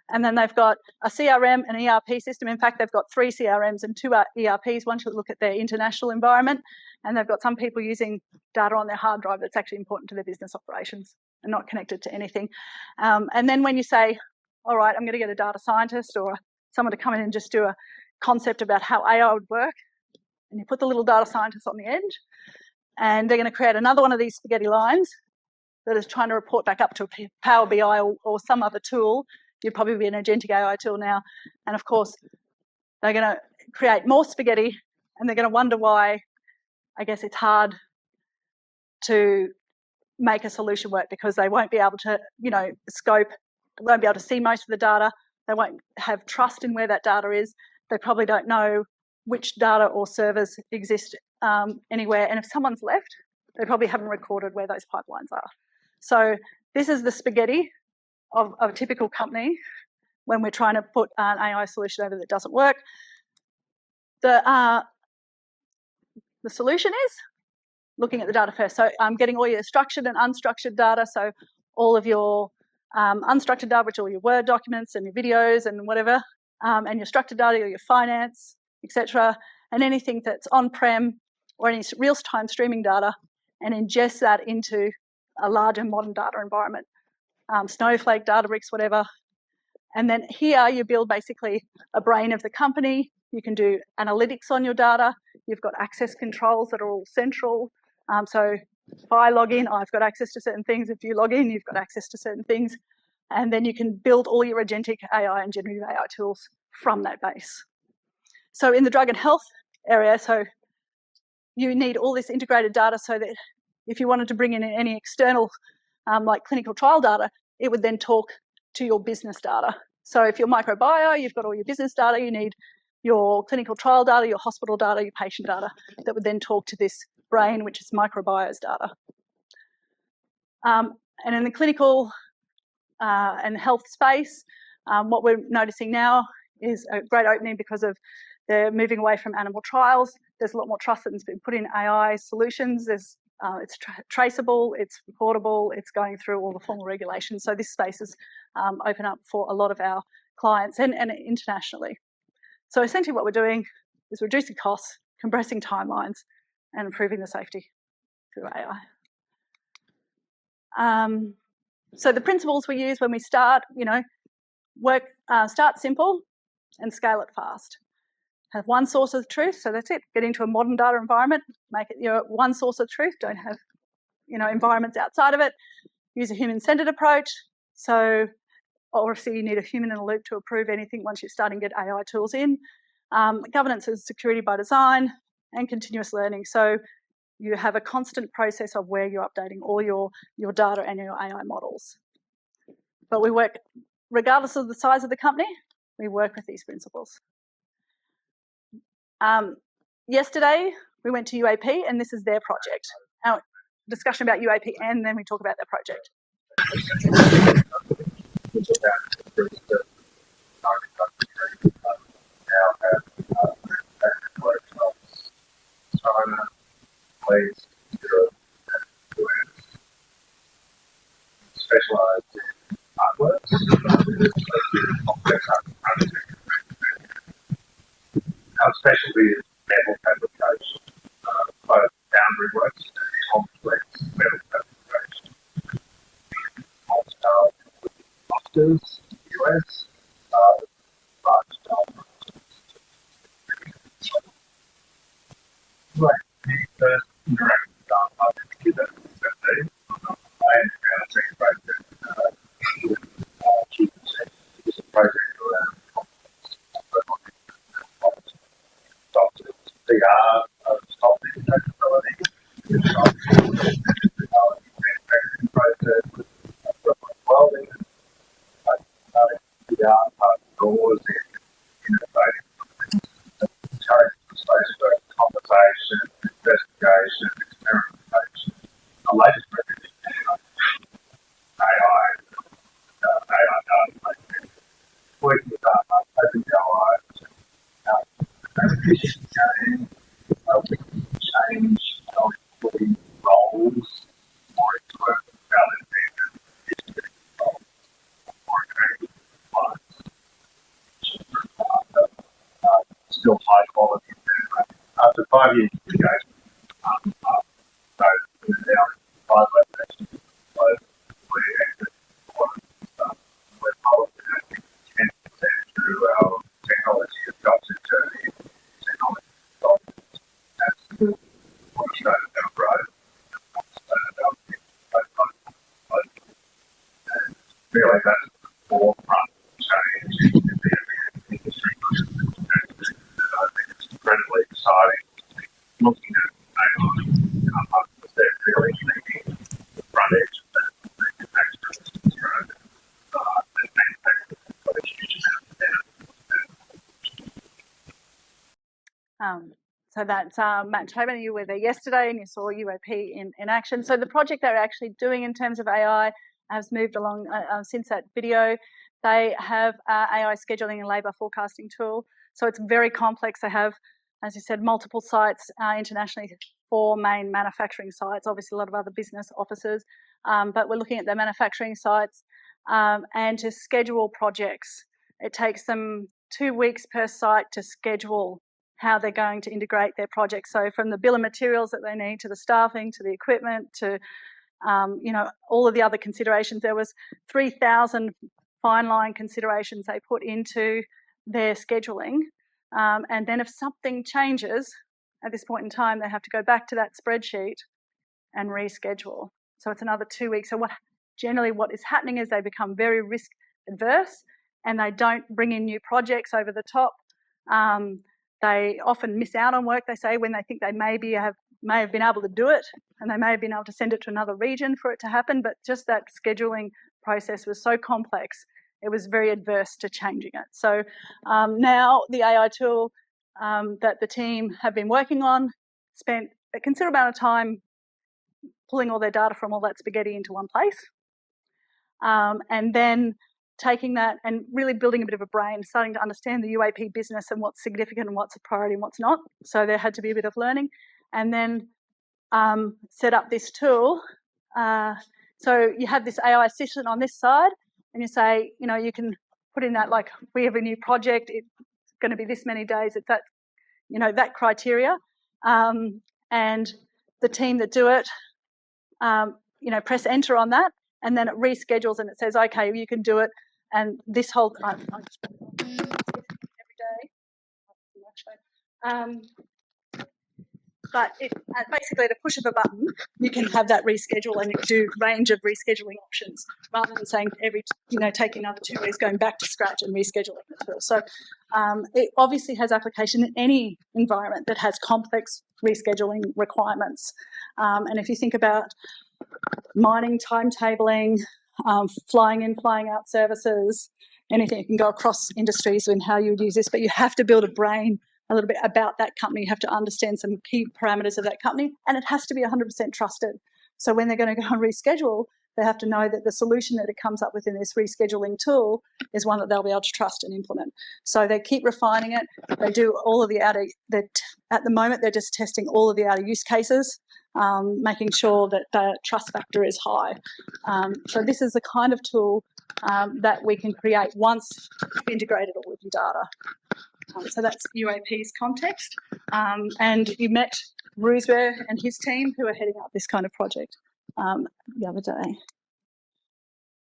and then they've got a CRM and ERP system. In fact, they've got 3 CRMs and 2 ERPs. One should look at their international environment, and they've got some people using data on their hard drive that's actually important to their business operations and not connected to anything. And then when you say, all right, I'm going to get a data scientist or someone to come in and just do a concept about how AI would work, and you put the little data scientist on the end, and they're going to create another one of these spaghetti lines that is trying to report back up to a Power BI or some other tool. You'd probably be an agentic AI tool now. And of course, they're going to create more spaghetti and they're going to wonder why, I guess, it's hard to make a solution work because they won't be able to, scope, they won't be able to see most of the data. They won't have trust in where that data is. They probably don't know which data or servers exist anywhere. And if someone's left, they probably haven't recorded where those pipelines are. So this is the spaghetti of a typical company when we're trying to put an AI solution over that doesn't work. The solution is looking at the data first. So I'm getting all your structured and unstructured data. So all of your unstructured data, which are all your Word documents and your videos and whatever, and your structured data or your finance, etc., and anything that's on-prem or any real-time streaming data, and ingest that into a larger modern data environment, Snowflake, Databricks, whatever. And then here you build basically a brain of the company. You can do analytics on your data. You've got access controls that are all central. So if I log in, I've got access to certain things. If you log in, you've got access to certain things. And then you can build all your agentic AI and generative AI tools from that base. So in the drug and health area, so you need all this integrated data so that if you wanted to bring in any external like clinical trial data, it would then talk to your business data. So if you're microbiome, you've got all your business data, you need your clinical trial data, your hospital data, your patient data that would then talk to this brain, which is microbiome's data. And in the clinical and health space, what we're noticing now is a great opening because of they're moving away from animal trials. There's a lot more trust that's been put in AI solutions. There's it's traceable, it's reportable, it's going through all the formal regulations. So this space is open up for a lot of our clients and internationally. So essentially what we're doing is reducing costs, compressing timelines, and improving the safety through AI. So the principles we use when we start, start simple and scale it fast. Have one source of truth, so that's it. Get into a modern data environment, make it your one source of truth. Don't have, environments outside of it. Use a human-centered approach. So obviously you need a human in the loop to approve anything once you're starting to get AI tools in. Governance and security by design, and continuous learning. So you have a constant process of where you're updating all your data and your AI models. But we work, regardless of the size of the company, we work with these principles. Yesterday, we went to UAP, and this is their project. Our discussion about UAP, and then we talk about their project. Specialised in artworks. Our specialty is metal fabrication, both boundary works and complex metal fabrication. Wholesale clusters in the US, large scale. Right, the first interactive data I did that in 2017. And a second project with it's a project around doctors, PR, stopping capability, manufacturing process, welding, PR, doors, and innovating. Encourage the space for conversation, investigation, experimentation. The latest AI data, working with open AI, change employee roles more into a validated role, more effective clients. Still high quality. After 5 years of engagement, so we're now 5 locations. We're policy 10% through our technology adoption journey, technology adoption. That's what we started down the road. And really, that's the forefront change in the industry. And I think it's incredibly exciting looking at AI. They're really thinking the front edge of that. So that's Matt Tobin. You were there yesterday and you saw UAP in action. So the project they're actually doing in terms of AI has moved along since that video. They have AI scheduling and labour forecasting tool. So it's very complex. They have, as you said, multiple sites internationally, 4 main manufacturing sites, obviously a lot of other business offices, but we're looking at their manufacturing sites and to schedule projects. It takes them 2 weeks per site to schedule how they're going to integrate their projects. So from the bill of materials that they need to the staffing, to the equipment, to all of the other considerations. There was 3,000 fine line considerations they put into their scheduling. And then if something changes at this point in time, they have to go back to that spreadsheet and reschedule. So it's another 2 weeks. So what is happening is they become very risk adverse and they don't bring in new projects over the top. They often miss out on work, they say, when they think they may have been able to do it, and they may have been able to send it to another region for it to happen, but just that scheduling process was so complex, it was very adverse to changing it. So now the AI tool that the team have been working on spent a considerable amount of time pulling all their data from all that spaghetti into one place, and then taking that and really building a bit of a brain, starting to understand the UAP business and what's significant and what's a priority and what's not. So there had to be a bit of learning, and then set up this tool. So you have this AI assistant on this side, and you say, you can put in that, like, we have a new project, it's going to be this many days, it's that, that criteria. And the team that do it, press enter on that, and then it reschedules and it says, okay, you can do it. And this whole, every day. But basically, at a push of a button, you can have that reschedule and do range of rescheduling options rather than saying taking another 2 weeks, going back to scratch and rescheduling the tool. So it obviously has application in any environment that has complex rescheduling requirements. And if you think about mining, timetabling, flying in, flying out services, anything, you can go across industries in how you would use this, but you have to build a brain a little bit about that company. You have to understand some key parameters of that company, and it has to be 100% trusted. So when they're going to go and reschedule, they have to know that the solution that it comes up with in this rescheduling tool is one that they'll be able to trust and implement. So they keep refining it. They do all of the outer, at the moment, they're just testing all of the outer use cases, making sure that the trust factor is high. So this is the kind of tool that we can create once you've integrated all of your data. So that's UAP's context. And you met Roosbear and his team who are heading up this kind of project the other day.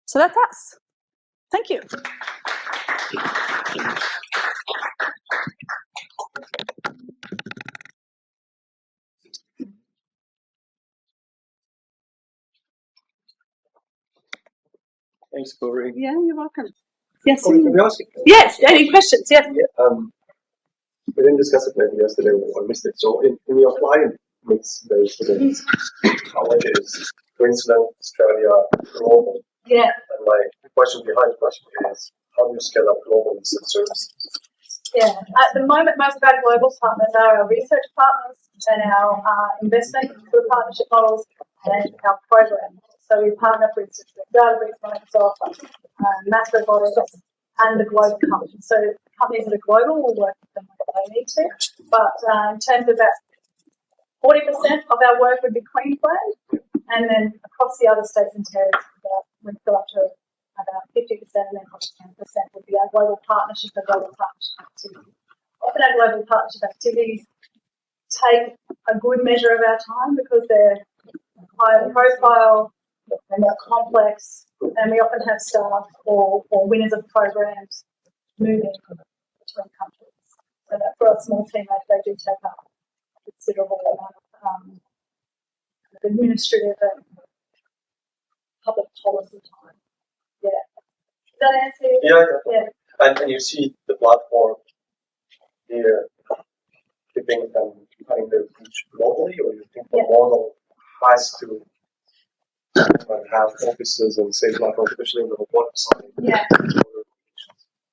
So that's us. Thank you. Thanks, Cori. Yeah, you're welcome. Yes. Cori, can we ask you? Yes, any questions? Yes. Yeah, we didn't discuss it maybe yesterday or missed it. So in your client mix, there's how much is Queensland, Australia, global? Yeah. And my question behind the question is, how do you scale up global services? Yeah, at the moment, most of our global partners are our research partners and our investment through partnership models and our program. So we partner, for instance, with Databricks, Microsoft, Mass Robotics, and the global companies. So companies that are global will work with them when they need to. But in terms of that, 40% of our work would be Queensland, and then across the other states and territories, we'd go up to about 50%, and then 10% would be our global partnership and global partnership activities. Often our global partnership activities take a good measure of our time because they're higher profile, they're more complex, and we often have staff or winners of programs moving between countries. So that for a small team, they do take up a considerable amount of administrative and public policy time. Yeah. Does that answer you? Yeah. And you see the platform here keeping and having the reach globally, or you think the model has to have offices and sales platforms, especially in the robotics side? Yeah.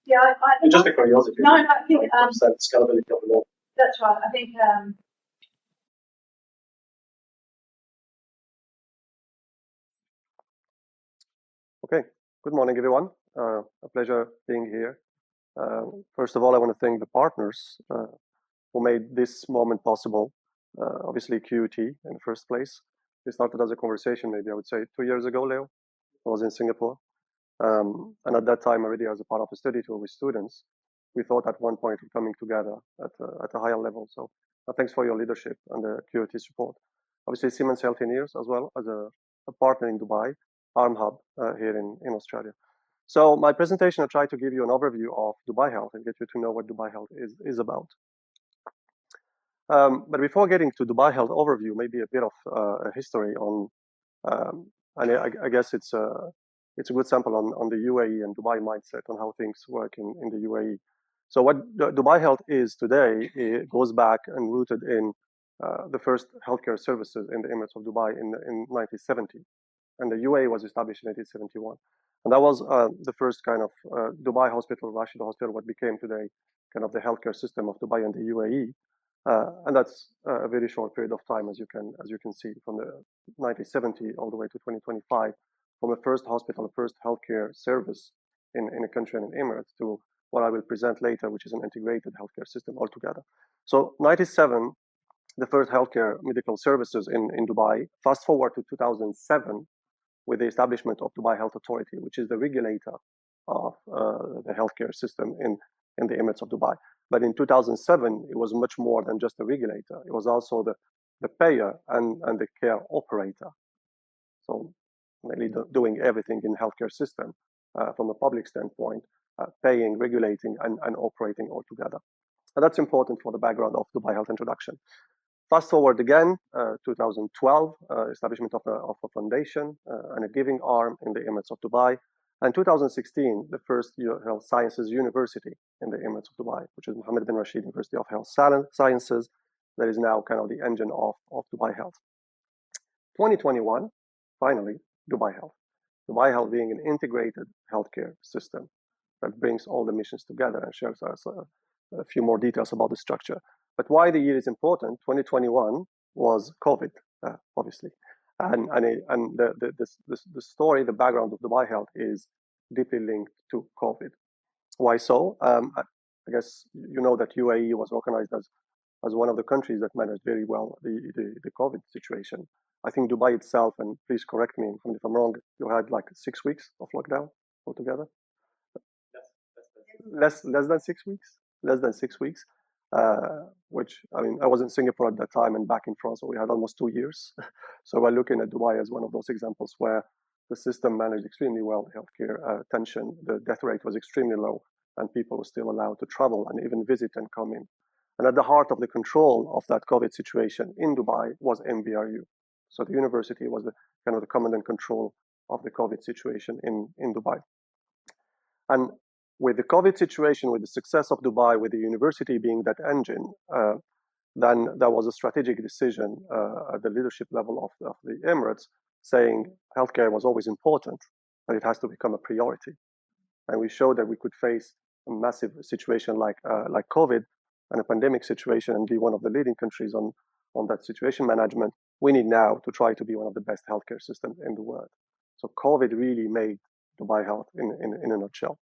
Yeah, I think just a curiosity. No, I think scalability of the model. That's right. I think Okay, good morning, everyone. A pleasure being here. First of all, I want to thank the partners who made this moment possible. Obviously, QUT in the first place. It started as a conversation, maybe I would say 2 years ago, Leo. I was in Singapore. And at that time, already as a part of a study tour with students, we thought at one point of coming together at a higher level. So thanks for your leadership and the QUT support. Obviously, Siemens Healthineers as well as a partner in Dubai, ARMHub here in Australia. So my presentation, I try to give you an overview of Dubai Health and get you to know what Dubai Health is about. But before getting to Dubai Health overview, maybe a bit of a history on, and I guess it's a good sample on the UAE and Dubai mindset on how things work in the UAE. So what Dubai Health is today, it goes back and rooted in the first healthcare services in the Emirates of Dubai in 1970. And the UAE was established in 1971. And that was the first kind of Dubai hospital, Rashid hospital, what became today kind of the healthcare system of Dubai and the UAE. And that's a very short period of time, as you can see, from the 1970 all the way to 2025, from the first hospital, the first healthcare service in a country and in Emirates to what I will present later, which is an integrated healthcare system altogether. So 97, the first healthcare medical services in Dubai. Fast forward to 2007, with the establishment of Dubai Health Authority, which is the regulator of the healthcare system in the Emirates of Dubai. But in 2007, it was much more than just a regulator. It was also the payer and the care operator. So mainly doing everything in healthcare system from a public standpoint, paying, regulating, and operating all together. And that's important for the background of Dubai Health introduction. Fast forward again, 2012, establishment of a foundation and a giving arm in the Emirates of Dubai. And 2016, the first health sciences university in the Emirates of Dubai, which is Mohammed bin Rashid University of Health Sciences, that is now kind of the engine of Dubai Health. 2021, finally, Dubai Health. Dubai Health being an integrated healthcare system that brings all the missions together and shares us a few more details about the structure. But why the year is important, 2021 was COVID, obviously. And the story, the background of Dubai Health is deeply linked to COVID. Why so? I guess you know that UAE was recognized as one of the countries that managed very well the COVID situation. I think Dubai itself, and please correct me if I'm wrong, you had like 6 weeks of lockdown altogether? Less than 6 weeks? Less than 6 weeks. Which, I mean, I was in Singapore at that time and back in France, so we had almost 2 years. So we're looking at Dubai as one of those examples where the system managed extremely well the healthcare attention. The death rate was extremely low, and people were still allowed to travel and even visit and come in. And at the heart of the control of that COVID situation in Dubai was MBRU. So the university was the kind of the command and control of the COVID situation in Dubai. And with the COVID situation, with the success of Dubai, with the university being that engine, then there was a strategic decision at the leadership level of the Emirates saying healthcare was always important, but it has to become a priority. And we showed that we could face a massive situation like COVID and a pandemic situation and be one of the leading countries on that situation management. We need now to try to be one of the best healthcare systems in the world. So COVID really made Dubai Health in a nutshell.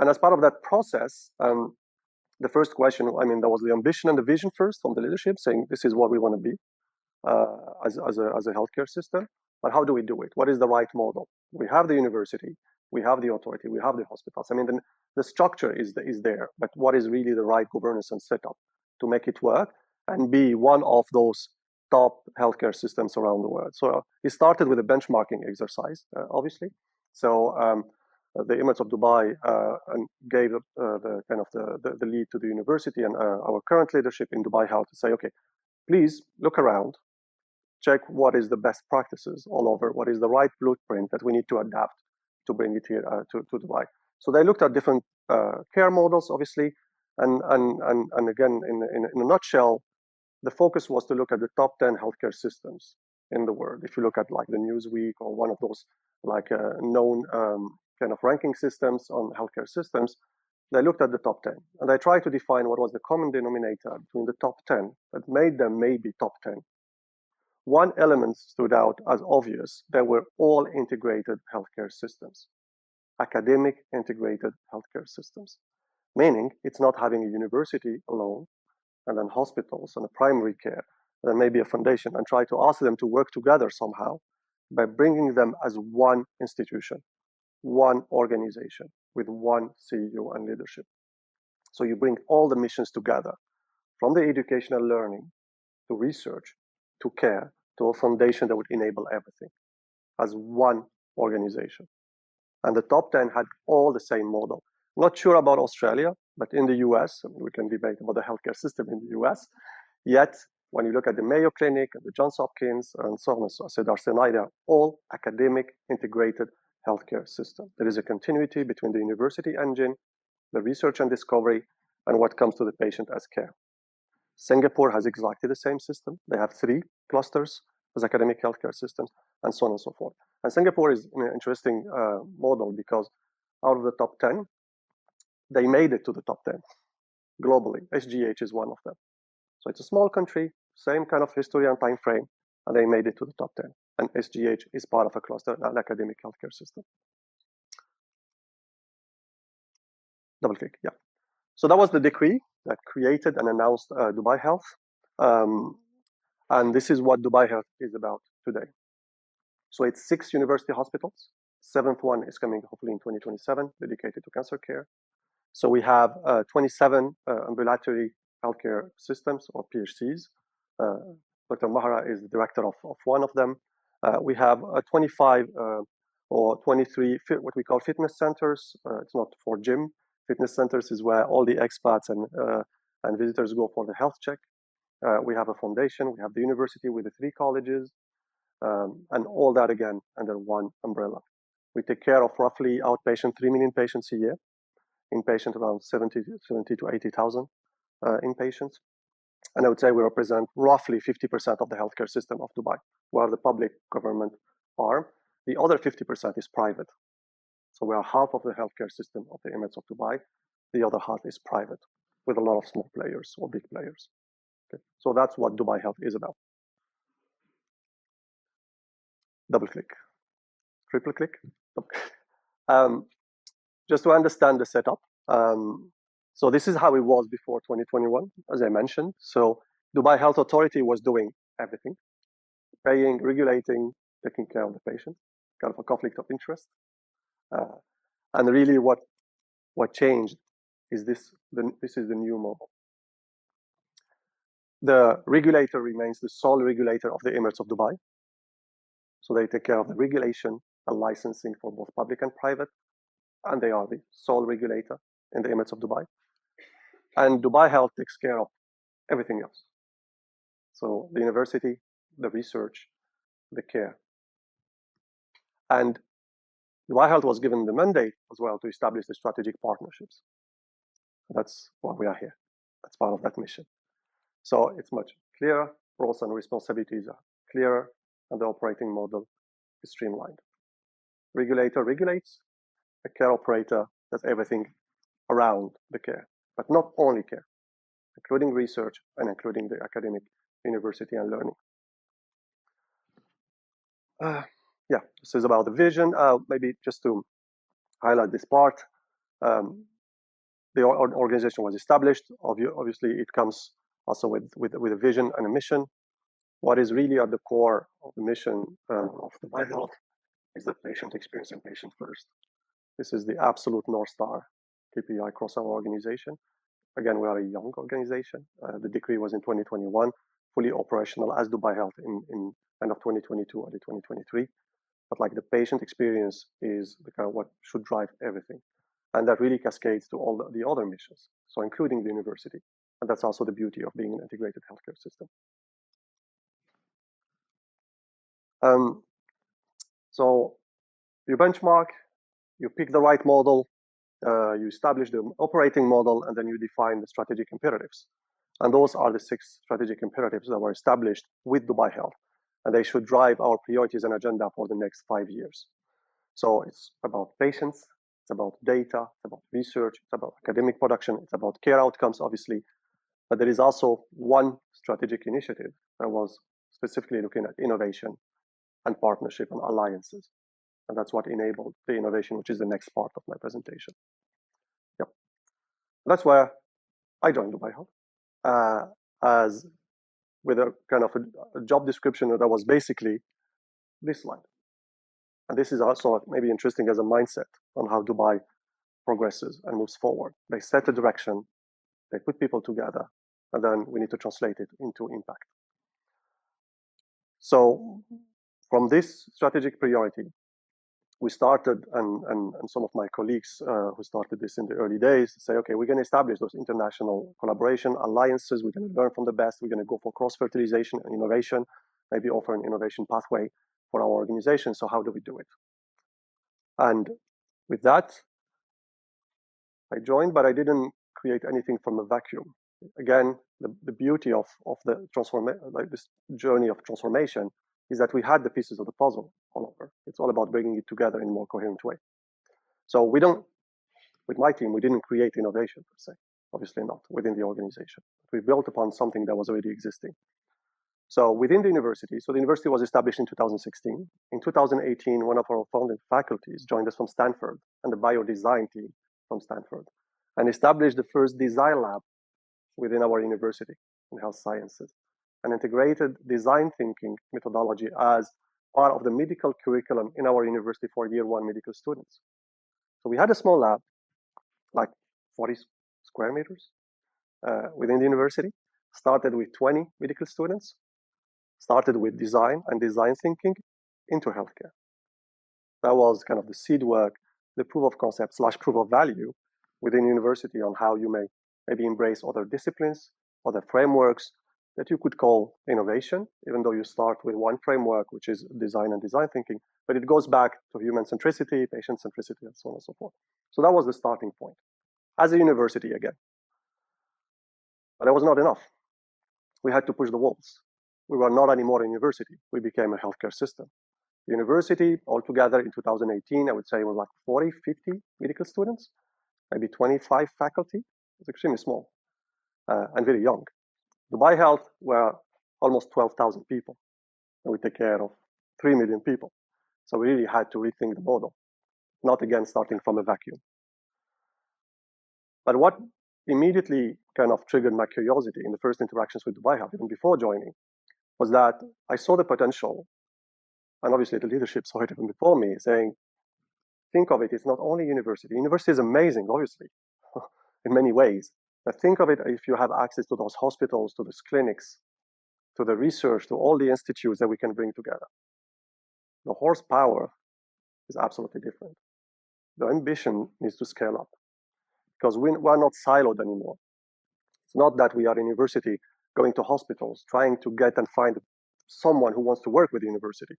And as part of that process, the first question, I mean, there was the ambition and the vision first from the leadership saying, this is what we want to be as a healthcare system, but how do we do it? What is the right model? We have the university, we have the authority, we have the hospitals. I mean, the structure is there, but what is really the right governance and setup to make it work and be one of those top healthcare systems around the world? So it started with a benchmarking exercise, obviously. So the Emirates of Dubai and gave the kind of the lead to the university and our current leadership in Dubai Health to say, okay, please look around, check what is the best practices all over, what is the right blueprint that we need to adapt to bring it here to Dubai. So they looked at different care models, obviously, and again, in a nutshell, the focus was to look at the top 10 healthcare systems in the world. If you look at like the Newsweek or one of those like known kind of ranking systems on healthcare systems, they looked at the top 10 and they tried to define what was the common denominator between the top 10 that made them maybe top 10. one element stood out as obvious. They were all integrated healthcare systems, academic integrated healthcare systems, meaning it's not having a university alone and then hospitals and a primary care, and then maybe a foundation, and try to ask them to work together somehow by bringing them as one institution, one organization with one CEO and leadership. So you bring all the missions together, from the educational learning to research to care to a foundation that would enable everything as one organization. And the top 10 had all the same model. Not sure about Australia, but in the US, we can debate about the healthcare system in the US, yet when you look at the Mayo Clinic and the Johns Hopkins and so on and so on, Sinai, they're all academic integrated healthcare system. There is a continuity between the university engine, the research and discovery, and what comes to the patient as care. Singapore has exactly the same system. They have 3 clusters as academic healthcare systems, and so on and so forth. And Singapore is an interesting model because out of the top 10, they made it to the top 10 globally. SGH is one of them. So it's a small country, same kind of history and time frame, and they made it to the top 10. And SGH is part of a cluster, an academic healthcare system. Double click, yeah. So that was the decree that created and announced Dubai Health. And this is what Dubai Health is about today. So it's 6 university hospitals. 7th one is coming hopefully in 2027, dedicated to cancer care. So we have 27 ambulatory healthcare systems, or PHCs. Dr. Mahara is the director of one of them. We have 25 or 23 what we call fitness centers. It's not for gym. Fitness centers is where all the expats and visitors go for the health check. We have a foundation. We have the university with the 3 colleges, and all that again under one umbrella. We take care of roughly outpatient 3 million patients a year, inpatient around 70 to 80,000 inpatients. And I would say we represent roughly 50% of the healthcare system of Dubai, where the public government arm. The other 50% is private. So we are half of the healthcare system of the Emirates of Dubai. The other half is private, with a lot of small players or big players. Okay. So that's what Dubai Health is about. Double click, triple click. Just to understand the setup. So this is how it was before 2021, as I mentioned. So Dubai Health Authority was doing everything, paying, regulating, taking care of the patient, kind of a conflict of interest. And really what changed is this is the new model. The regulator remains the sole regulator of the Emirates of Dubai. So they take care of the regulation and licensing for both public and private, and they are the sole regulator in the Emirates of Dubai. And Dubai Health takes care of everything else. So the university, the research, the care. And Dubai Health was given the mandate as well to establish the strategic partnerships. That's why we are here. That's part of that mission. So it's much clearer, roles and responsibilities are clearer, and the operating model is streamlined. Regulator regulates, a care operator does everything around the care, but not only care, including research and including the academic university and learning. Yeah, this is about the vision. Maybe just to highlight this part, the organization was established. Obviously, it comes also with a vision and a mission. What is really at the core of the mission of Dubai Health is the patient experience and patient first. This is the absolute North Star KPI across our organization. Again, we are a young organization. The decree was in 2021, fully operational as Dubai Health in end of 2022, early 2023. But like the patient experience is the kind of what should drive everything. And that really cascades to all the other missions, so including the university. And that's also the beauty of being an integrated healthcare system. So you benchmark, you pick the right model, you establish the operating model, and then you define the strategic imperatives. And those are the 6 strategic imperatives that were established with Dubai Health. And they should drive our priorities and agenda for the next 5 years. So it's about patients, it's about data, it's about research, it's about academic production, it's about care outcomes, obviously. But there is also one strategic initiative that was specifically looking at innovation and partnership and alliances. And that's what enabled the innovation, which is the next part of my presentation. Yep. That's where I joined Dubai Health, as with a kind of a job description that was basically this slide. And this is also maybe interesting as a mindset on how Dubai progresses and moves forward. They set a direction, they put people together, and then we need to translate it into impact. So from this strategic priority, we started, and some of my colleagues who started this in the early days say, okay, we're going to establish those international collaboration alliances. We're going to learn from the best. We're going to go for cross-fertilization and innovation, maybe offer an innovation pathway for our organization. So how do we do it? And with that, I joined, but I didn't create anything from a vacuum. Again, the beauty of the like this journey of transformation is that we had the pieces of the puzzle all over. It's all about bringing it together in a more coherent way. So we don't, with my team, we didn't create innovation per se, obviously not within the organization. We built upon something that was already existing. So within the university, so the university was established in 2016. In 2018, one of our founding faculties joined us from Stanford and the biodesign team from Stanford and established the first design lab within our university in health sciences, an integrated design thinking methodology as part of the medical curriculum in our university for year one medical students. So we had a small lab, like 40 square meters within the university, started with 20 medical students, started with design and design thinking into healthcare. That was kind of the seed work, the proof of concept / proof of value within university on how you may maybe embrace other disciplines, other frameworks that you could call innovation, even though you start with one framework, which is design and design thinking, but it goes back to human centricity, patient centricity, and so on and so forth. So that was the starting point as a university again. But that was not enough. We had to push the walls. We were not anymore a university. We became a healthcare system. The university altogether in 2018, I would say it was like 40, 50 medical students, maybe 25 faculty. It's extremely small and very young. Dubai Health were almost 12,000 people, and we take care of 3 million people. So we really had to rethink the model, not again starting from a vacuum. But what immediately kind of triggered my curiosity in the first interactions with Dubai Health, even before joining, was that I saw the potential, and obviously the leadership saw it even before me, saying, think of it, it's not only university. University is amazing, obviously, in many ways. But think of it if you have access to those hospitals, to those clinics, to the research, to all the institutes that we can bring together. The horsepower is absolutely different. The ambition needs to scale up because we're not siloed anymore. It's not that we are in university going to hospitals, trying to get and find someone who wants to work with the university,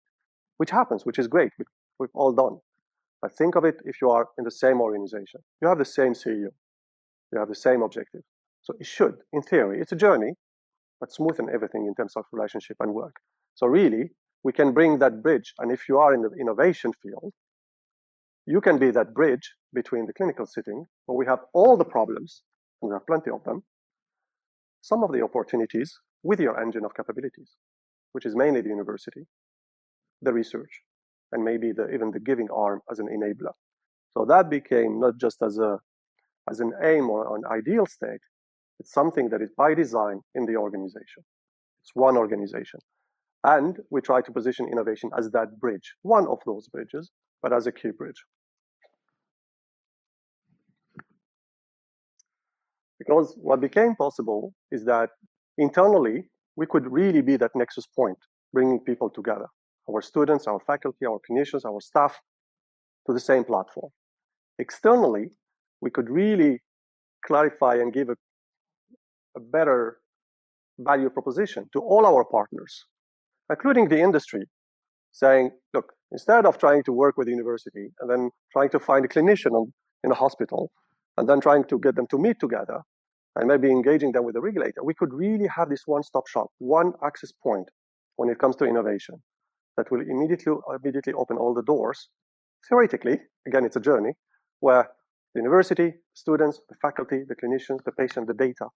which happens, which is great. We've all done. But think of it if you are in the same organization. You have the same CEO. You have the same objective. So it should, in theory, it's a journey, but smoothen everything in terms of relationship and work. So really, we can bring that bridge. And if you are in the innovation field, you can be that bridge between the clinical setting, where we have all the problems, and we have plenty of them, some of the opportunities with your engine of capabilities, which is mainly the university, the research, and maybe even the giving arm as an enabler. So that became not just as an aim or an ideal state, it's something that is by design in the organization. It's one organization. And we try to position innovation as that bridge, one of those bridges, but as a key bridge. Because what became possible is that internally, we could really be that nexus point, bringing people together, our students, our faculty, our clinicians, our staff, to the same platform. Externally, we could really clarify and give a better value proposition to all our partners, including the industry, saying, look, instead of trying to work with the university and then trying to find a clinician in a hospital and then trying to get them to meet together and maybe engaging them with the regulator, we could really have this one-stop shop, one access point when it comes to innovation that will immediately open all the doors. Theoretically, again, it's a journey where the university, students, the faculty, the clinicians, the patient, the data,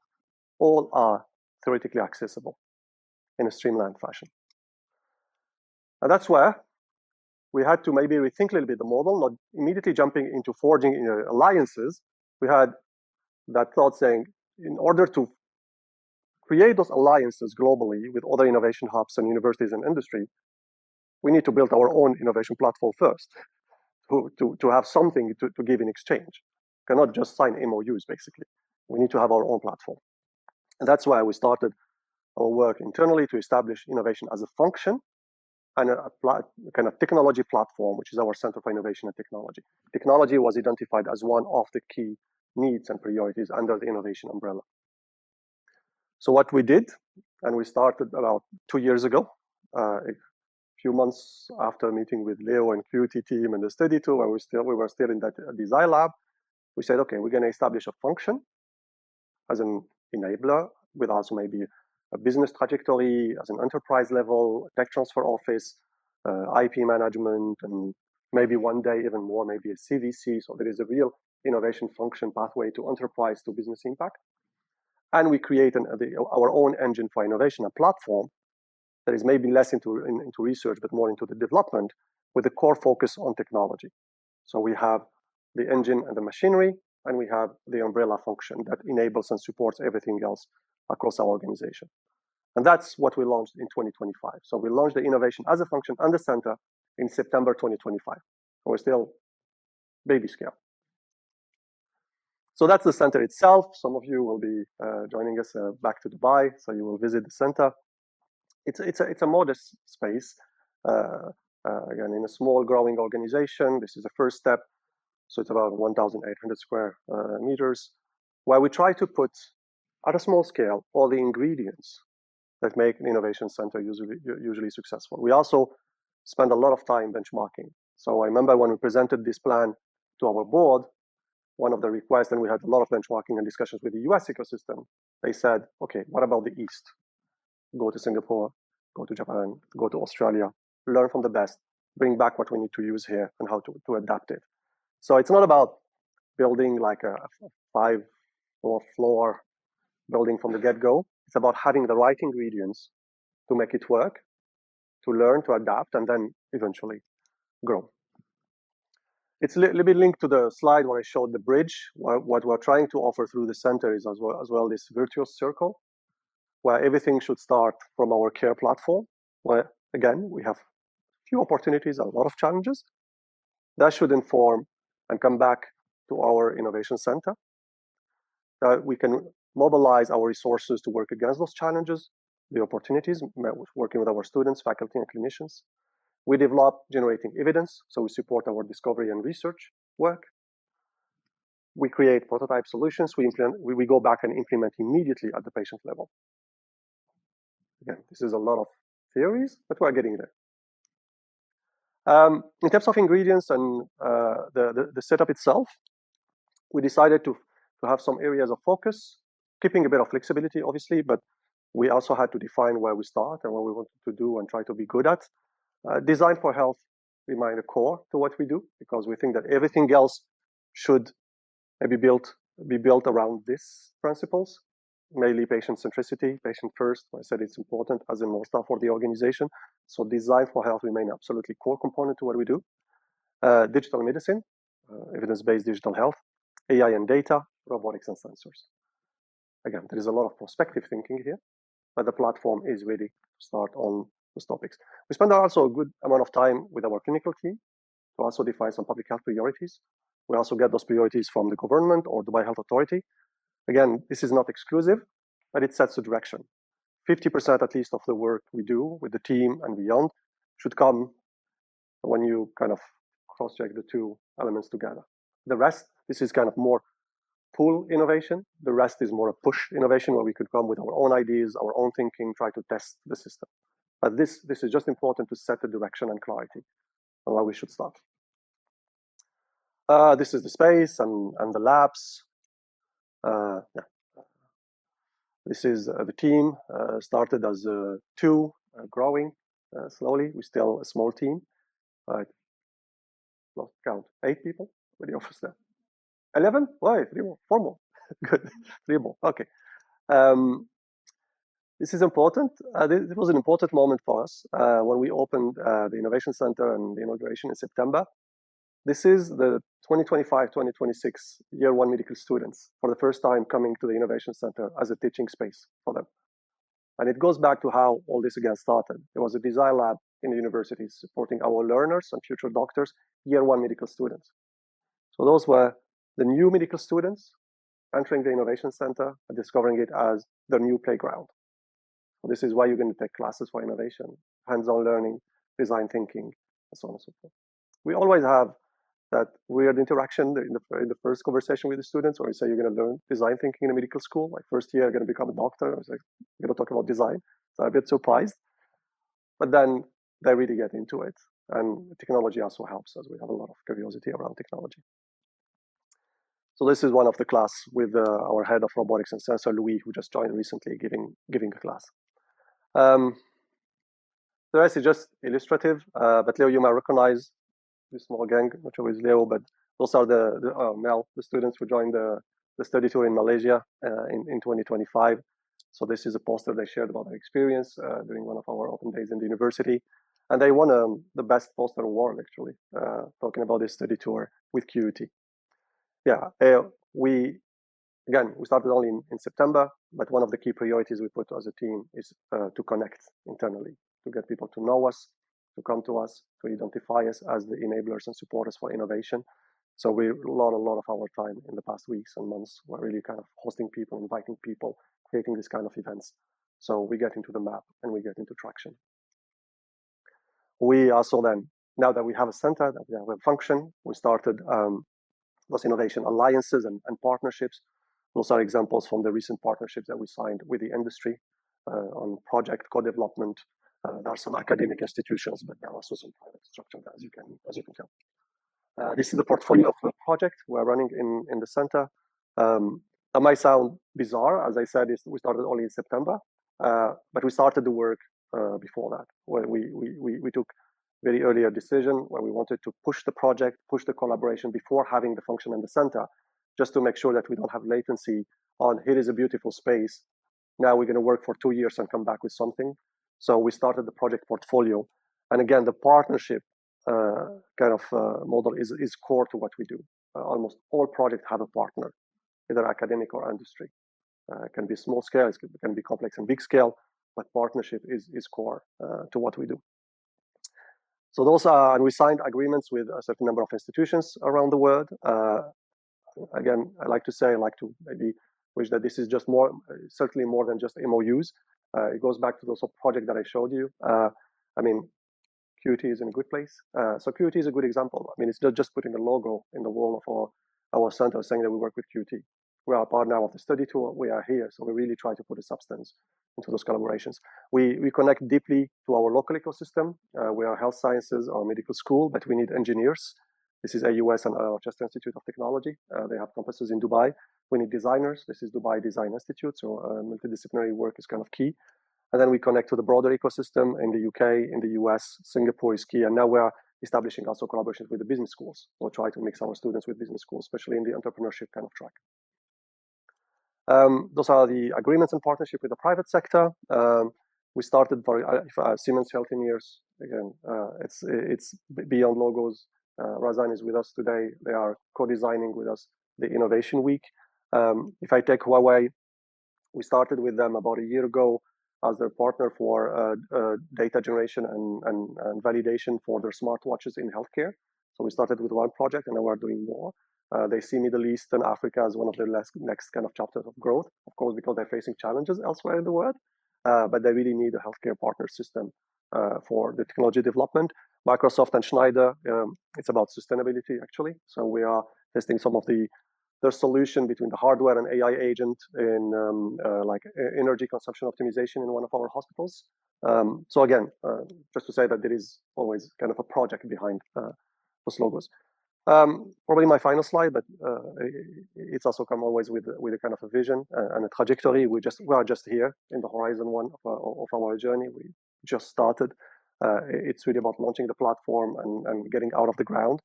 all are theoretically accessible in a streamlined fashion. And that's where we had to maybe rethink a little bit the model, not immediately jumping into forging alliances. We had that thought saying, in order to create those alliances globally with other innovation hubs and universities and industry, we need to build our own innovation platform first to have something to give in exchange. Cannot just sign MOUs, basically. We need to have our own platform. And that's why we started our work internally to establish innovation as a function and a kind of technology platform, which is our Center for Innovation and Technology. Technology was identified as one of the key needs and priorities under the innovation umbrella. So what we did, and we started about 2 years ago, a few months after meeting with Leo and QT team and the study tool, and we were still in that design lab, we said, okay, we're going to establish a function as an enabler with also maybe a business trajectory as an enterprise level, tech transfer office, IP management, and maybe one day even more, maybe a CVC. So there is a real innovation function pathway to enterprise to business impact. And we create our own engine for innovation, a platform that is maybe less into research, but more into the development with a core focus on technology. So we have the engine and the machinery, and we have the umbrella function that enables and supports everything else across our organization. And that's what we launched in 2025. So we launched the innovation as a function and the center in September 2025. We're still baby scale. So that's the center itself. Some of you will be joining us back to Dubai, so you will visit the center. It's a modest space. Again, in a small growing organization, this is the first step. So it's about 1,800 square meters, where we try to put at a small scale all the ingredients that make an innovation center usually successful. We also spend a lot of time benchmarking. So I remember when we presented this plan to our board, one of the requests, and we had a lot of benchmarking and discussions with the US ecosystem, they said, okay, what about the East? Go to Singapore, go to Japan, go to Australia, learn from the best, bring back what we need to use here and how to adapt it. So it's not about building like a 5 or floor building from the get-go. It's about having the right ingredients to make it work, to learn, to adapt, and then eventually grow. It's a little bit linked to the slide where I showed the bridge. What we're trying to offer through the center is as well this virtuous circle, where everything should start from our care platform, where, again, we have few opportunities, a lot of challenges. That should inform and come back to our innovation center. We can mobilize our resources to work against those challenges, the opportunities, working with our students, faculty, and clinicians. We develop generating evidence, so we support our discovery and research work. We create prototype solutions. We go back and implement immediately at the patient level. Again, this is a lot of theories, but we're getting there. In terms of ingredients and the setup itself, we decided to have some areas of focus, keeping a bit of flexibility, obviously, but we also had to define where we start and what we wanted to do and try to be good at. Design for health remain a core to what we do, because we think that everything else should be built around these principles, mainly patient centricity, patient first. I said it's important as a North Star for the organization. So design for health remain absolutely core component to what we do. Digital medicine, evidence-based digital health, AI and data, robotics and sensors. Again, there is a lot of prospective thinking here, but the platform is ready to start on those topics. We spend also a good amount of time with our clinical team to also define some public health priorities. We also get those priorities from the government or Dubai Health Authority. Again, this is not exclusive, but it sets the direction. 50% at least of the work we do with the team and beyond should come when you kind of cross-check the two elements together. The rest, this is kind of more pull innovation. The rest is more a push innovation where we could come with our own ideas, our own thinking, try to test the system. But this is just important to set the direction and clarity on where we should start. This is the space and the labs. This is the team, started as 2, growing slowly. We're still a small team. Lost count, 8 people with the office there. 11? Why? 3 more, 4 more. Good, 3 more, okay. This is important. It was an important moment for us when we opened the Innovation Center and the inauguration in September. This is the 2025-2026 year one medical students for the first time coming to the Innovation Center as a teaching space for them. And it goes back to how all this again started. There was a design lab in the university supporting our learners and future doctors, year one medical students. So those were the new medical students entering the Innovation Center and discovering it as their new playground. So this is why you're going to take classes for innovation, hands-on learning, design thinking, and so on and so forth. We always have that weird interaction in the first conversation with the students, where you say you're going to learn design thinking in a medical school. Like first year, you're going to become a doctor. I was like, you're going to talk about design. So I'm a bit surprised. But then they really get into it. And technology also helps us. We have a lot of curiosity around technology. So this is one of the class with our head of robotics and sensor, Louis, who just joined recently, giving a class. The rest is just illustrative, but Leo, you might recognize this small gang, not sure it's Leo, but those are the students who joined the study tour in Malaysia in 2025. So this is a poster they shared about their experience during one of our open days in the university. And they won the best poster award, actually, talking about this study tour with QUT. Yeah, we started only in September, but one of the key priorities we put as a team is to connect internally, to get people to know us, to come to us, to identify us as the enablers and supporters for innovation. So we a lot of our time in the past weeks and months were really kind of hosting people, inviting people, creating this kind of events. So we get into the map and we get into traction. We also then, now that we have a center, that we have a function, we started those innovation alliances and partnerships. Those are examples from the recent partnerships that we signed with the industry on project co-development. There are some academic institutions, but there are also some private structure, as you can tell. This is the portfolio of the project we're running in the center. That might sound bizarre, as I said, we started only in September, but we started the work before that, where we took very earlier decision where we wanted to push the project, push the collaboration before having the function in the center, just to make sure that we don't have latency on here is a beautiful space. Now we're going to work for 2 years and come back with something. So we started the project portfolio. And again, the partnership model is core to what we do. Almost all projects have a partner, either academic or industry. It can be small scale, it can be complex and big scale, but partnership is core to what we do. So those are, and we signed agreements with a certain number of institutions around the world. Again, I like to maybe wish that this is just more, certainly more than just MOUs. It goes back to those projects that I showed you. I mean, QUT is in a good place. So QUT is a good example. I mean, it's not just putting a logo in the wall of our center saying that we work with QUT. We are part now of the study tour. We are here, so we really try to put a substance into those collaborations. We connect deeply to our local ecosystem. We are health sciences or medical school, but we need engineers. This is AUS and Rochester Institute of Technology. They have campuses in Dubai. We need designers. This is Dubai Design Institute, so multidisciplinary work is kind of key. And then we connect to the broader ecosystem in the UK, in the US, Singapore is key, and now we're establishing also collaborations with the business schools. We'll try to mix our students with business schools, especially in the entrepreneurship kind of track. Those are the agreements and partnership with the private sector. We started for Siemens Healthineers. Again, it's beyond logos. Razan is with us today. They are co-designing with us the Innovation Week. If I take Huawei, we started with them about a year ago as their partner for data generation and validation for their smartwatches in healthcare. So we started with one project and now we're doing more. They see Middle East and Africa as one of their next kind of chapters of growth, of course, because they're facing challenges elsewhere in the world, but they really need a healthcare partner system for the technology development. Microsoft and Schneider, it's about sustainability, actually. So we are testing some of their solution between the hardware and AI agent in like energy consumption optimization in one of our hospitals. So again, just to say that there is always kind of a project behind those logos. Probably my final slide, but it's also come always with a kind of a vision and a trajectory. We are just here in the horizon one of our journey. We just started. It's really about launching the platform and getting out of the ground.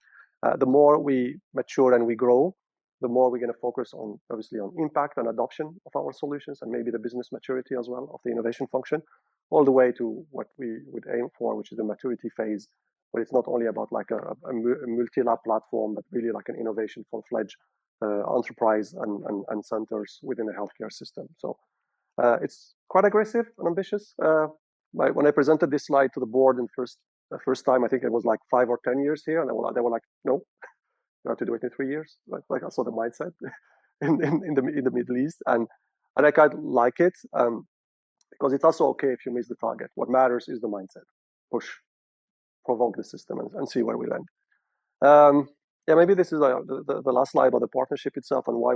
The more we mature and we grow, the more we're going to focus on, obviously, on impact and adoption of our solutions, and maybe the business maturity as well of the innovation function, all the way to what we would aim for, which is the maturity phase, where it's not only about like a multi-lab platform, but really like an innovation full-fledged enterprise and centers within the healthcare system. So it's quite aggressive and ambitious. When I presented this slide to the board the first time, I think it was like 5 or 10 years here, and they were like, no, you have to do it in 3 years. Like I saw the mindset in the Middle East, and I kind of like it because it's also okay if you miss the target. What matters is the mindset. Push, provoke the system, and see where we land. Yeah, maybe this is the last slide about the partnership itself and why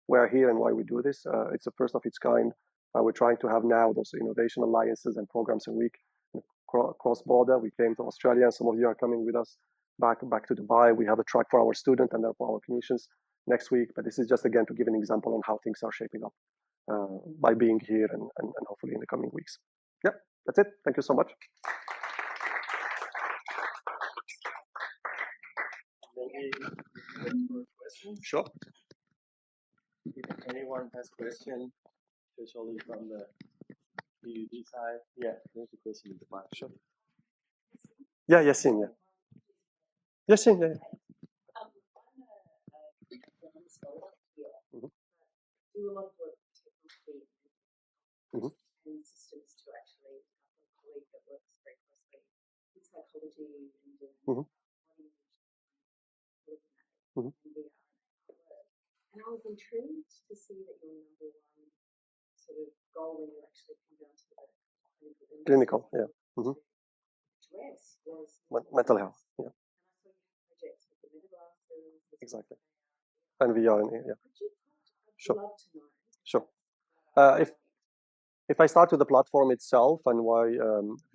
we're here and why we do this. It's the first of its kind. We're trying to have now those innovation alliances and programs a week cross-border. We came to Australia, and some of you are coming with us back to Dubai. We have a track for our students and for our clinicians next week. But this is just, again, to give an example on how things are shaping up by being here and hopefully in the coming weeks. Yeah, that's it. Thank you so much. Sure. If anyone has questions, especially from the PUD side, yeah, there's a question in the back. Sure. Yeah, Yacine, yeah. Yacine, yeah. Do a lot of work with technology and systems to actually have a colleague that works very closely with psychology and body image and the work. And I was intrigued to see that your number one sort of goal when you actually come down to the clinical, yeah. Address was mental health, yeah. And I saw you have projects with the meta glasses. Exactly. And VR, yeah. Sure. Love to know. Sure. If I start with the platform itself and why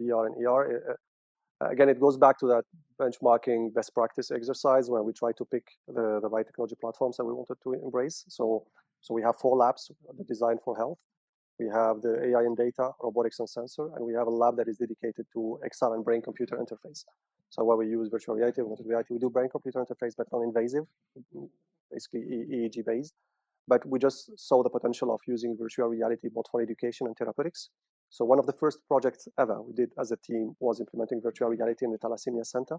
VR and AR, again, it goes back to that benchmarking best practice exercise where we try to pick the right technology platforms that we wanted to embrace. So we have 4 labs, the Design for Health. We have the AI and data, robotics and sensor, and we have a lab that is dedicated to XR and brain-computer interface. So where we use virtual reality, augmented reality, we do brain-computer interface, but non-invasive, basically EEG-based. But we just saw the potential of using virtual reality both for education and therapeutics. So one of the first projects ever we did as a team was implementing virtual reality in the Thalassemia Center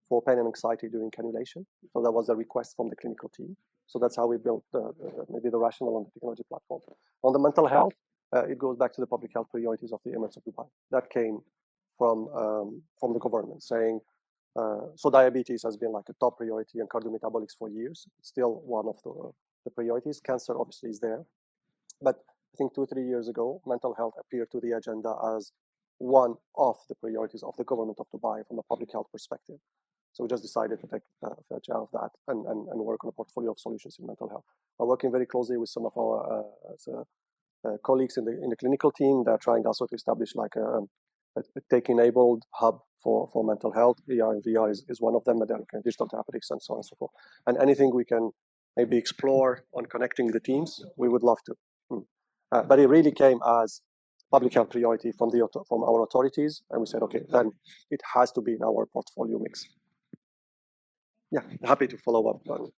for pain and anxiety during cannulation. So that was a request from the clinical team. So that's how we built maybe the rationale on the technology platform. On the mental health, it goes back to the public health priorities of the Emirates of Dubai. That came from the government saying, so diabetes has been like a top priority and cardiometabolics for years. It's still one of the priorities. Cancer obviously is there. But I think 2 or 3 years ago, mental health appeared to the agenda as one of the priorities of the government of Dubai from a public health perspective. So we just decided to take fair share of that and work on a portfolio of solutions in mental health. We're working very closely with some of our colleagues in the clinical team that are trying also to establish like a tech-enabled hub for mental health. AR and VR is one of them, but then digital therapeutics and so on and so forth. And anything we can maybe explore on connecting the teams, we would love to. But it really came as public health priority from our authorities, and we said, okay, then it has to be in our portfolio mix. Yeah, happy to follow up on.